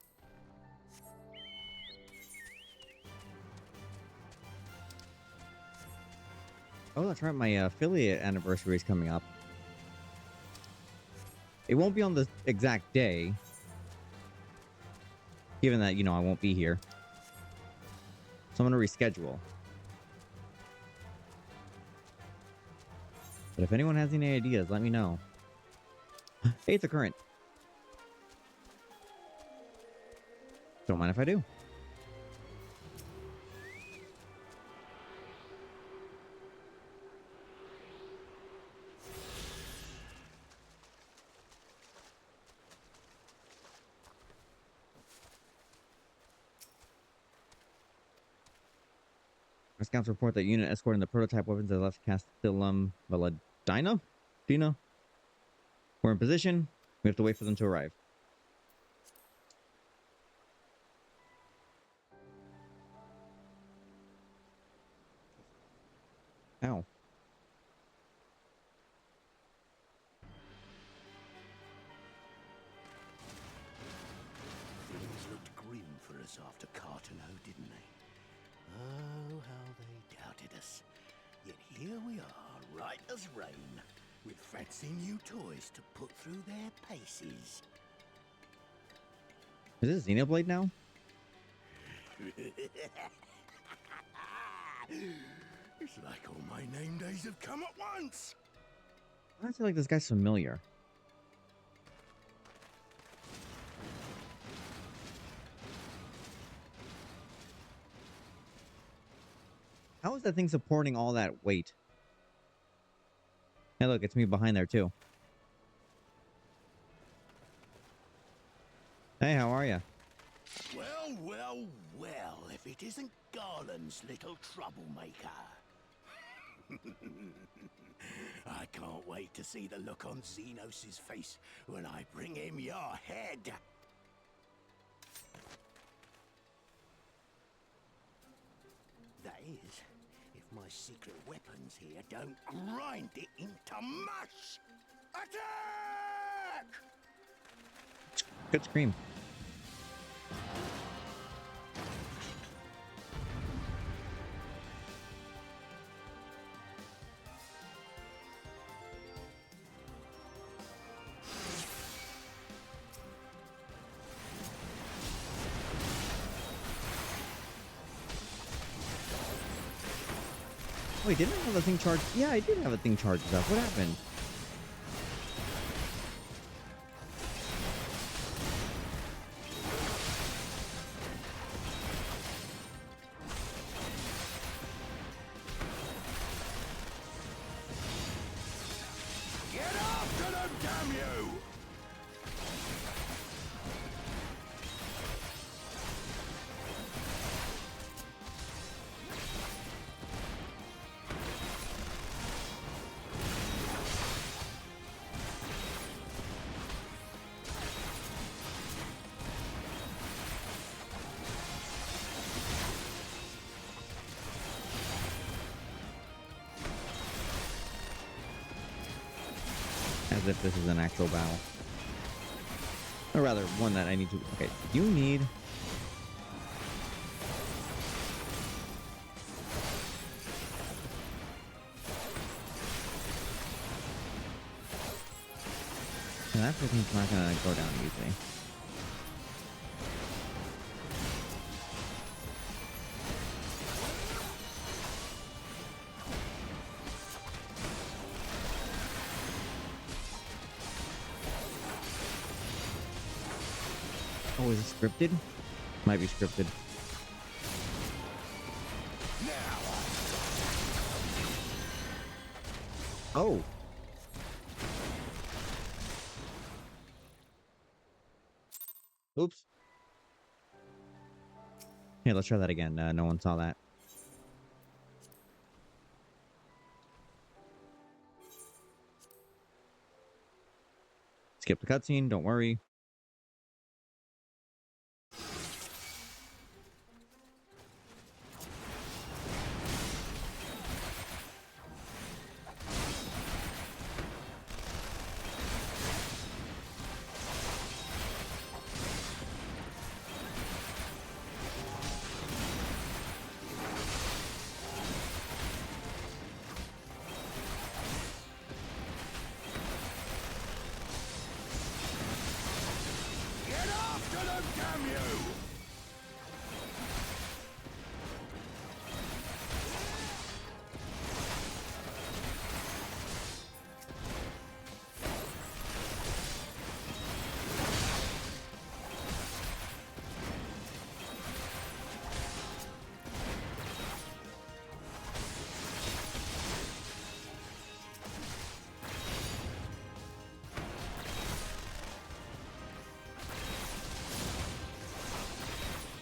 Oh, that's right. My affiliate anniversary is coming up. It won't be on the exact day, given that, you know, I won't be here. So I'm going to reschedule. But if anyone has any ideas, let me know. Hey, it's a current. Don't mind if I do. Our scouts report that unit escorting the prototype weapons has left Castellum Valadina? Dina? We're in position. We have to wait for them to arrive. Ow. Things looked grim for us after Cartano, didn't they? Oh, how they doubted us. Yet here we are, right as rain, with fancy new toys to put through their paces. Is this Xenoblade now? It's like all my name days have come at once. I feel like this guy's familiar. How is that thing supporting all that weight? Hey, look, it's me behind there, too. Hey, how are you? Well, well, well, if it isn't Garland's little troublemaker. I can't wait to see the look on Xenos' face when I bring him your head. That is, if my secret weapons here don't grind it into mush! Attack! Good scream. Wait, didn't I have a thing charged? Yeah, I did have a thing charged up. What happened? Get after them, damn you! As if this is an actual battle. Or rather, one that I need to... Okay, you need And that person's not gonna go down easily. Oh, is it scripted? Might be scripted. Oh. Oops. Here, let's try that again. No one saw that. Skip the cutscene, don't worry.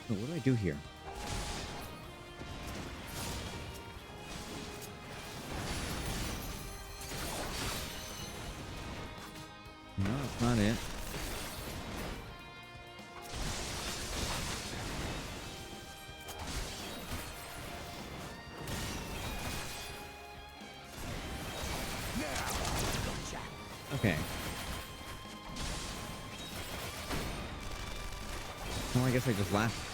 So what do I do here? No, that's not it. Okay. Well, I guess I just laughed.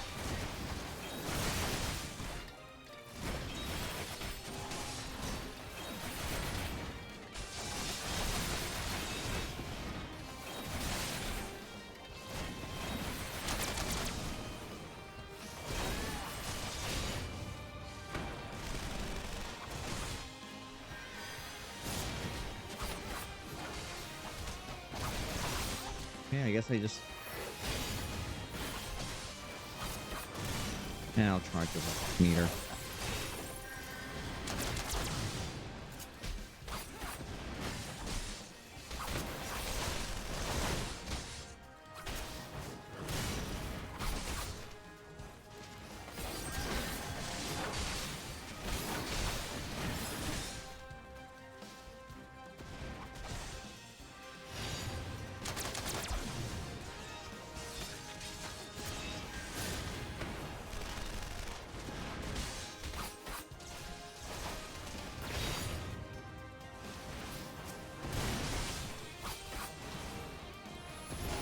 Yeah, I guess I just... Yeah, I'll charge the meter.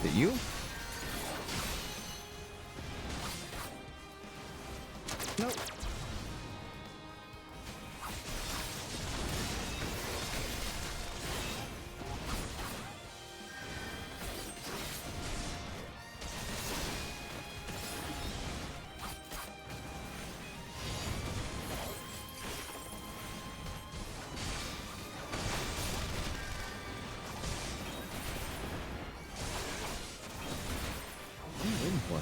Is it you? Nope. What am I waiting for?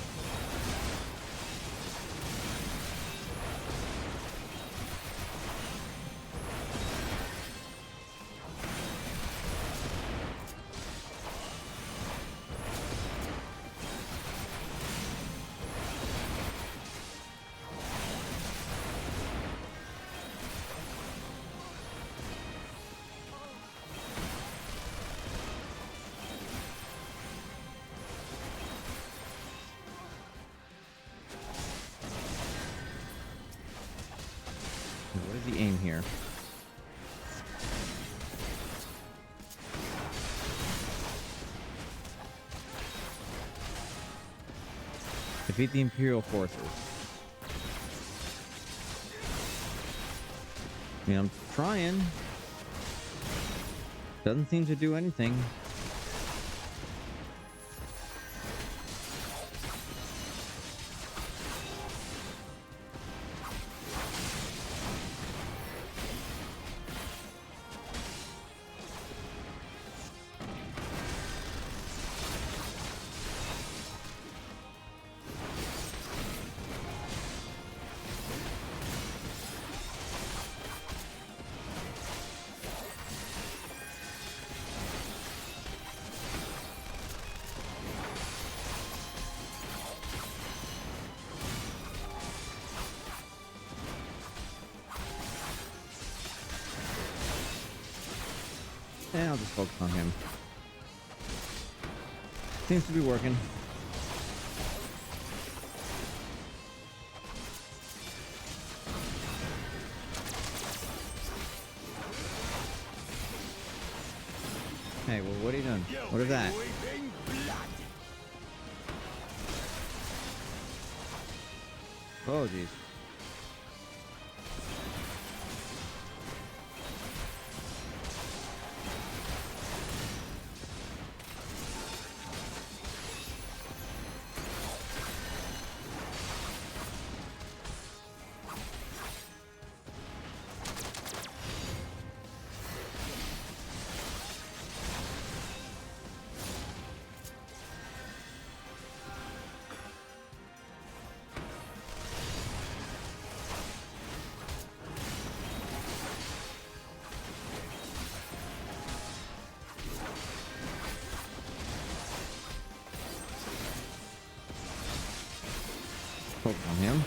What is the aim here? Defeat the Imperial forces. I mean, I'm trying. Doesn't seem to do anything. And I'll just focus on him. Seems to be working. Hey, well, what are you doing? What is that? Oh, jeez. Focus on him.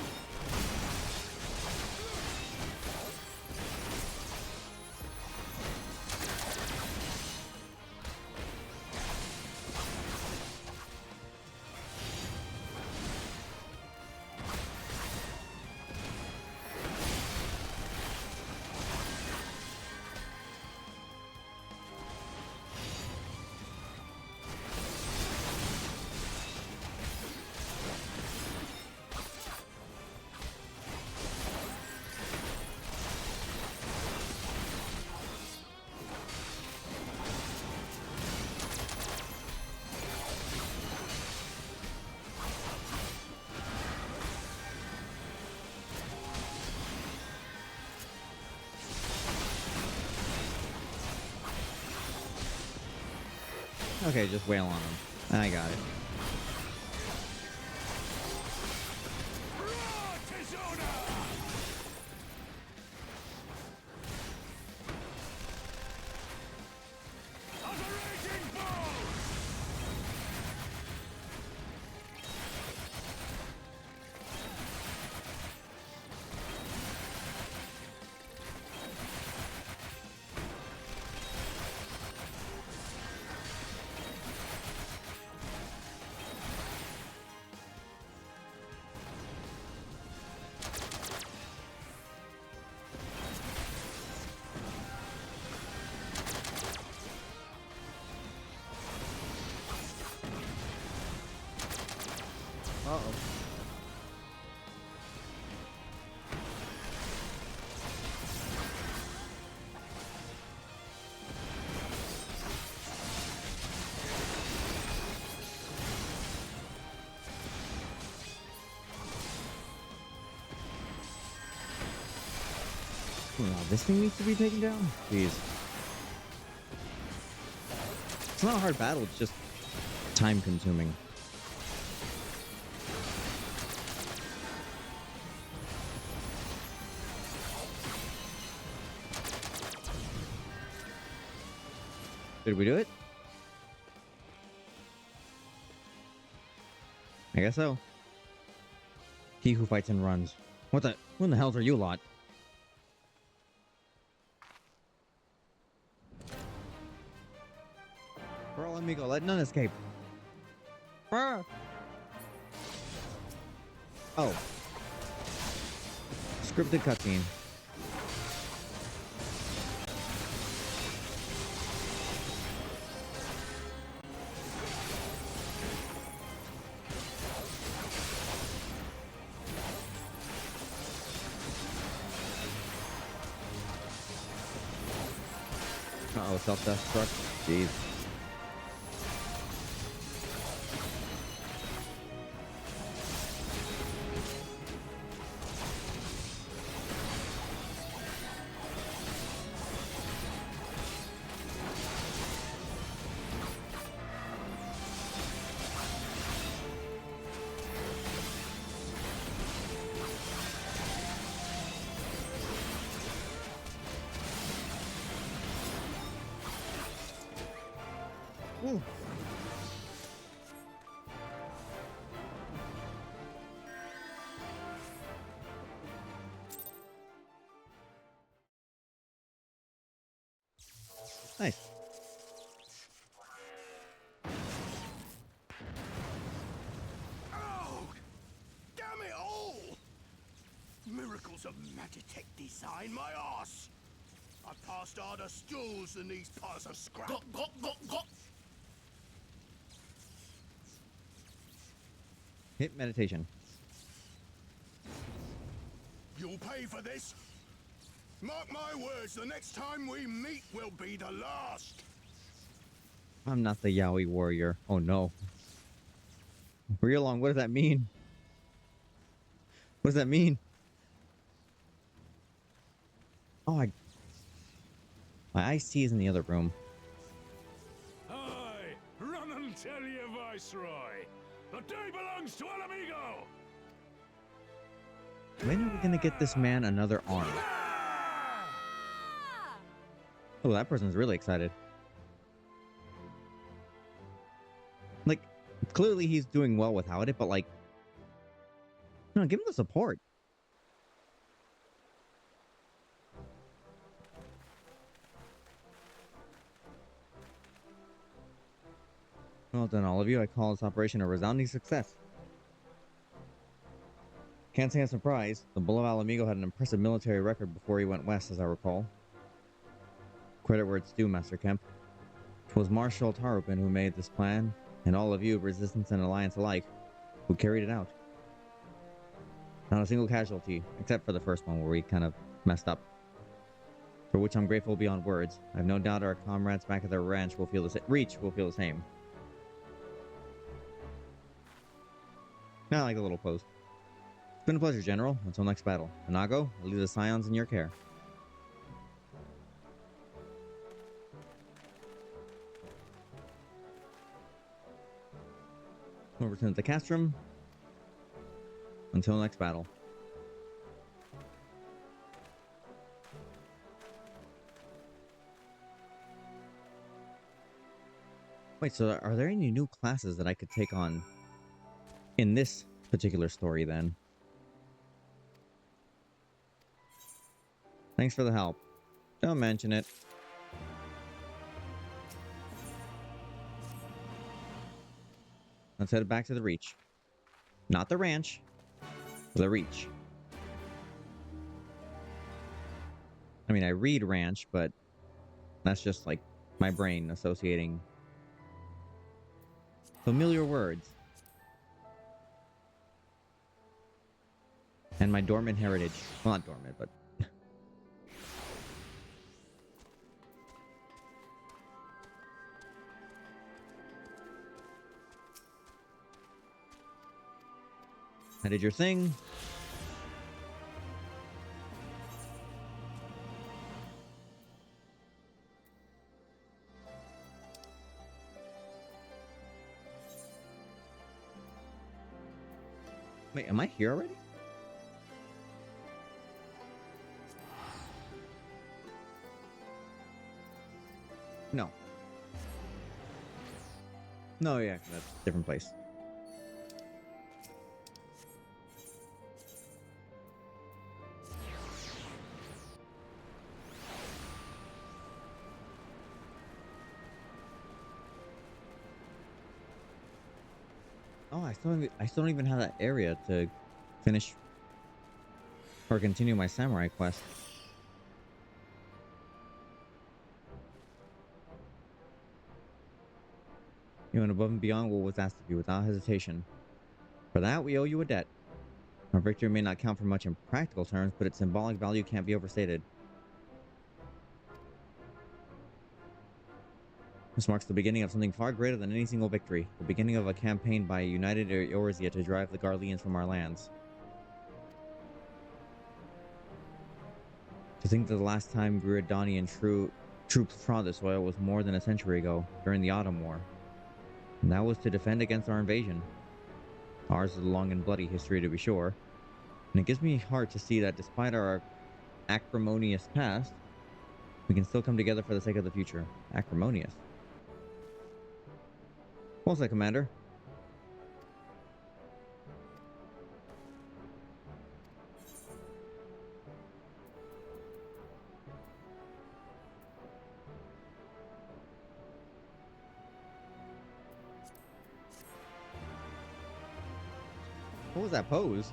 Okay, just wail on him. I got it. Uh-oh. Wow, this thing needs to be taken down? Jeez. It's not a hard battle, it's just time consuming. Did we do it? I guess so. He who fights and runs. What in the hell are you lot? Pearl amigo, let none escape. Ah! Oh. Scripted cutscene. Uh-oh, self-destruct. Jeez. Ooh. Nice. design my ass. I passed harder stools than these piles of scrap. Hit meditation. You'll pay for this. Mark my words, the next time we meet will be the last. I'm not the Yaoi warrior. Oh no. Real long, what does that mean? What does that mean? Oh, my iced tea is in the other room. Aye, run and tell your viceroy. The day belongs to Alamigo. When are we gonna get this man another arm? Oh, that person's really excited. Like, clearly he's doing well without it, but like, no, give him the support. Well done, all of you. I call this operation a resounding success. Can't say I'm surprised. The Bull of Alamigo had an impressive military record before he went west, as I recall. Credit where it's due, Master Kemp. It was Marshal Tarupin who made this plan, and all of you, Resistance and Alliance alike, who carried it out. Not a single casualty, except for the first one where we kind of messed up. For which I'm grateful beyond words. I have no doubt our comrades back at their ranch will feel the same. I like the little post. It's been a pleasure, General. Until next battle. Inago, I leave the Scions in your care. We'll return to the castrum. Until next battle. Wait, so are there any new classes that I could take on in this particular story then? Thanks for the help. Don't mention it. Let's head back to the Reach. Not the ranch. The Reach. I mean, I read ranch, but that's just like my brain associating familiar words. And my dormant heritage. Well, not dormant, but... I did your thing. Wait, am I here already? No. No, yeah, that's a different place. Oh, I still don't even have that area to finish or continue my samurai quest. You went above and beyond what was asked of you without hesitation. For that, we owe you a debt. Our victory may not count for much in practical terms, but its symbolic value can't be overstated. This marks the beginning of something far greater than any single victory. The beginning of a campaign by a united Eorzea to drive the Garleans from our lands. To think that the last time Griadanian troops trod the soil was more than a century ago, during the Autumn War. And that was to defend against our invasion. Ours is a long and bloody history, to be sure. And it gives me heart to see that despite our acrimonious past, we can still come together for the sake of the future. Acrimonious. Well said, Commander. What was that pose?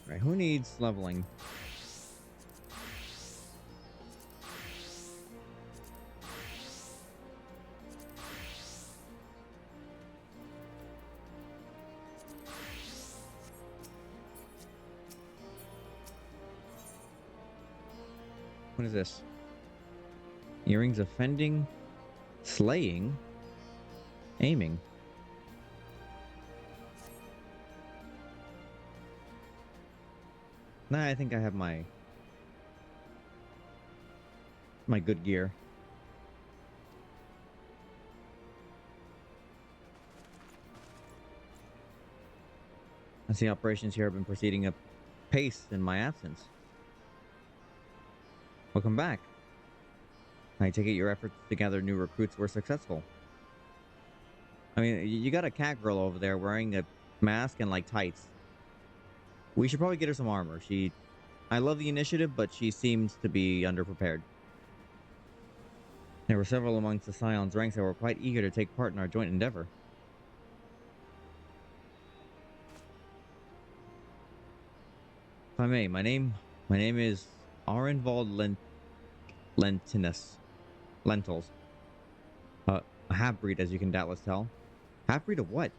Right, who needs leveling? What is this? Earrings offending, slaying, aiming. Nah, I think I have my good gear. I see operations here have been proceeding apace in my absence. Welcome back. I take it your efforts to gather new recruits were successful. I mean, you got a cat girl over there wearing a mask and like tights. We should probably get her some armor. I love the initiative, but she seems to be underprepared. There were several amongst the Scion's ranks that were quite eager to take part in our joint endeavor. If I may, my name is Arenvald Lentinus. Lentils. A half-breed, as you can doubtless tell. Half-breed of what?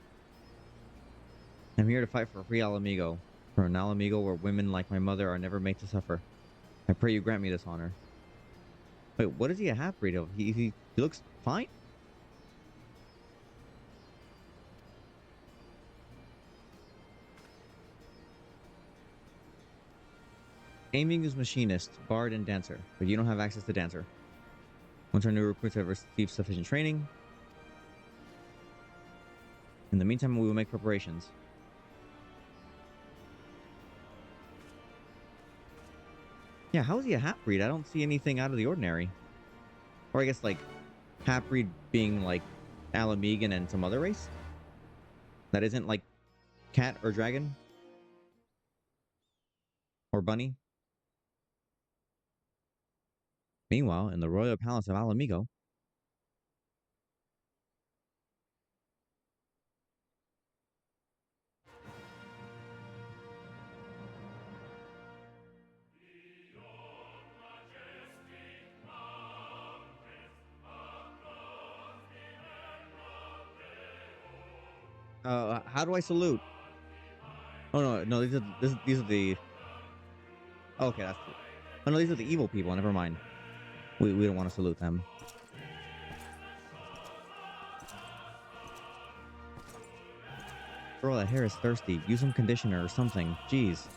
I'm here to fight for free Alamigo. For an Alamigo where women like my mother are never made to suffer. I pray you grant me this honor. Wait, what is he a half-breed of? He looks fine? Aiming is machinist, bard, and dancer, but you don't have access to dancer. Once our new recruits have received sufficient training. In the meantime, we will make preparations. Yeah, how is he a half-breed? I don't see anything out of the ordinary. Or I guess, like, half-breed being, like, Alamegan and some other race? That isn't, like, cat or dragon? Or bunny? Meanwhile, in the royal palace of Alamigo... how do I salute? Oh no, these are the. Okay, that's. Oh no, these are the evil people. Never mind. We don't want to salute them. Girl, that hair is thirsty. Use some conditioner or something. Jeez.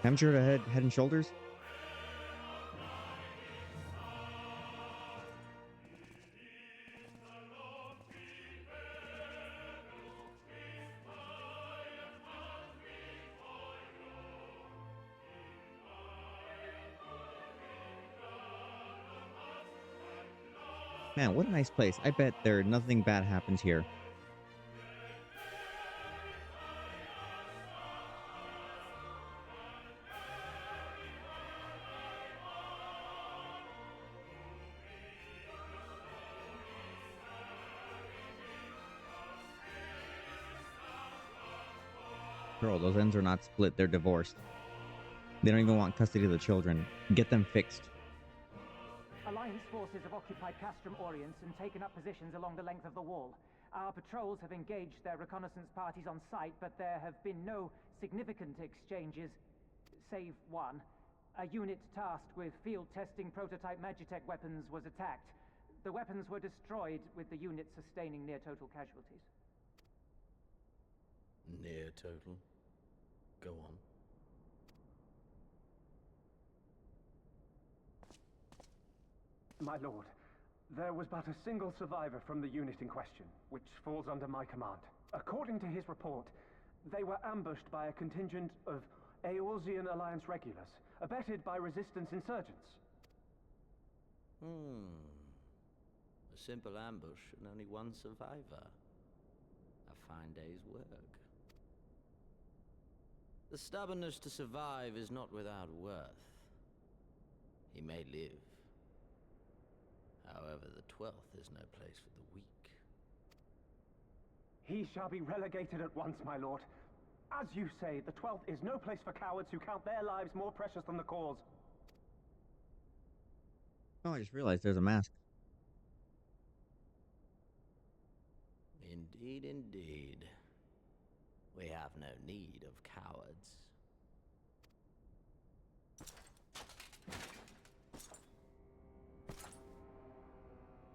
Temperature to head and shoulders. Man, what a nice place. I bet nothing bad happens here. Girl, those ends are not split. They're divorced. They don't even want custody of the children. Get them fixed. Alliance forces have occupied Castrum Orients and taken up positions along the length of the wall. Our patrols have engaged their reconnaissance parties on site, but there have been no significant exchanges, save one. A unit tasked with field testing prototype Magitech weapons was attacked. The weapons were destroyed, with the unit sustaining near-total casualties. Near total? Go on. My lord, there was but a single survivor from the unit in question, which falls under my command. According to his report, they were ambushed by a contingent of Eorzean Alliance regulars, abetted by resistance insurgents. A simple ambush and only one survivor. A fine day's work. The stubbornness to survive is not without worth. He may live. However, the 12th is no place for the weak. He shall be relegated at once, my lord. As you say, the 12th is no place for cowards who count their lives more precious than the cause. Oh, I just realized there's a mask. Indeed, indeed. We have no need of cowards.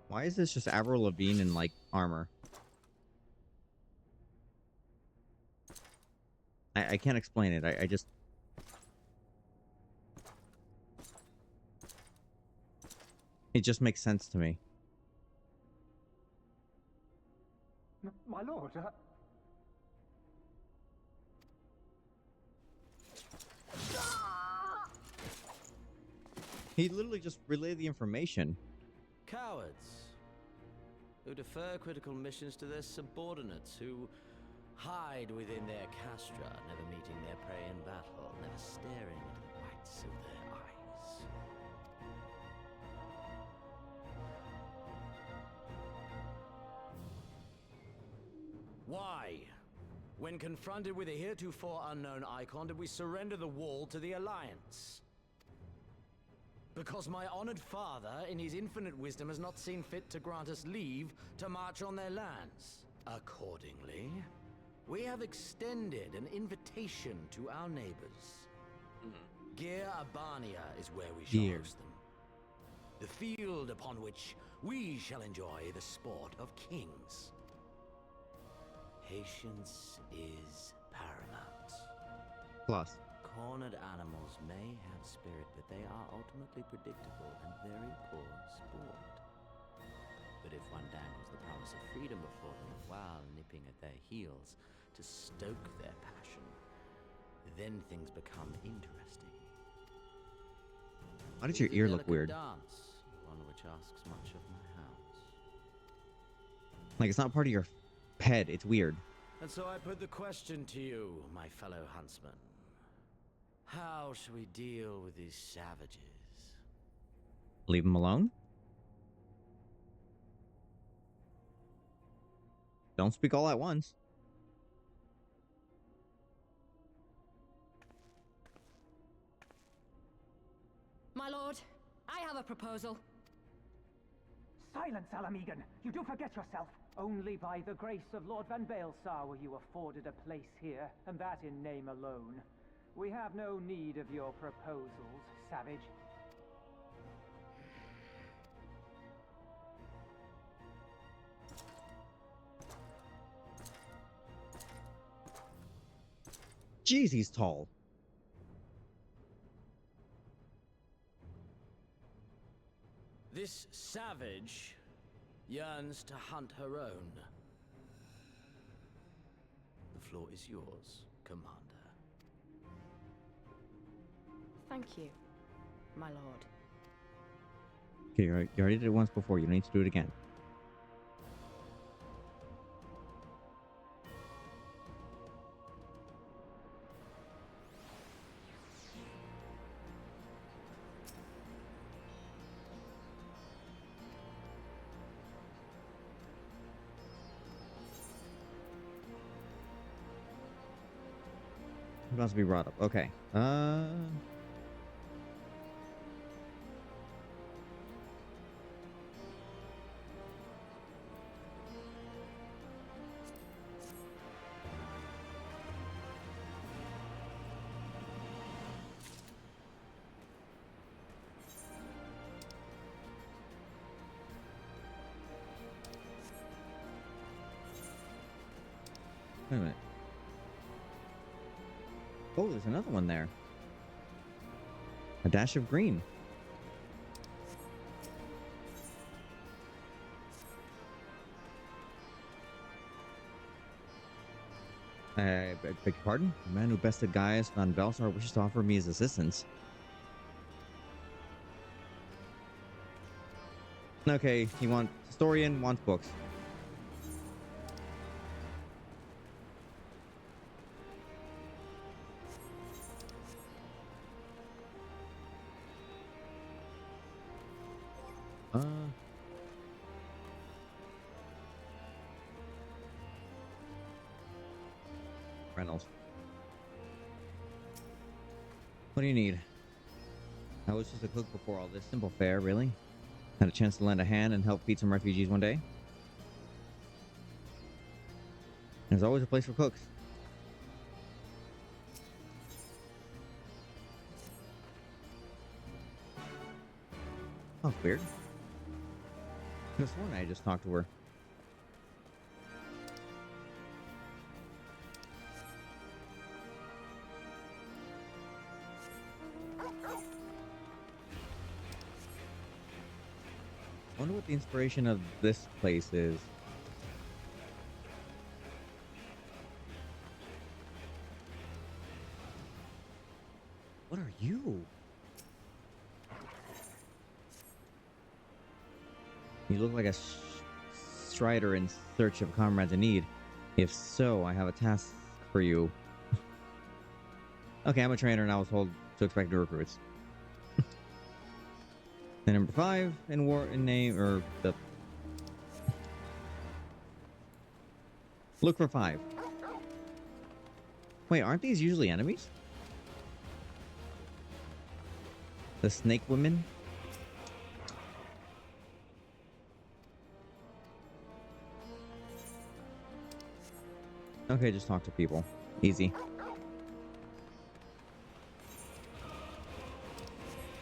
Why is this just Avril Lavigne in, like, armor? I can't explain it. I just... It just makes sense to me. My lord, He literally just relayed the information. Cowards who defer critical missions to their subordinates, who hide within their castra, never meeting their prey in battle, never staring into the whites of their eyes. Why, when confronted with a heretofore unknown icon, did we surrender the wall to the Alliance? Because my honored father, in his infinite wisdom, has not seen fit to grant us leave to march on their lands. Accordingly, we have extended an invitation to our neighbors. Gir Abania is where we shall host them. The field upon which we shall enjoy the sport of kings. Patience is paramount. Plus. Cornered animals may have spirit, but they are ultimately predictable and very poor sport. But if one dangles the promise of freedom before them while nipping at their heels to stoke their passion, then things become interesting. Why does your ear look weird? Dance, one which asks much of my house. Like, it's not part of your head. It's weird. And so I put the question to you, my fellow huntsman. How shall we deal with these savages? Leave them alone? Don't speak all at once. My lord, I have a proposal. Silence, Alamegan! You do forget yourself! Only by the grace of Lord Van Baelsar were you afforded a place here, and that in name alone. We have no need of your proposals, savage. Jeez, he's tall. This savage yearns to hunt her own. The floor is yours, Commander. Thank you, my lord. Okay, you already did it once before. You don't need to do it again. It wants to be brought up. Okay. Wait a minute. Oh, there's another one there. A dash of green. I beg your pardon? The man who bested Gaius Van Baelsar wishes to offer me his assistance. Okay, historian wants books. Reynolds. What do you need? I was just a cook before all this. Simple fare, really. Had a chance to lend a hand and help feed some refugees one day. There's always a place for cooks. Oh, weird. I could have sworn I just talked to her. I wonder what the inspiration of this place is. What are you? You look like a strider in search of comrades in need. If so, I have a task for you. Okay, I'm a trainer and I was told to expect new recruits. And number 5 in war in name or the look for 5. Wait, aren't these usually enemies? The snake women? Okay, just talk to people. Easy.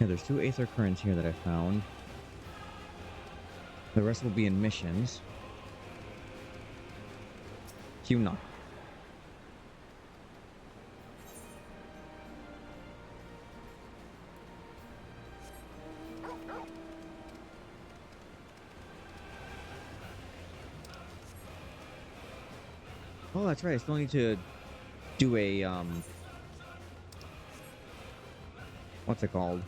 Yeah, there's 2 Aether Currents here that I found. The rest will be in missions. Q9. Oh, that's right. I still need to do a, what's it called?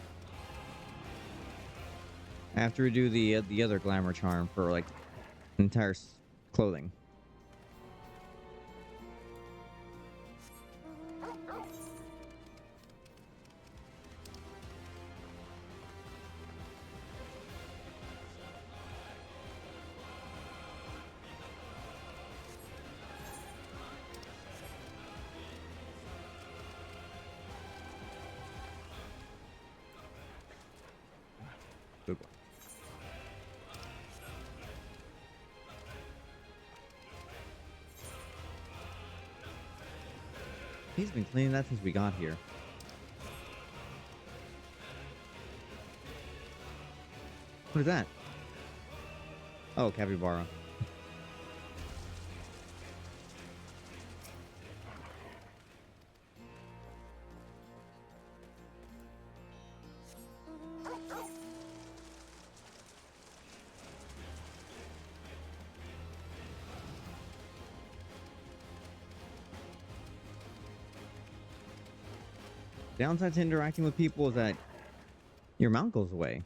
I have to redo the other glamour charm for, like, entire clothing. Good one. He's been cleaning that since we got here. What is that? Oh, capybara. Downside to interacting with people is that your mount goes away.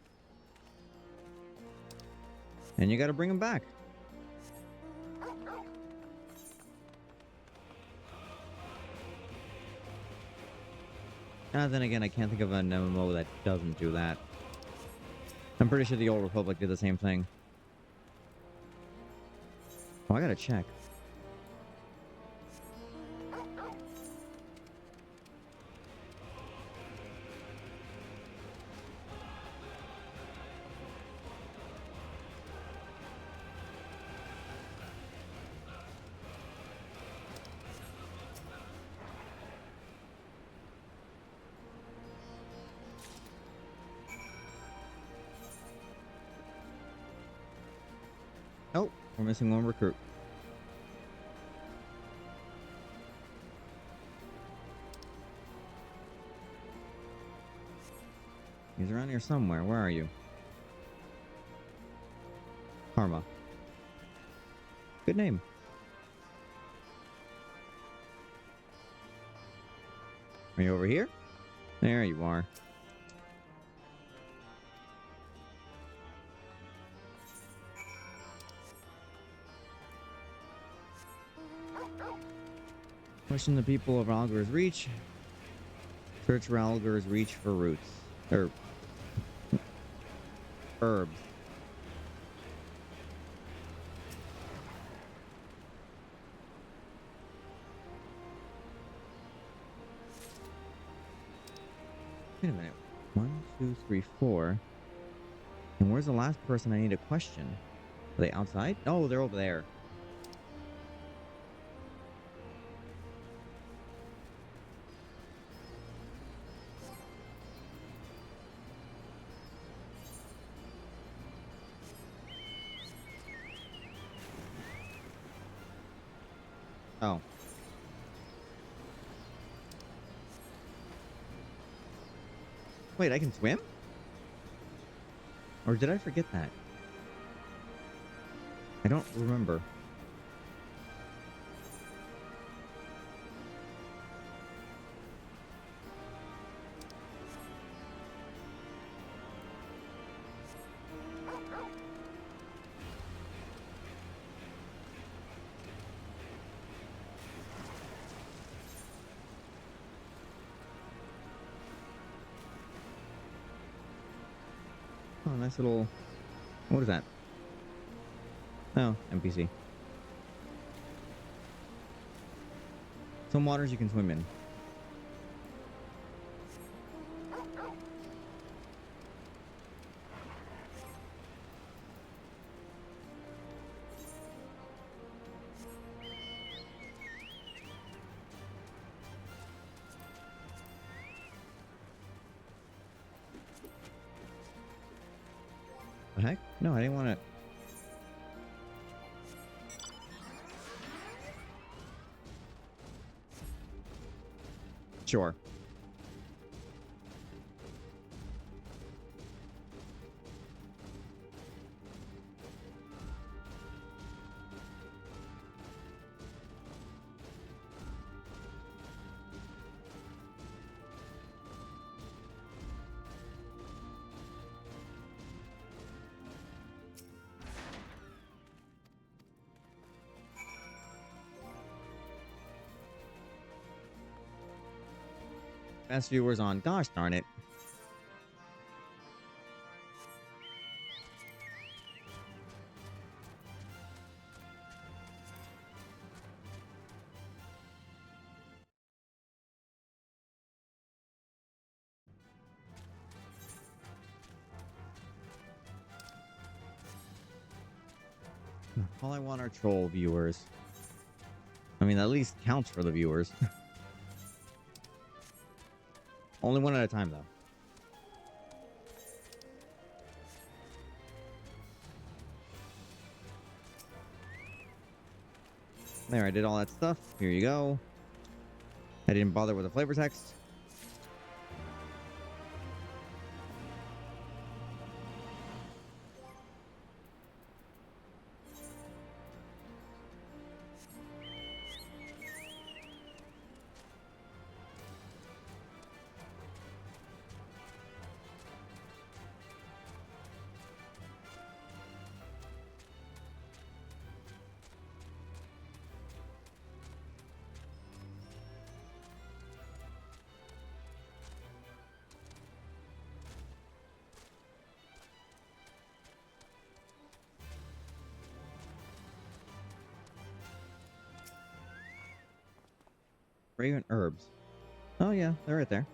And you gotta bring them back. Then again, I can't think of an MMO that doesn't do that. I'm pretty sure the Old Republic did the same thing. Oh, I gotta check. Oh, we're missing one recruit. He's around here somewhere. Where are you? Karma. Good name. Are you over here? There you are. Question the people of Ralgar's Reach. Search Ralgar's Reach for roots. Or herbs. Wait a minute. 1, 2, 3, 4. And where's the last person I need to question? Are they outside? Oh, they're over there. Oh. Wait, I can swim? Or did I forget that? I don't remember. Oh, nice little... What is that? Oh, NPC. Some waters you can swim in. The heck? No, I didn't want to... Sure. Best viewers on. Gosh darn it. All I want are troll viewers. I mean, at least counts for the viewers. Only one at a time, though. There, I did all that stuff. Here you go. I didn't bother with the flavor text. Fragrant herbs. Oh yeah, they're right there.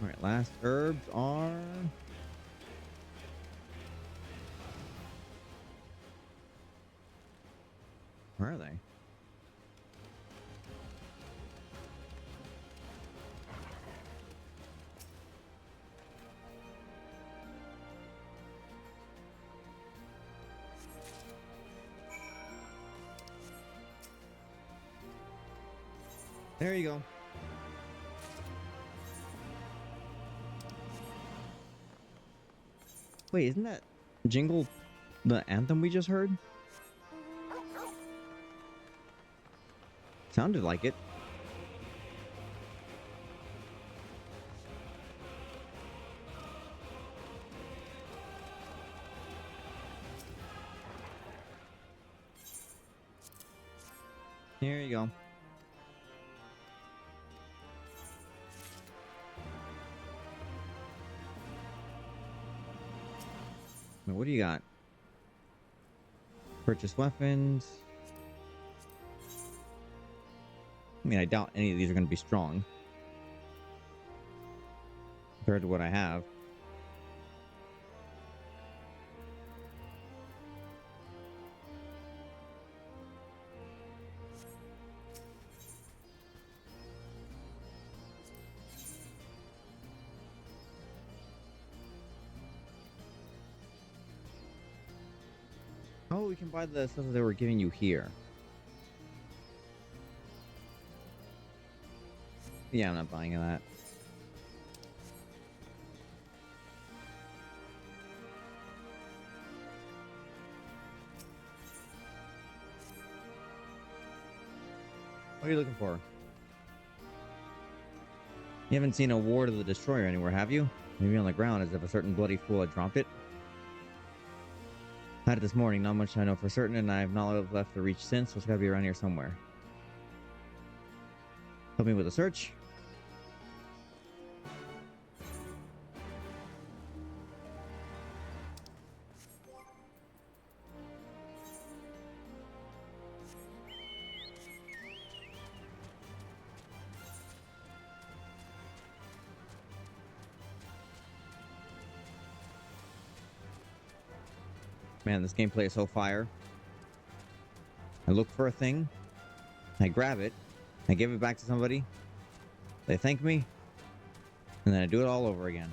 Alright, last herbs are... Where are they? There you go. Wait, isn't that Jingle the anthem we just heard? Sounded like it. Here you go. craftsman. What do you got? Purchase weapons. I mean, I doubt any of these are going to be strong compared to what I have. Oh, we can buy the stuff that they were giving you here. Yeah, I'm not buying that. What are you looking for? You haven't seen a ward of the destroyer anywhere, have you? Maybe on the ground, as if a certain bloody fool had dropped it. Had it this morning, not much I know for certain, and I have not left the reach since, so it's gotta be around here somewhere. Help me with the search. Man, this gameplay is so fire. I look for a thing, I grab it, I give it back to somebody, they thank me, and then I do it all over again.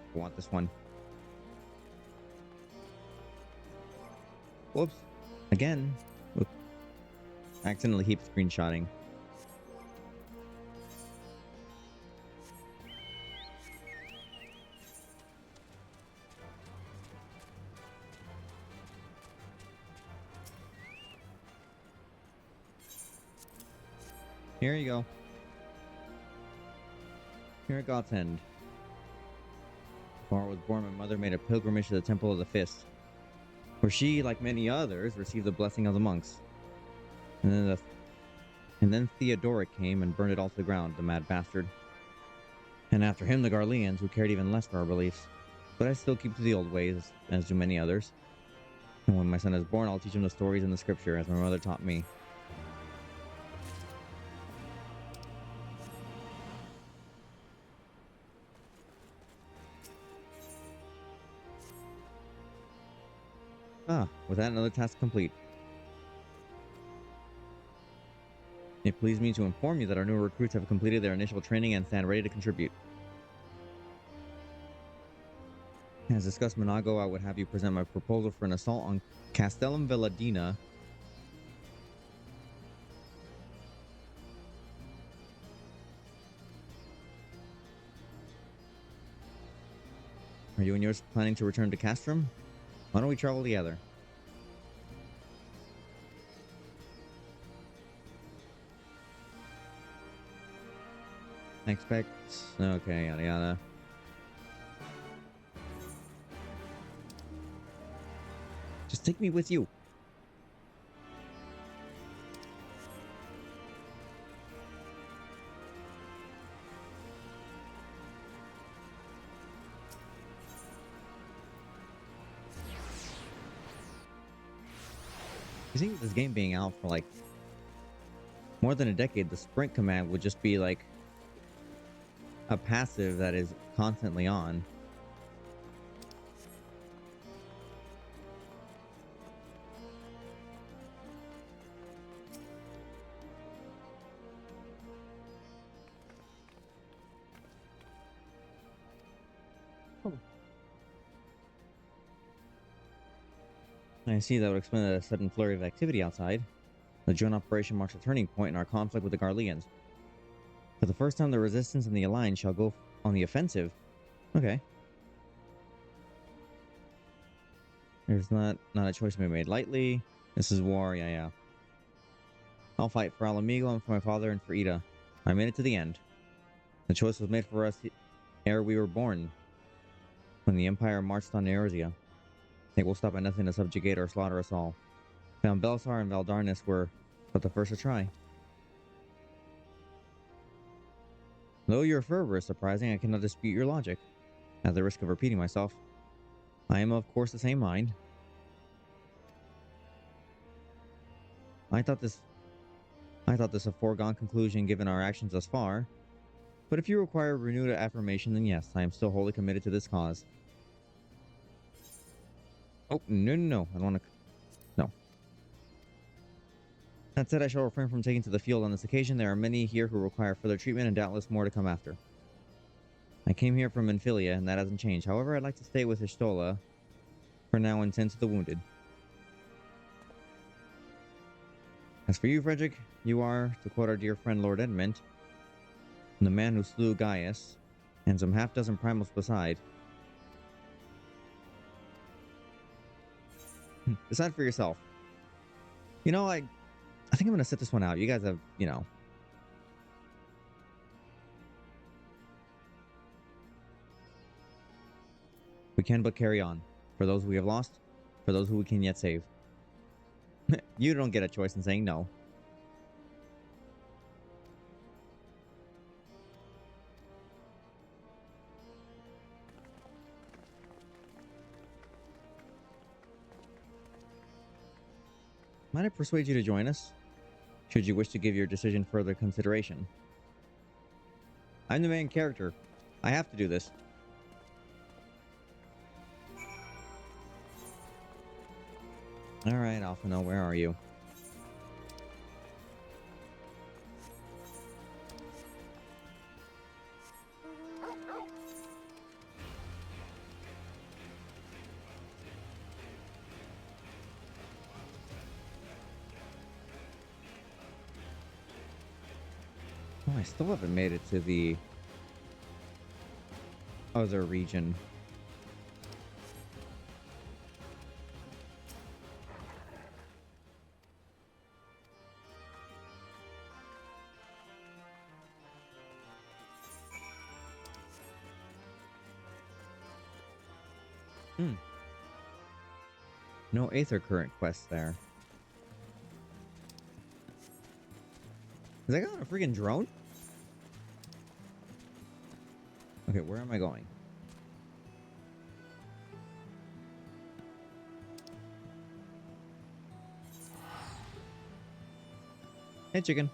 I want this one. Whoops. Again. Whoop. I accidentally keep screenshotting. Here you go. Here at God's End. Before I was born, my mother made a pilgrimage to the Temple of the Fist, where she, like many others, received the blessing of the monks. And then Theodoric came and burned it all to the ground, the mad bastard. And after him, the Garleans, who cared even less for our beliefs. But I still keep to the old ways, as do many others. And when my son is born, I'll teach him the stories in the scripture, as my mother taught me. Ah, with that, another task complete. It pleased me to inform you that our new recruits have completed their initial training and stand ready to contribute. As discussed, Monago, I would have you present my proposal for an assault on Castellum Velladina. Are you and yours planning to return to Castrum? Why don't we travel together? Expect... Okay, yada yada. Just take me with you. You see, with this game being out for like more than a decade, the sprint command would just be like a passive that is constantly on. I see, that would explain the sudden flurry of activity outside. The joint operation marks a turning point in our conflict with the Garleans. For the first time, the Resistance and the Alliance shall go on the offensive. Okay. There's not a choice to be made lightly. This is war, yeah. I'll fight for Alamigo and for my father and for Ida. I made it to the end. The choice was made for us ere we were born. When the Empire marched on Eorzea, they will stop at nothing to subjugate or slaughter us all. Found Belsar and Valdarnis were but the first to try. Though your fervor is surprising, I cannot dispute your logic. At the risk of repeating myself, I am of course the same mind. I thought this a foregone conclusion given our actions thus far. But if you require renewed affirmation, then yes, I am still wholly committed to this cause. Oh, no. I don't want to... No. That said, I shall refrain from taking to the field on this occasion. There are many here who require further treatment and doubtless more to come after. I came here from Menphilia, and that hasn't changed. However, I'd like to stay with Ishtola for now and tend to the wounded. As for you, Frederick, you are, to quote our dear friend Lord Edmund, the man who slew Gaius, and some half-dozen primals beside. Decide for yourself. You know, I think I'm going to sit this one out. You guys have, you know... We can but carry on. For those we have lost, for those who we can yet save. You don't get a choice in saying no. Might I persuade you to join us? Should you wish to give your decision further consideration. I'm the main character. I have to do this. Alright, Alphino, where are you? Oh, I still haven't made it to the other region. No Aether Current quests there. Is that guy on a freaking drone? Okay, where am I going? Hey, chicken.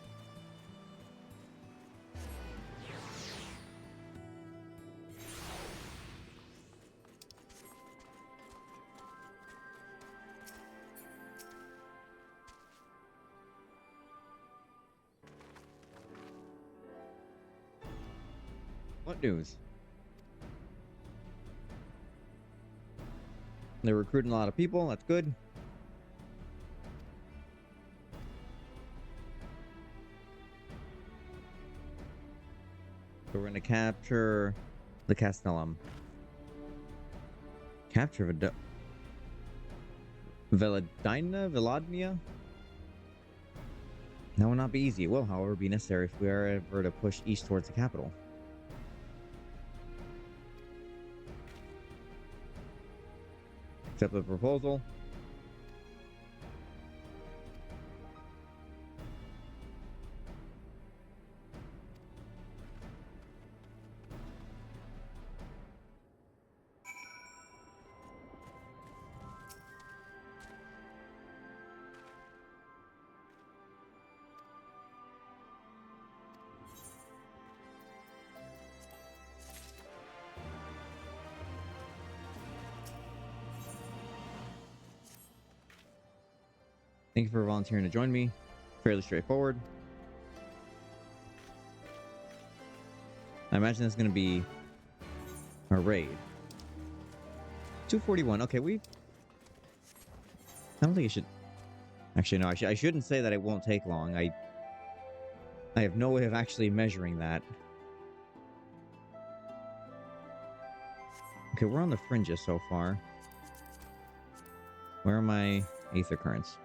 What news? They're recruiting a lot of people. That's good. So we're going to capture the Castellum. Capture Veladnia? That will not be easy. It will, however, be necessary if we are ever to push east towards the capital. Accept the proposal. Thank you for volunteering to join me. Fairly straightforward. I imagine it's going to be a raid. 241. Okay, I don't think it should... Actually, no. I shouldn't say that it won't take long. I have no way of actually measuring that. Okay, we're on the fringes so far. Where are my Aether Currents?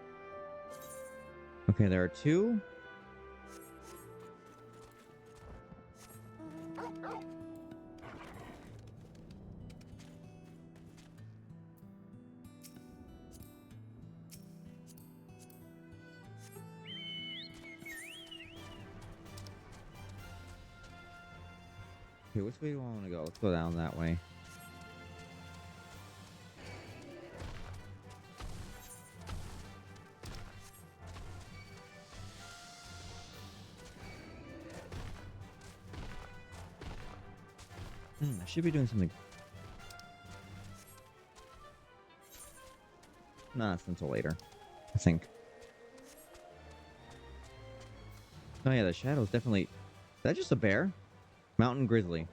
Okay, there are two. Okay, which way do I want to go? Let's go down that way. I should be doing something. Nah, it's until later, I think. Oh yeah, the shadow's definitely... Is that just a bear? Mountain grizzly.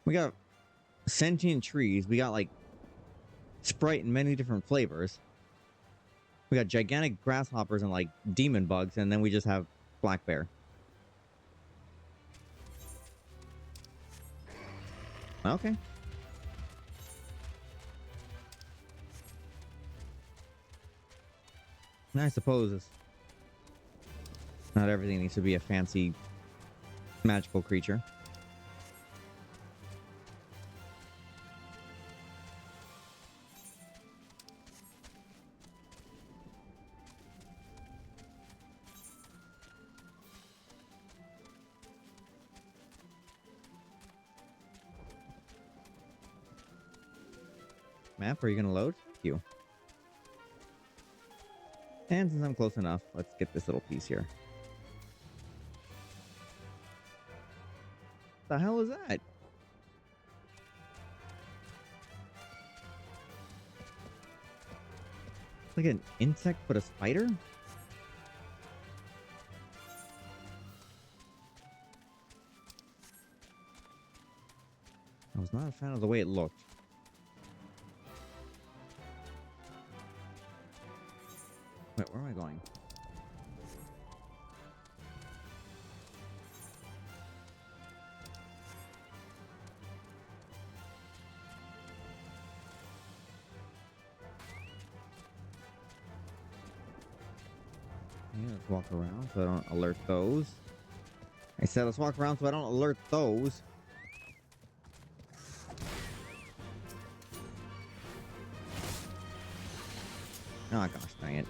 We got sentient trees. We got, like, Sprite in many different flavors. We got gigantic grasshoppers and, like, demon bugs, and then we just have black bear. Okay. I suppose not everything needs to be a fancy magical creature. Map, are you gonna load? Thank you. And since I'm close enough, let's get this little piece here. The hell is that? It's like an insect, but a spider? I was not a fan of the way it looked. Wait, where am I going? Yeah, let's walk around so I don't alert those. I said let's walk around so I don't alert those. Oh gosh, dang it.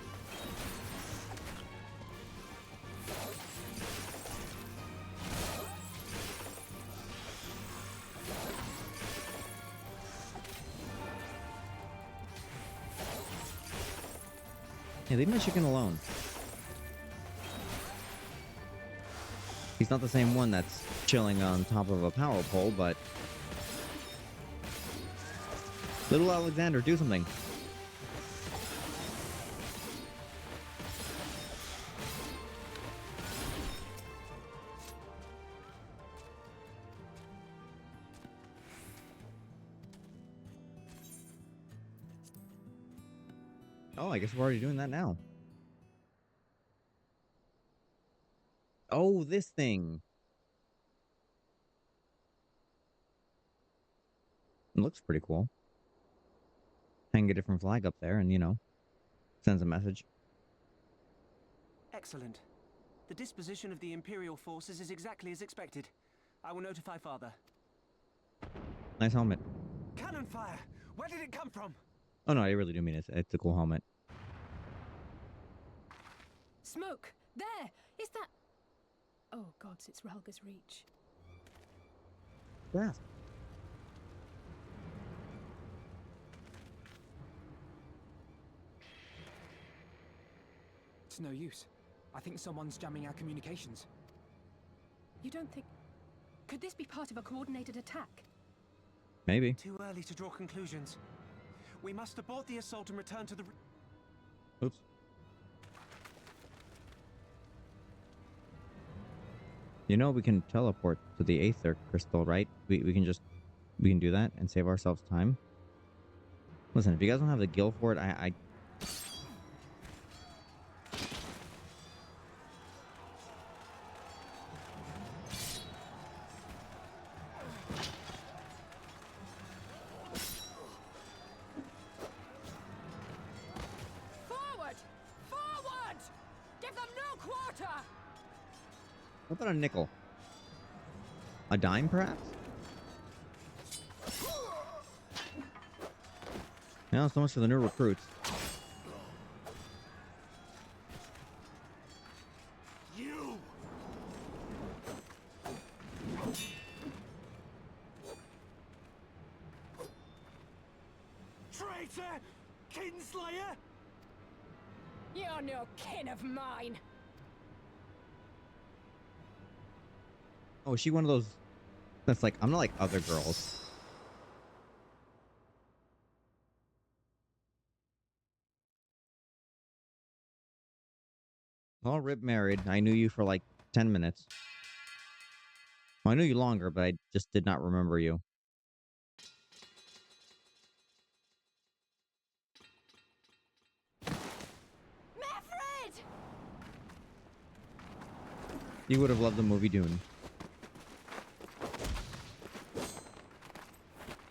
Hey, leave my chicken alone. He's not the same one that's chilling on top of a power pole, but... Little Alexander, do something. Oh, I guess we're already doing that now. Oh, this thing. It looks pretty cool. Hang a different flag up there and, you know, sends a message. Excellent. The disposition of the Imperial forces is exactly as expected. I will notify Father. Nice helmet. Cannon fire! Where did it come from? Oh no, I really do mean it. It's a cool helmet. Smoke! There! Is that... Oh gods, it's Ralga's Reach. Yeah. It's no use. I think someone's jamming our communications. You don't think... Could this be part of a coordinated attack? Maybe. Too early to draw conclusions. We must abort the assault and return to the... Oops. You know, we can teleport to the Aether Crystal, right? We can do that and save ourselves time. Listen, if you guys don't have the gil for it, I Forward! What about a nickel? A dime, perhaps? No, so much for the new recruits. You! Traitor! Kinslayer! You're no kin of mine! Oh, is she one of those that's like, I'm not like other girls. All rip married. I knew you for like 10 minutes. Well, I knew you longer, but I just did not remember you. Meffred! You would have loved the movie Dune.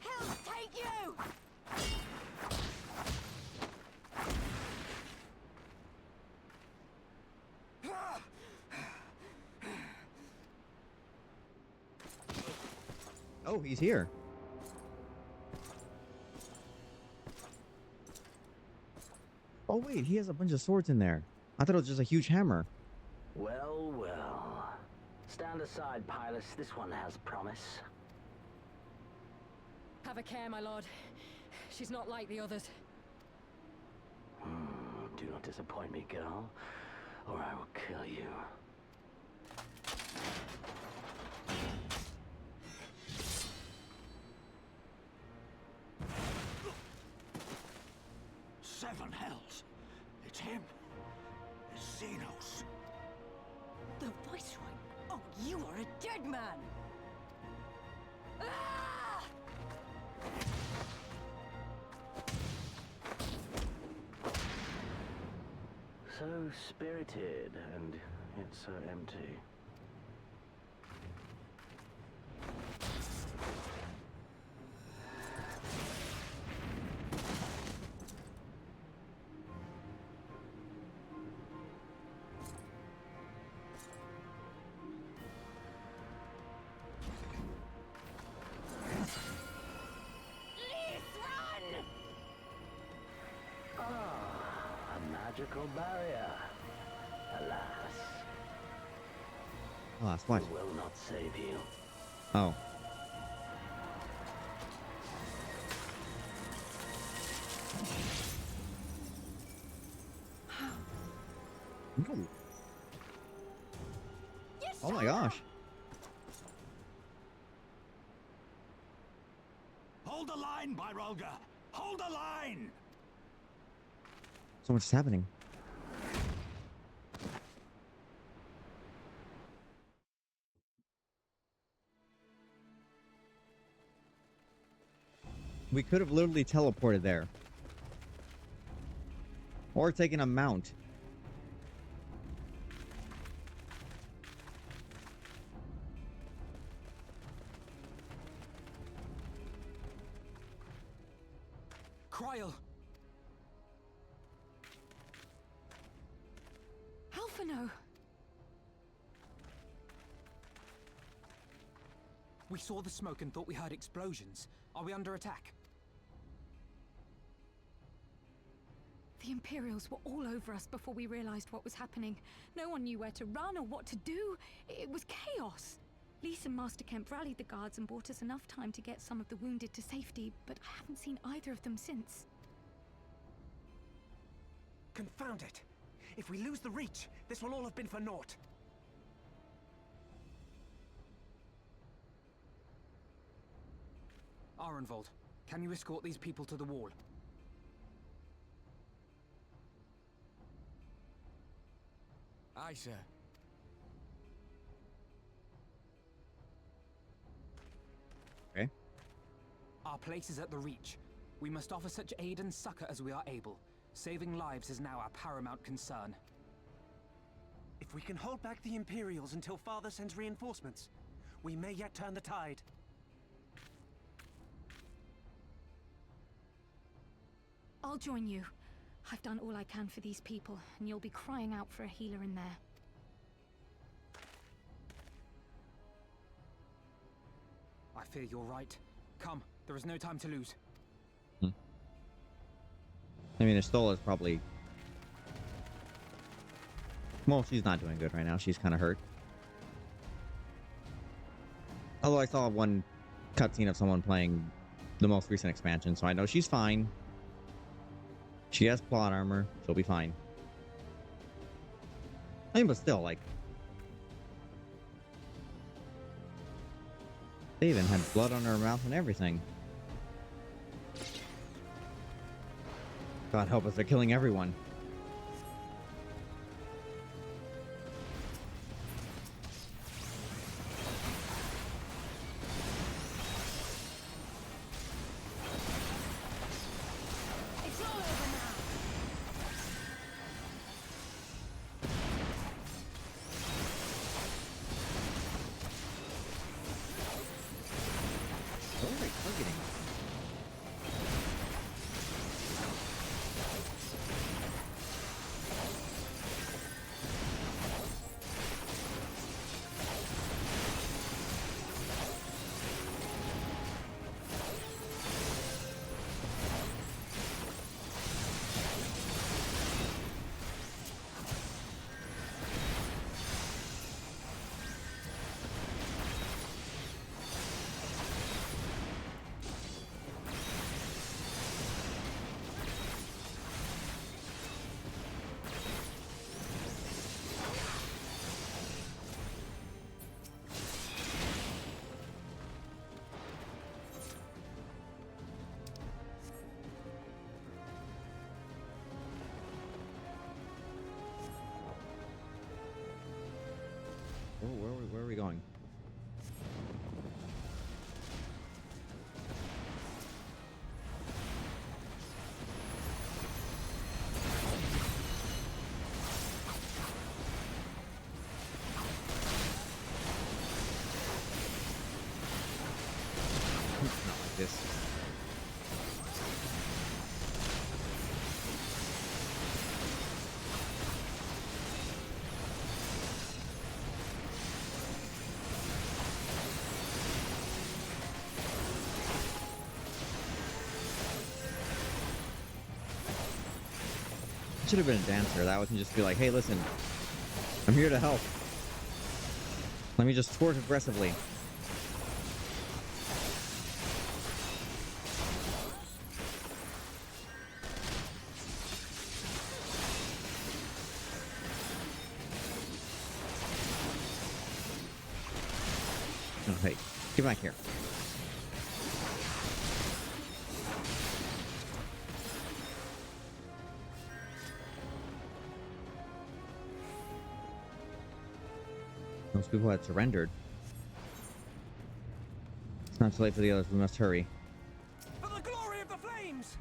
He'll take you! Oh, he's here. Oh, wait, he has a bunch of swords in there. I thought it was just a huge hammer. Well, well. Stand aside, Pilus. This one has promise. Have a care, my lord. She's not like the others. Do not disappoint me, girl, or I will kill you. Seven hells! It's him! It's Xenos! The Viceroy? Oh, you are a dead man! Ah! So spirited, and yet so empty. Magical barrier. Alas. Alas, what? It will not save you. Oh. Ooh. Oh my gosh. Hold the line, Byrolga! Hold the line! So much is happening. We could have literally teleported there. Or taken a mount. Kryl! Alphino! We saw the smoke and thought we heard explosions. Are we under attack? The Imperials were all over us before we realized what was happening. No one knew where to run or what to do. It was chaos. Lise and Master Kemp rallied the guards and bought us enough time to get some of the wounded to safety, but I haven't seen either of them since. Confound it! If we lose the Reach, this will all have been for naught. Arenvold, can you escort these people to the wall? Aye, sir. Okay. Our place is at the Reach. We must offer such aid and succor as we are able. Saving lives is now our paramount concern. If we can hold back the Imperials until Father sends reinforcements, we may yet turn the tide. I'll join you. I've done all I can for these people, and you'll be crying out for a healer in there. I fear you're right. Come, there is no time to lose. I mean, Estola's probably... Well, she's not doing good right now. She's kind of hurt. Although I saw one cutscene of someone playing the most recent expansion, so I know she's fine. She has plot armor. She'll be fine. I mean, but still, like... They even had blood on her mouth and everything. God help us, they're killing everyone. It's all over now. What are they targeting? Where are we going? Not like this. Should have been a dancer. That would just be like, hey, listen, I'm here to help. Let me just twerk aggressively. Oh, hey, get back here. Most people had surrendered. It's not too late for the others. We must hurry. For the glory of the flames!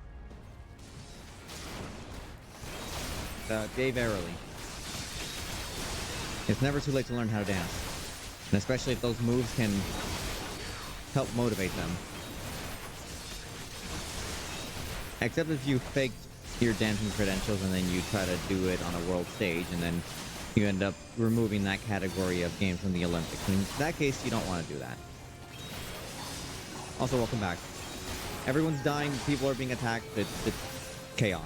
Dave Airily. It's never too late to learn how to dance. And especially if those moves can help motivate them. Except if you faked your dancing credentials and then you try to do it on a world stage and then you end up removing that category of game from the Olympics. In that case, you don't want to do that. Also, welcome back. Everyone's dying, people are being attacked, it's chaos.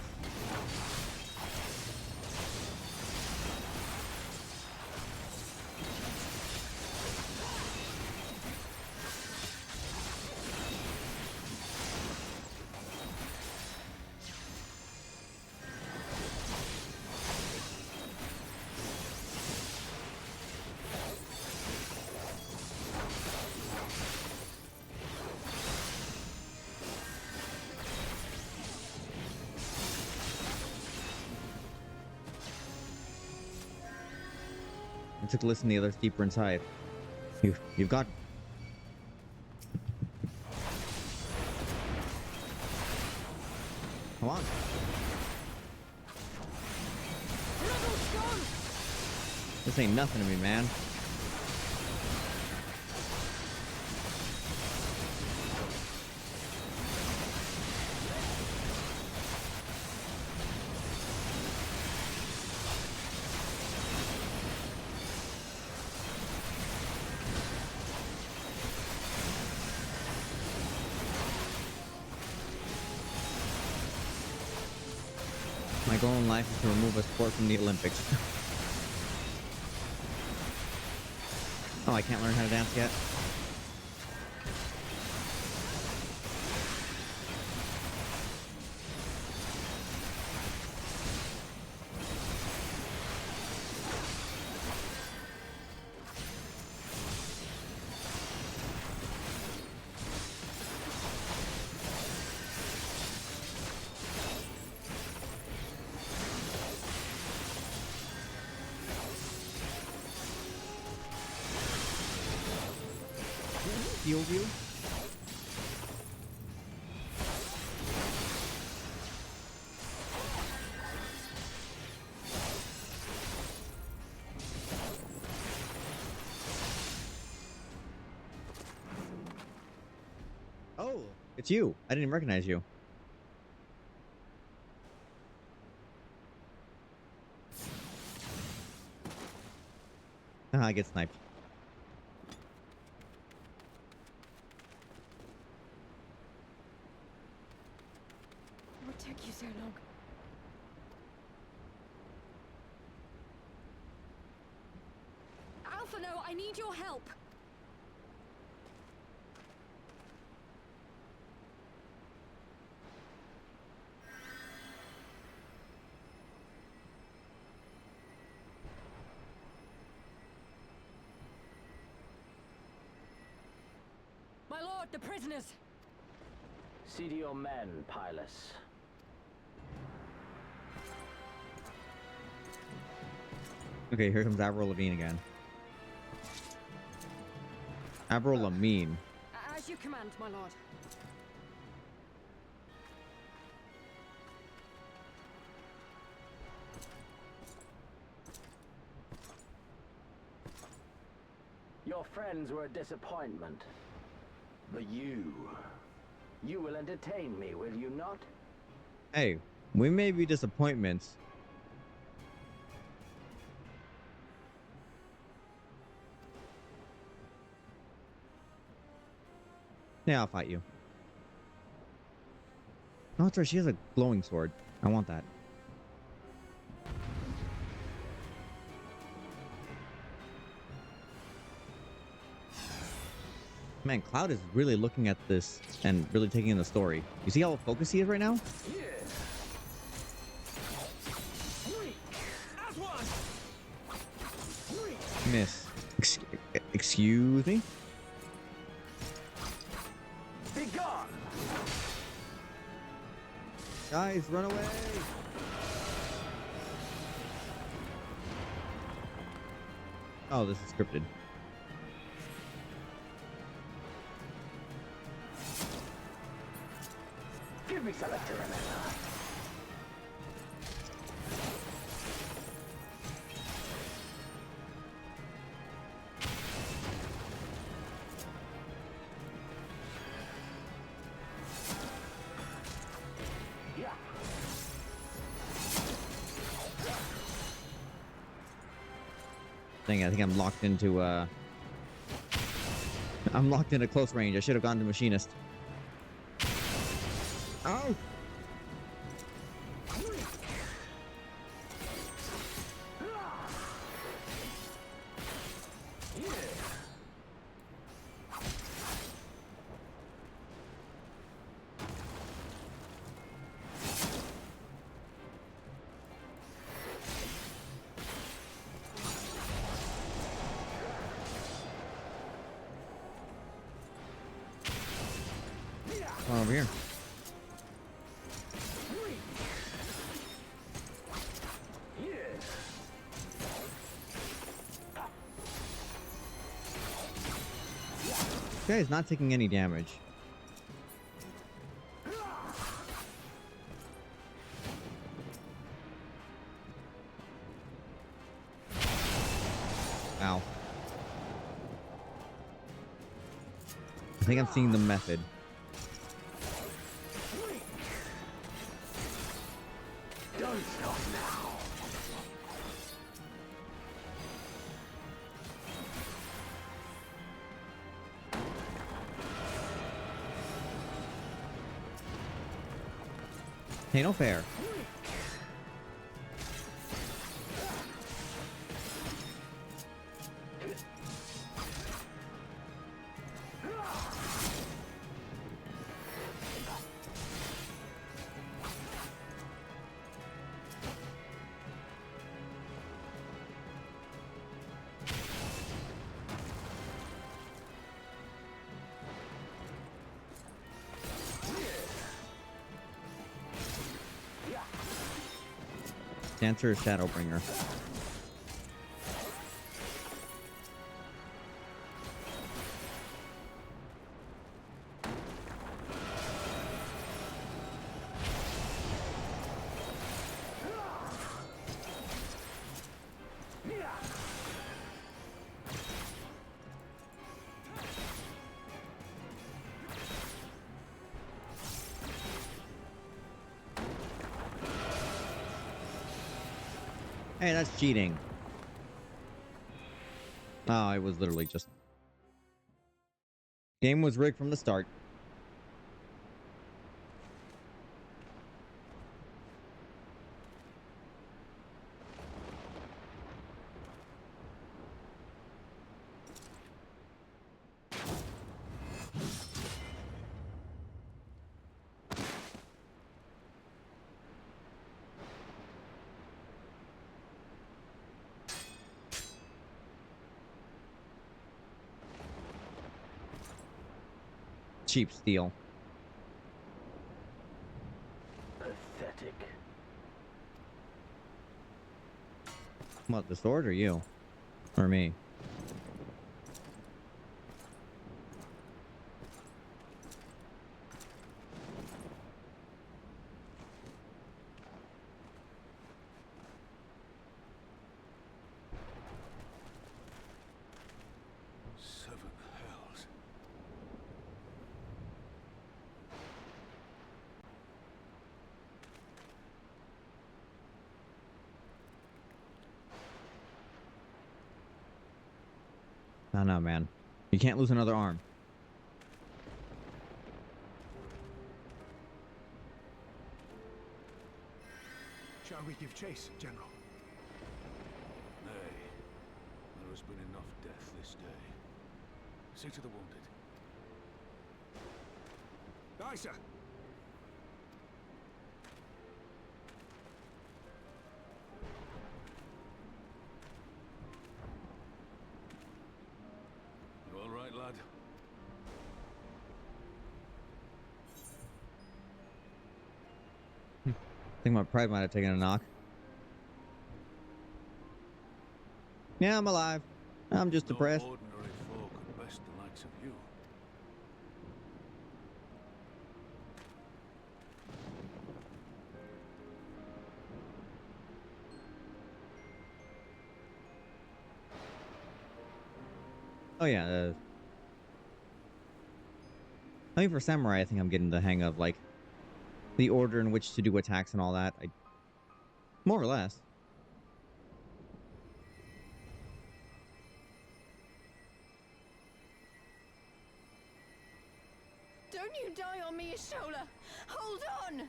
I took a listen to the others deeper inside. You've got... Come on. This ain't nothing to me, man. goal in life is to remove a sport from the Olympics. Oh, I can't learn how to dance yet? Heal you? Oh, it's you. I didn't even recognize you. I get sniped. What took you so long? Alphino, I need your help. My lord, the prisoners! See to your men, Pylus. Okay, here comes Avril Lavigne again. Avril Lavigne. As you command, my lord. Your friends were a disappointment. But you will entertain me, will you not? Hey, we may be disappointments. Yeah, I'll fight you. No, that's right. She has a glowing sword. I want that. Man, Cloud is really looking at this and really taking in the story. You see how focused he is right now? Miss. Excuse me? Be gone! Guys, run away! Oh, this is scripted. Give me something to remember. I think I'm locked into I'm locked into close range. I should have gone to machinist. Oh! Come on over here. This guy is not taking any damage. Ow. I think I'm seeing the method. Don't stop now. Hey, no fair. Dancer Shadowbringer. Hey, that's cheating. Oh, it was literally just... Game was rigged from the start. Cheap steel. Pathetic. What, the sword or you? Or me? Seven hells. No, man. You can't lose another arm. Shall we give chase, General? Nay. There has been enough death this day. See to the wounded. Aye, sir. You all right, lad? I think my pride might have taken a knock. Yeah, I'm alive. I'm just depressed. No ordinary foe could best the likes of you. Oh yeah. I mean, for samurai, I think I'm getting the hang of like the order in which to do attacks and all that. More or less. Don't you die on me, Ashola! Hold on!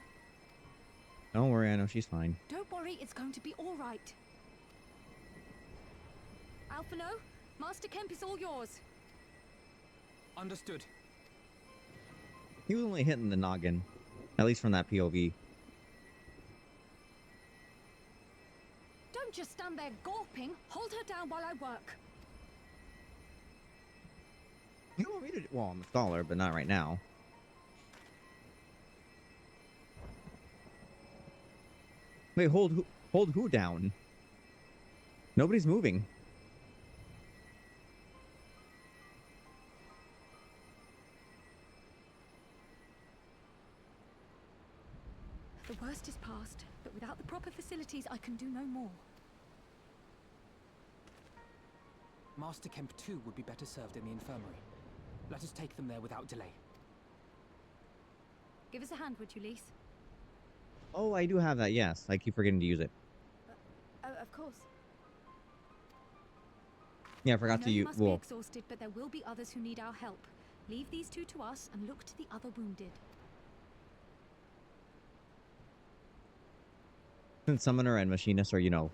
Don't worry, I know she's fine. Don't worry, it's going to be all right. Alphino, Master Kemp is all yours. Understood. He was only hitting the noggin, at least from that POV. Don't just stand there gawping. Hold her down while I work. You want me to? Well, I'm a scholar, but not right now. Wait, hold who down? Nobody's moving. The worst is past, but without the proper facilities, I can do no more. Master Kemp too would be better served in the infirmary. Let us take them there without delay. Give us a hand, would you, Lise? Oh, I do have that, yes. I keep forgetting to use it. Of course. Yeah, I forgot know to you use... must be Well, exhausted, but there will be others who need our help. Leave these two to us and look to the other wounded. since Summoner and Machinist are, you know,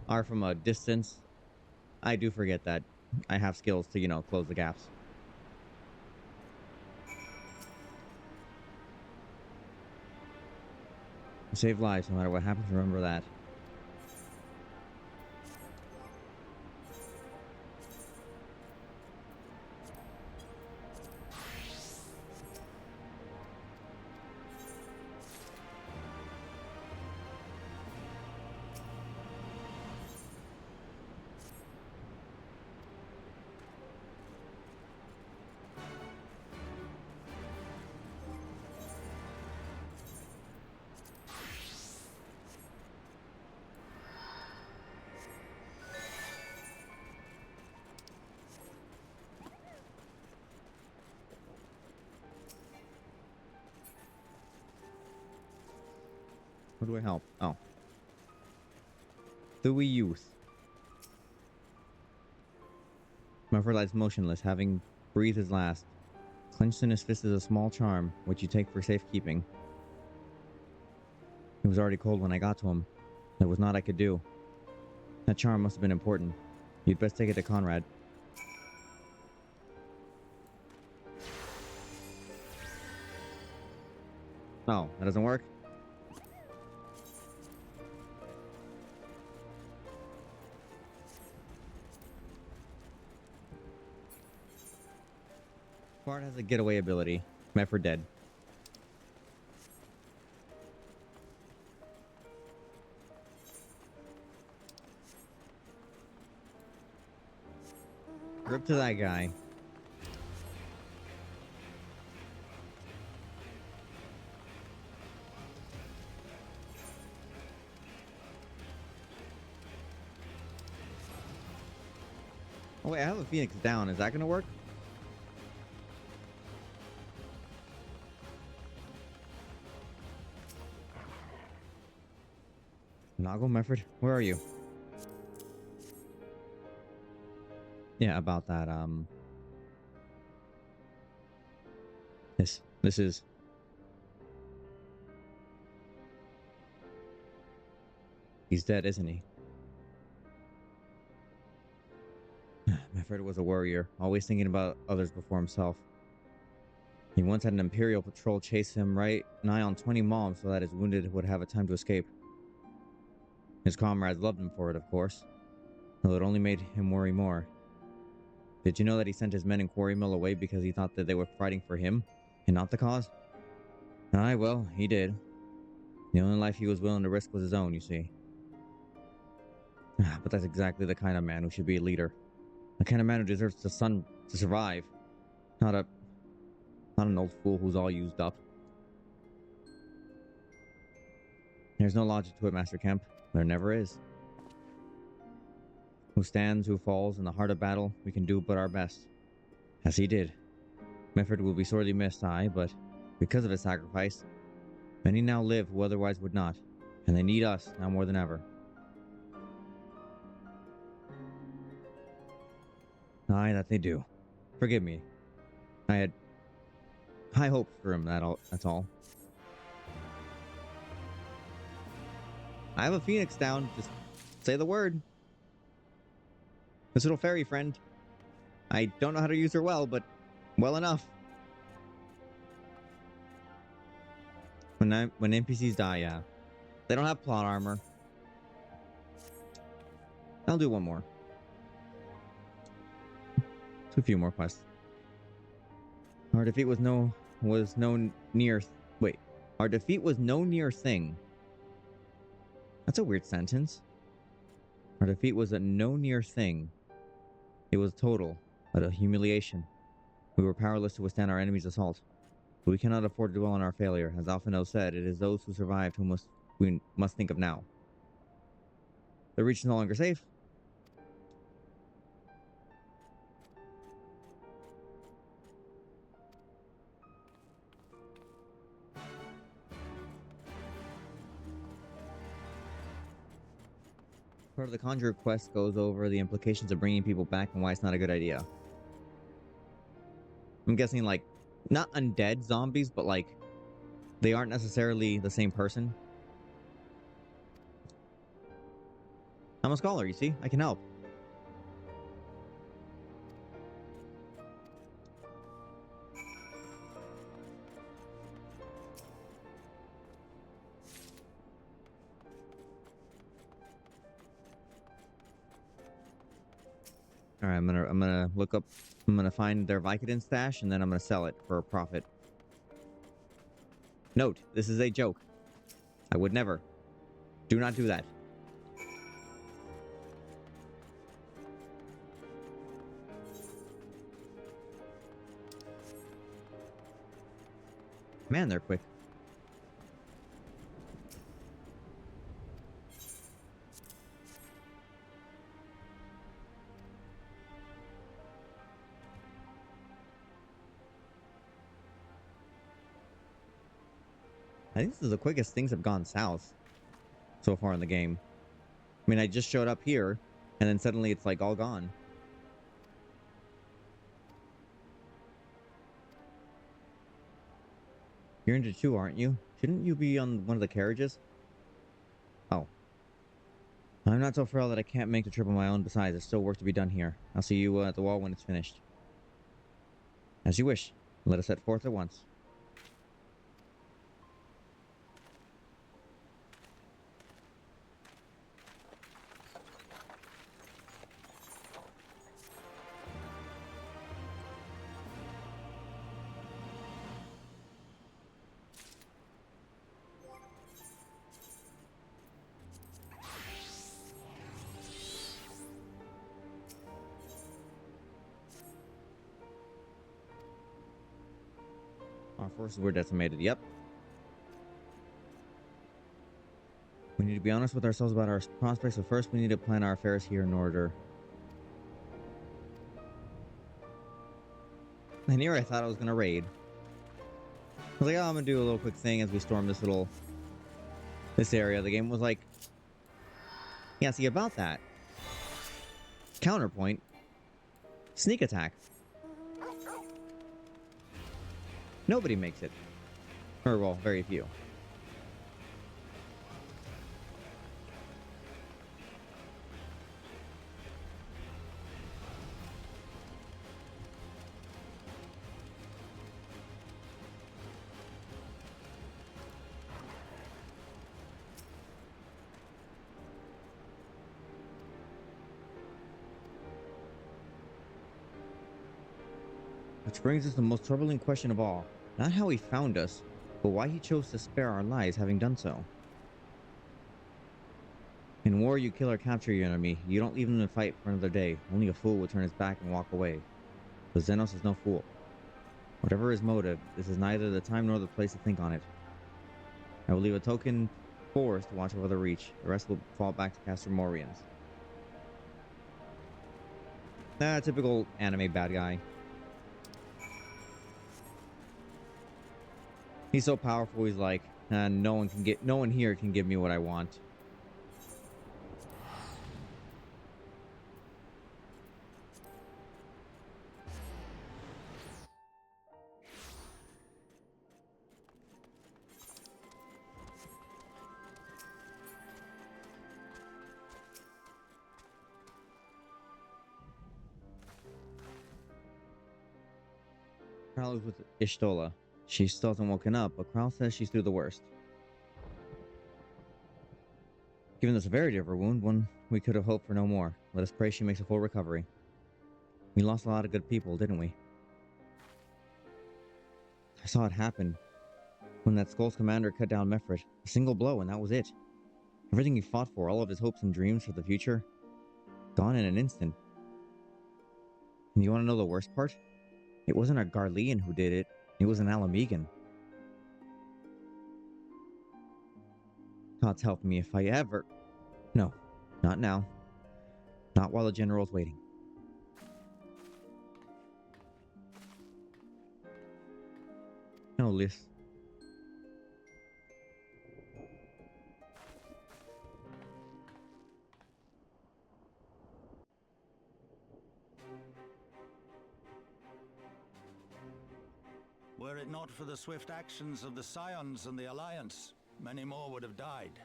are from a distance, I do forget that I have skills to, you know, close the gaps. Save lives no matter what happens, remember that. Who do I help? Oh. Thuy youth. Mefford lies motionless, having breathed his last. Clenched in his fist is a small charm, which you take for safekeeping. It was already cold when I got to him. There was naught I could do. That charm must have been important. You'd best take it to Conrad. Oh, that doesn't work? Bard has a getaway ability. Mefford dead. Rip to that guy. Oh wait, I have a Phoenix down. Is that gonna work? Noggle Mefford, where are you? Yeah, about that, This is... He's dead, isn't he? Mefford was a warrior, always thinking about others before himself. He once had an Imperial patrol chase him right nigh on 20 mobs so that his wounded would have a time to escape. His comrades loved him for it, of course, though it only made him worry more. Did you know that he sent his men in Quarry Mill away because he thought that they were fighting for him, and not the cause? Aye, well, he did. The only life he was willing to risk was his own, you see. But that's exactly the kind of man who should be a leader. The kind of man who deserves to survive. Not an old fool who's all used up. There's no logic to it, Master Kemp. There never is. Who stands, who falls, in the heart of battle, we can do but our best. As he did. Mefford will be sorely missed, aye, but because of his sacrifice, many now live who otherwise would not, and they need us now more than ever. Aye, that they do. Forgive me. I had high hopes for him, that's all. I have a Phoenix down, just say the word. This little fairy friend. I don't know how to use her well, but well enough. When NPCs die, yeah. They don't have plot armor. I'll do one more. Just a few more quests. Our defeat was no near thing. That's a weird sentence. Our defeat was a no near thing. It was total, a humiliation. We were powerless to withstand our enemy's assault. But we cannot afford to dwell on our failure. As Alphino said, it is those who survived who we must think of now. The Reach is no longer safe. Part of the Conjurer quest goes over the implications of bringing people back and why it's not a good idea. I'm guessing, like, not undead zombies, but, like, they aren't necessarily the same person. I'm a scholar, you see? I can help. Alright, I'm gonna look up, I'm gonna find their Vicodin stash, and then I'm gonna sell it for a profit. Note, this is a joke. I would never. Do not do that. Man, they're quick. I think this is the quickest things have gone south. so far in the game. I mean, I just showed up here, and then suddenly it's like all gone. You're into 2, aren't you? Shouldn't you be on one of the carriages? Oh. I'm not so frail that I can't make the trip on my own. Besides, there's still work to be done here. I'll see you at the wall when it's finished. As you wish. Let us set forth at once. Our forces were decimated. Yep. We need to be honest with ourselves about our prospects, but first we need to plan our affairs here in order. And here I thought I was going to raid. I was like, oh, I'm going to do a little quick thing as we storm this area. The game was like, yeah, see about that. Counterpoint. Sneak attack. Nobody makes it. Or, well, very few. Which brings us to the most troubling question of all. Not how he found us, but why he chose to spare our lives having done so. In war, you kill or capture your enemy. You don't leave them to fight for another day. Only a fool would turn his back and walk away. But Xenos is no fool. Whatever his motive, this is neither the time nor the place to think on it. I will leave a token force to watch over the Reach. The rest will fall back to Castromorians. Typical anime bad guy. He's so powerful, he's like, no one here can give me what I want. Kral is with Ishtola. She still hasn't woken up, but Kral says she's through the worst. Given the severity of her wound, one we could have hoped for no more. Let us pray she makes a full recovery. We lost a lot of good people, didn't we? I saw it happen. When that Skull's commander cut down Mefrit. A single blow and that was it. Everything he fought for, all of his hopes and dreams for the future, gone in an instant. And you want to know the worst part? It wasn't a Garlean who did it. It was an Alamegan. God's help me if I ever... No, not now. Not while the general's waiting. No, Liz. Were it not for the swift actions of the Scions and the Alliance, many more would have died.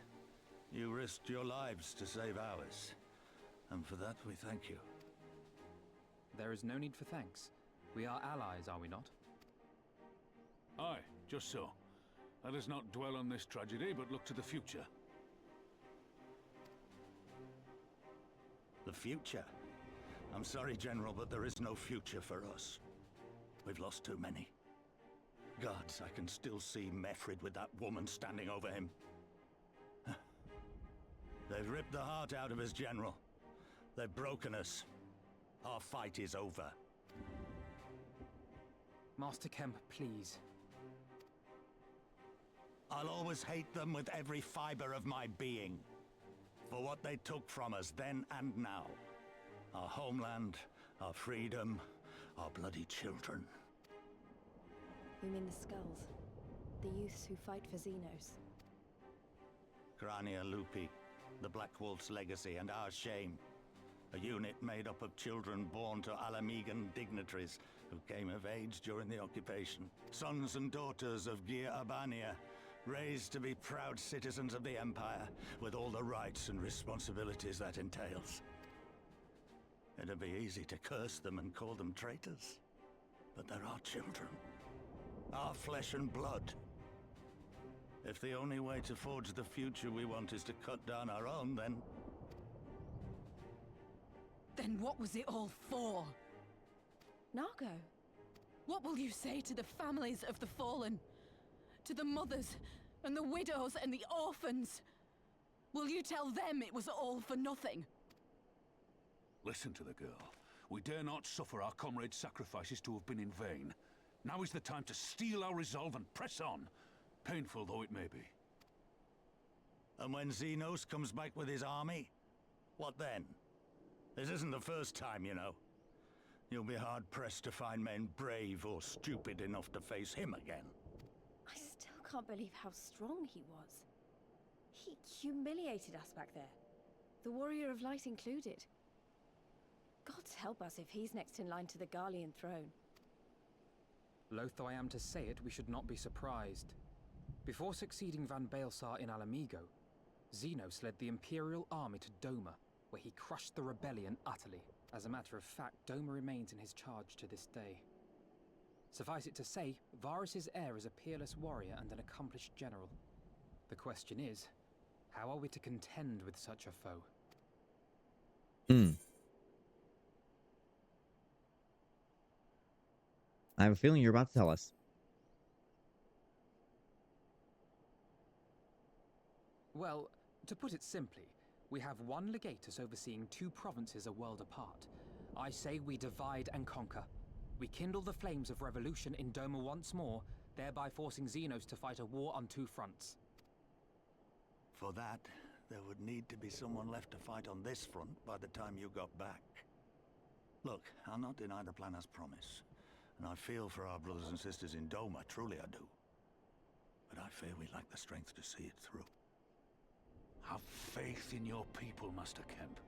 You risked your lives to save ours, and for that we thank you. There is no need for thanks. We are allies, are we not? Aye, just so. Let us not dwell on this tragedy, but look to the future. The future? I'm sorry, General, but there is no future for us. We've lost too many. Gods, I can still see Mefrid with that woman standing over him. They've ripped the heart out of us, General. They've broken us. Our fight is over. Master Kemp, please. I'll always hate them with every fiber of my being. For what they took from us then and now. Our homeland, our freedom, our bloody children. You mean the Skulls? The youths who fight for Xenos? Grania Lupi, the Black Wolf's legacy and our shame. A unit made up of children born to Alamegan dignitaries who came of age during the occupation. Sons and daughters of Gir Abania, raised to be proud citizens of the Empire, with all the rights and responsibilities that entails. It'd be easy to curse them and call them traitors. But they're our children. Our flesh and blood. If the only way to forge the future we want is to cut down our own, then... Then what was it all for? Nargo, What will you say to the families of the fallen? To the mothers, and the widows, and the orphans? Will you tell them it was all for nothing? Listen to the girl. We dare not suffer our comrades' sacrifices to have been in vain. Now is the time to steel our resolve and press on, painful though it may be. And when Xenos comes back with his army, what then? This isn't the first time, you know. You'll be hard-pressed to find men brave or stupid enough to face him again. I still can't believe how strong he was. He humiliated us back there. The Warrior of Light included. Gods help us if he's next in line to the Garlean throne. Loath though I am to say it, we should not be surprised. Before succeeding Van Baelsar in Alamigo, Xenos led the Imperial army to Doma, where he crushed the rebellion utterly. As a matter of fact, Doma remains in his charge to this day. Suffice it to say, Varus's heir is a peerless warrior and an accomplished general. The question is, how are we to contend with such a foe? I have a feeling you're about to tell us. Well, to put it simply, we have one legatus overseeing two provinces a world apart. I say we divide and conquer. We kindle the flames of revolution in Doma once more, thereby forcing Xenos to fight a war on two fronts. For that, there would need to be someone left to fight on this front by the time you got back. Look, I'll not deny the plan as promised. And I feel for our brothers and sisters in Doma, truly I do. But I fear we lack the strength to see it through. Have faith in your people, Master Kemp.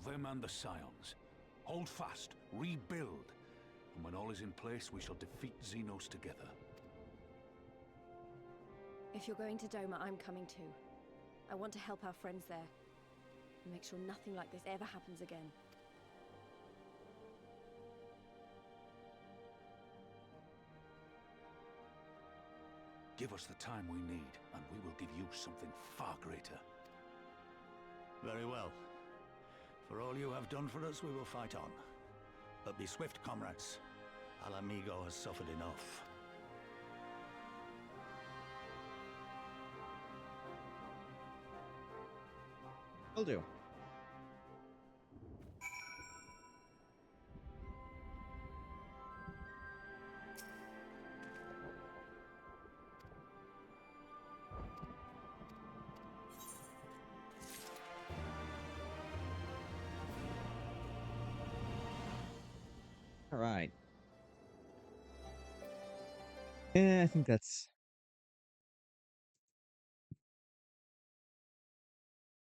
Them and the Scions. Hold fast, rebuild. And when all is in place, we shall defeat Xenos together. If you're going to Doma, I'm coming too. I want to help our friends there. And make sure nothing like this ever happens again. Give us the time we need, and we will give you something far greater. Very well. For all you have done for us, we will fight on. But be swift, comrades. Alamigo has suffered enough. Will do. All right. Yeah, I think that's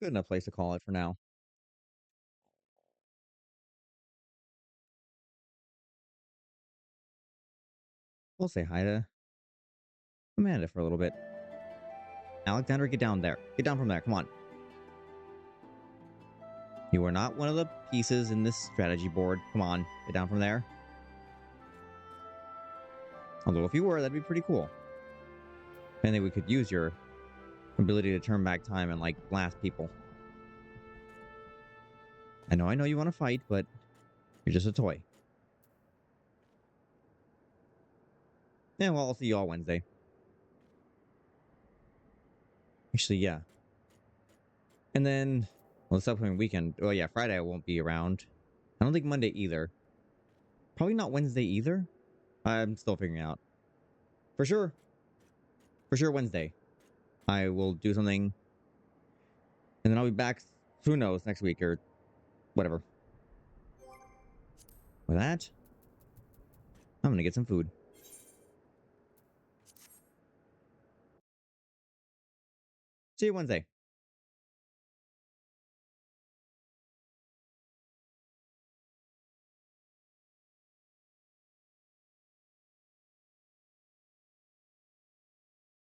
good enough place to call it for now. We'll say hi to Amanda for a little bit. Alexander, get down there. Get down from there. Come on. You are not one of the pieces in this strategy board. Come on. Get down from there. Although if you were, that'd be pretty cool. I think we could use your ability to turn back time and, like, blast people. I know you want to fight, but you're just a toy. Yeah, well, I'll see you all Wednesday. Actually, yeah. And then, well, this upcoming weekend, well, yeah, Friday I won't be around. I don't think Monday either. Probably not Wednesday either. I'm still figuring out. For sure Wednesday. I will do something. And then I'll be back, who knows, next week or whatever. With that, I'm gonna get some food. See you Wednesday.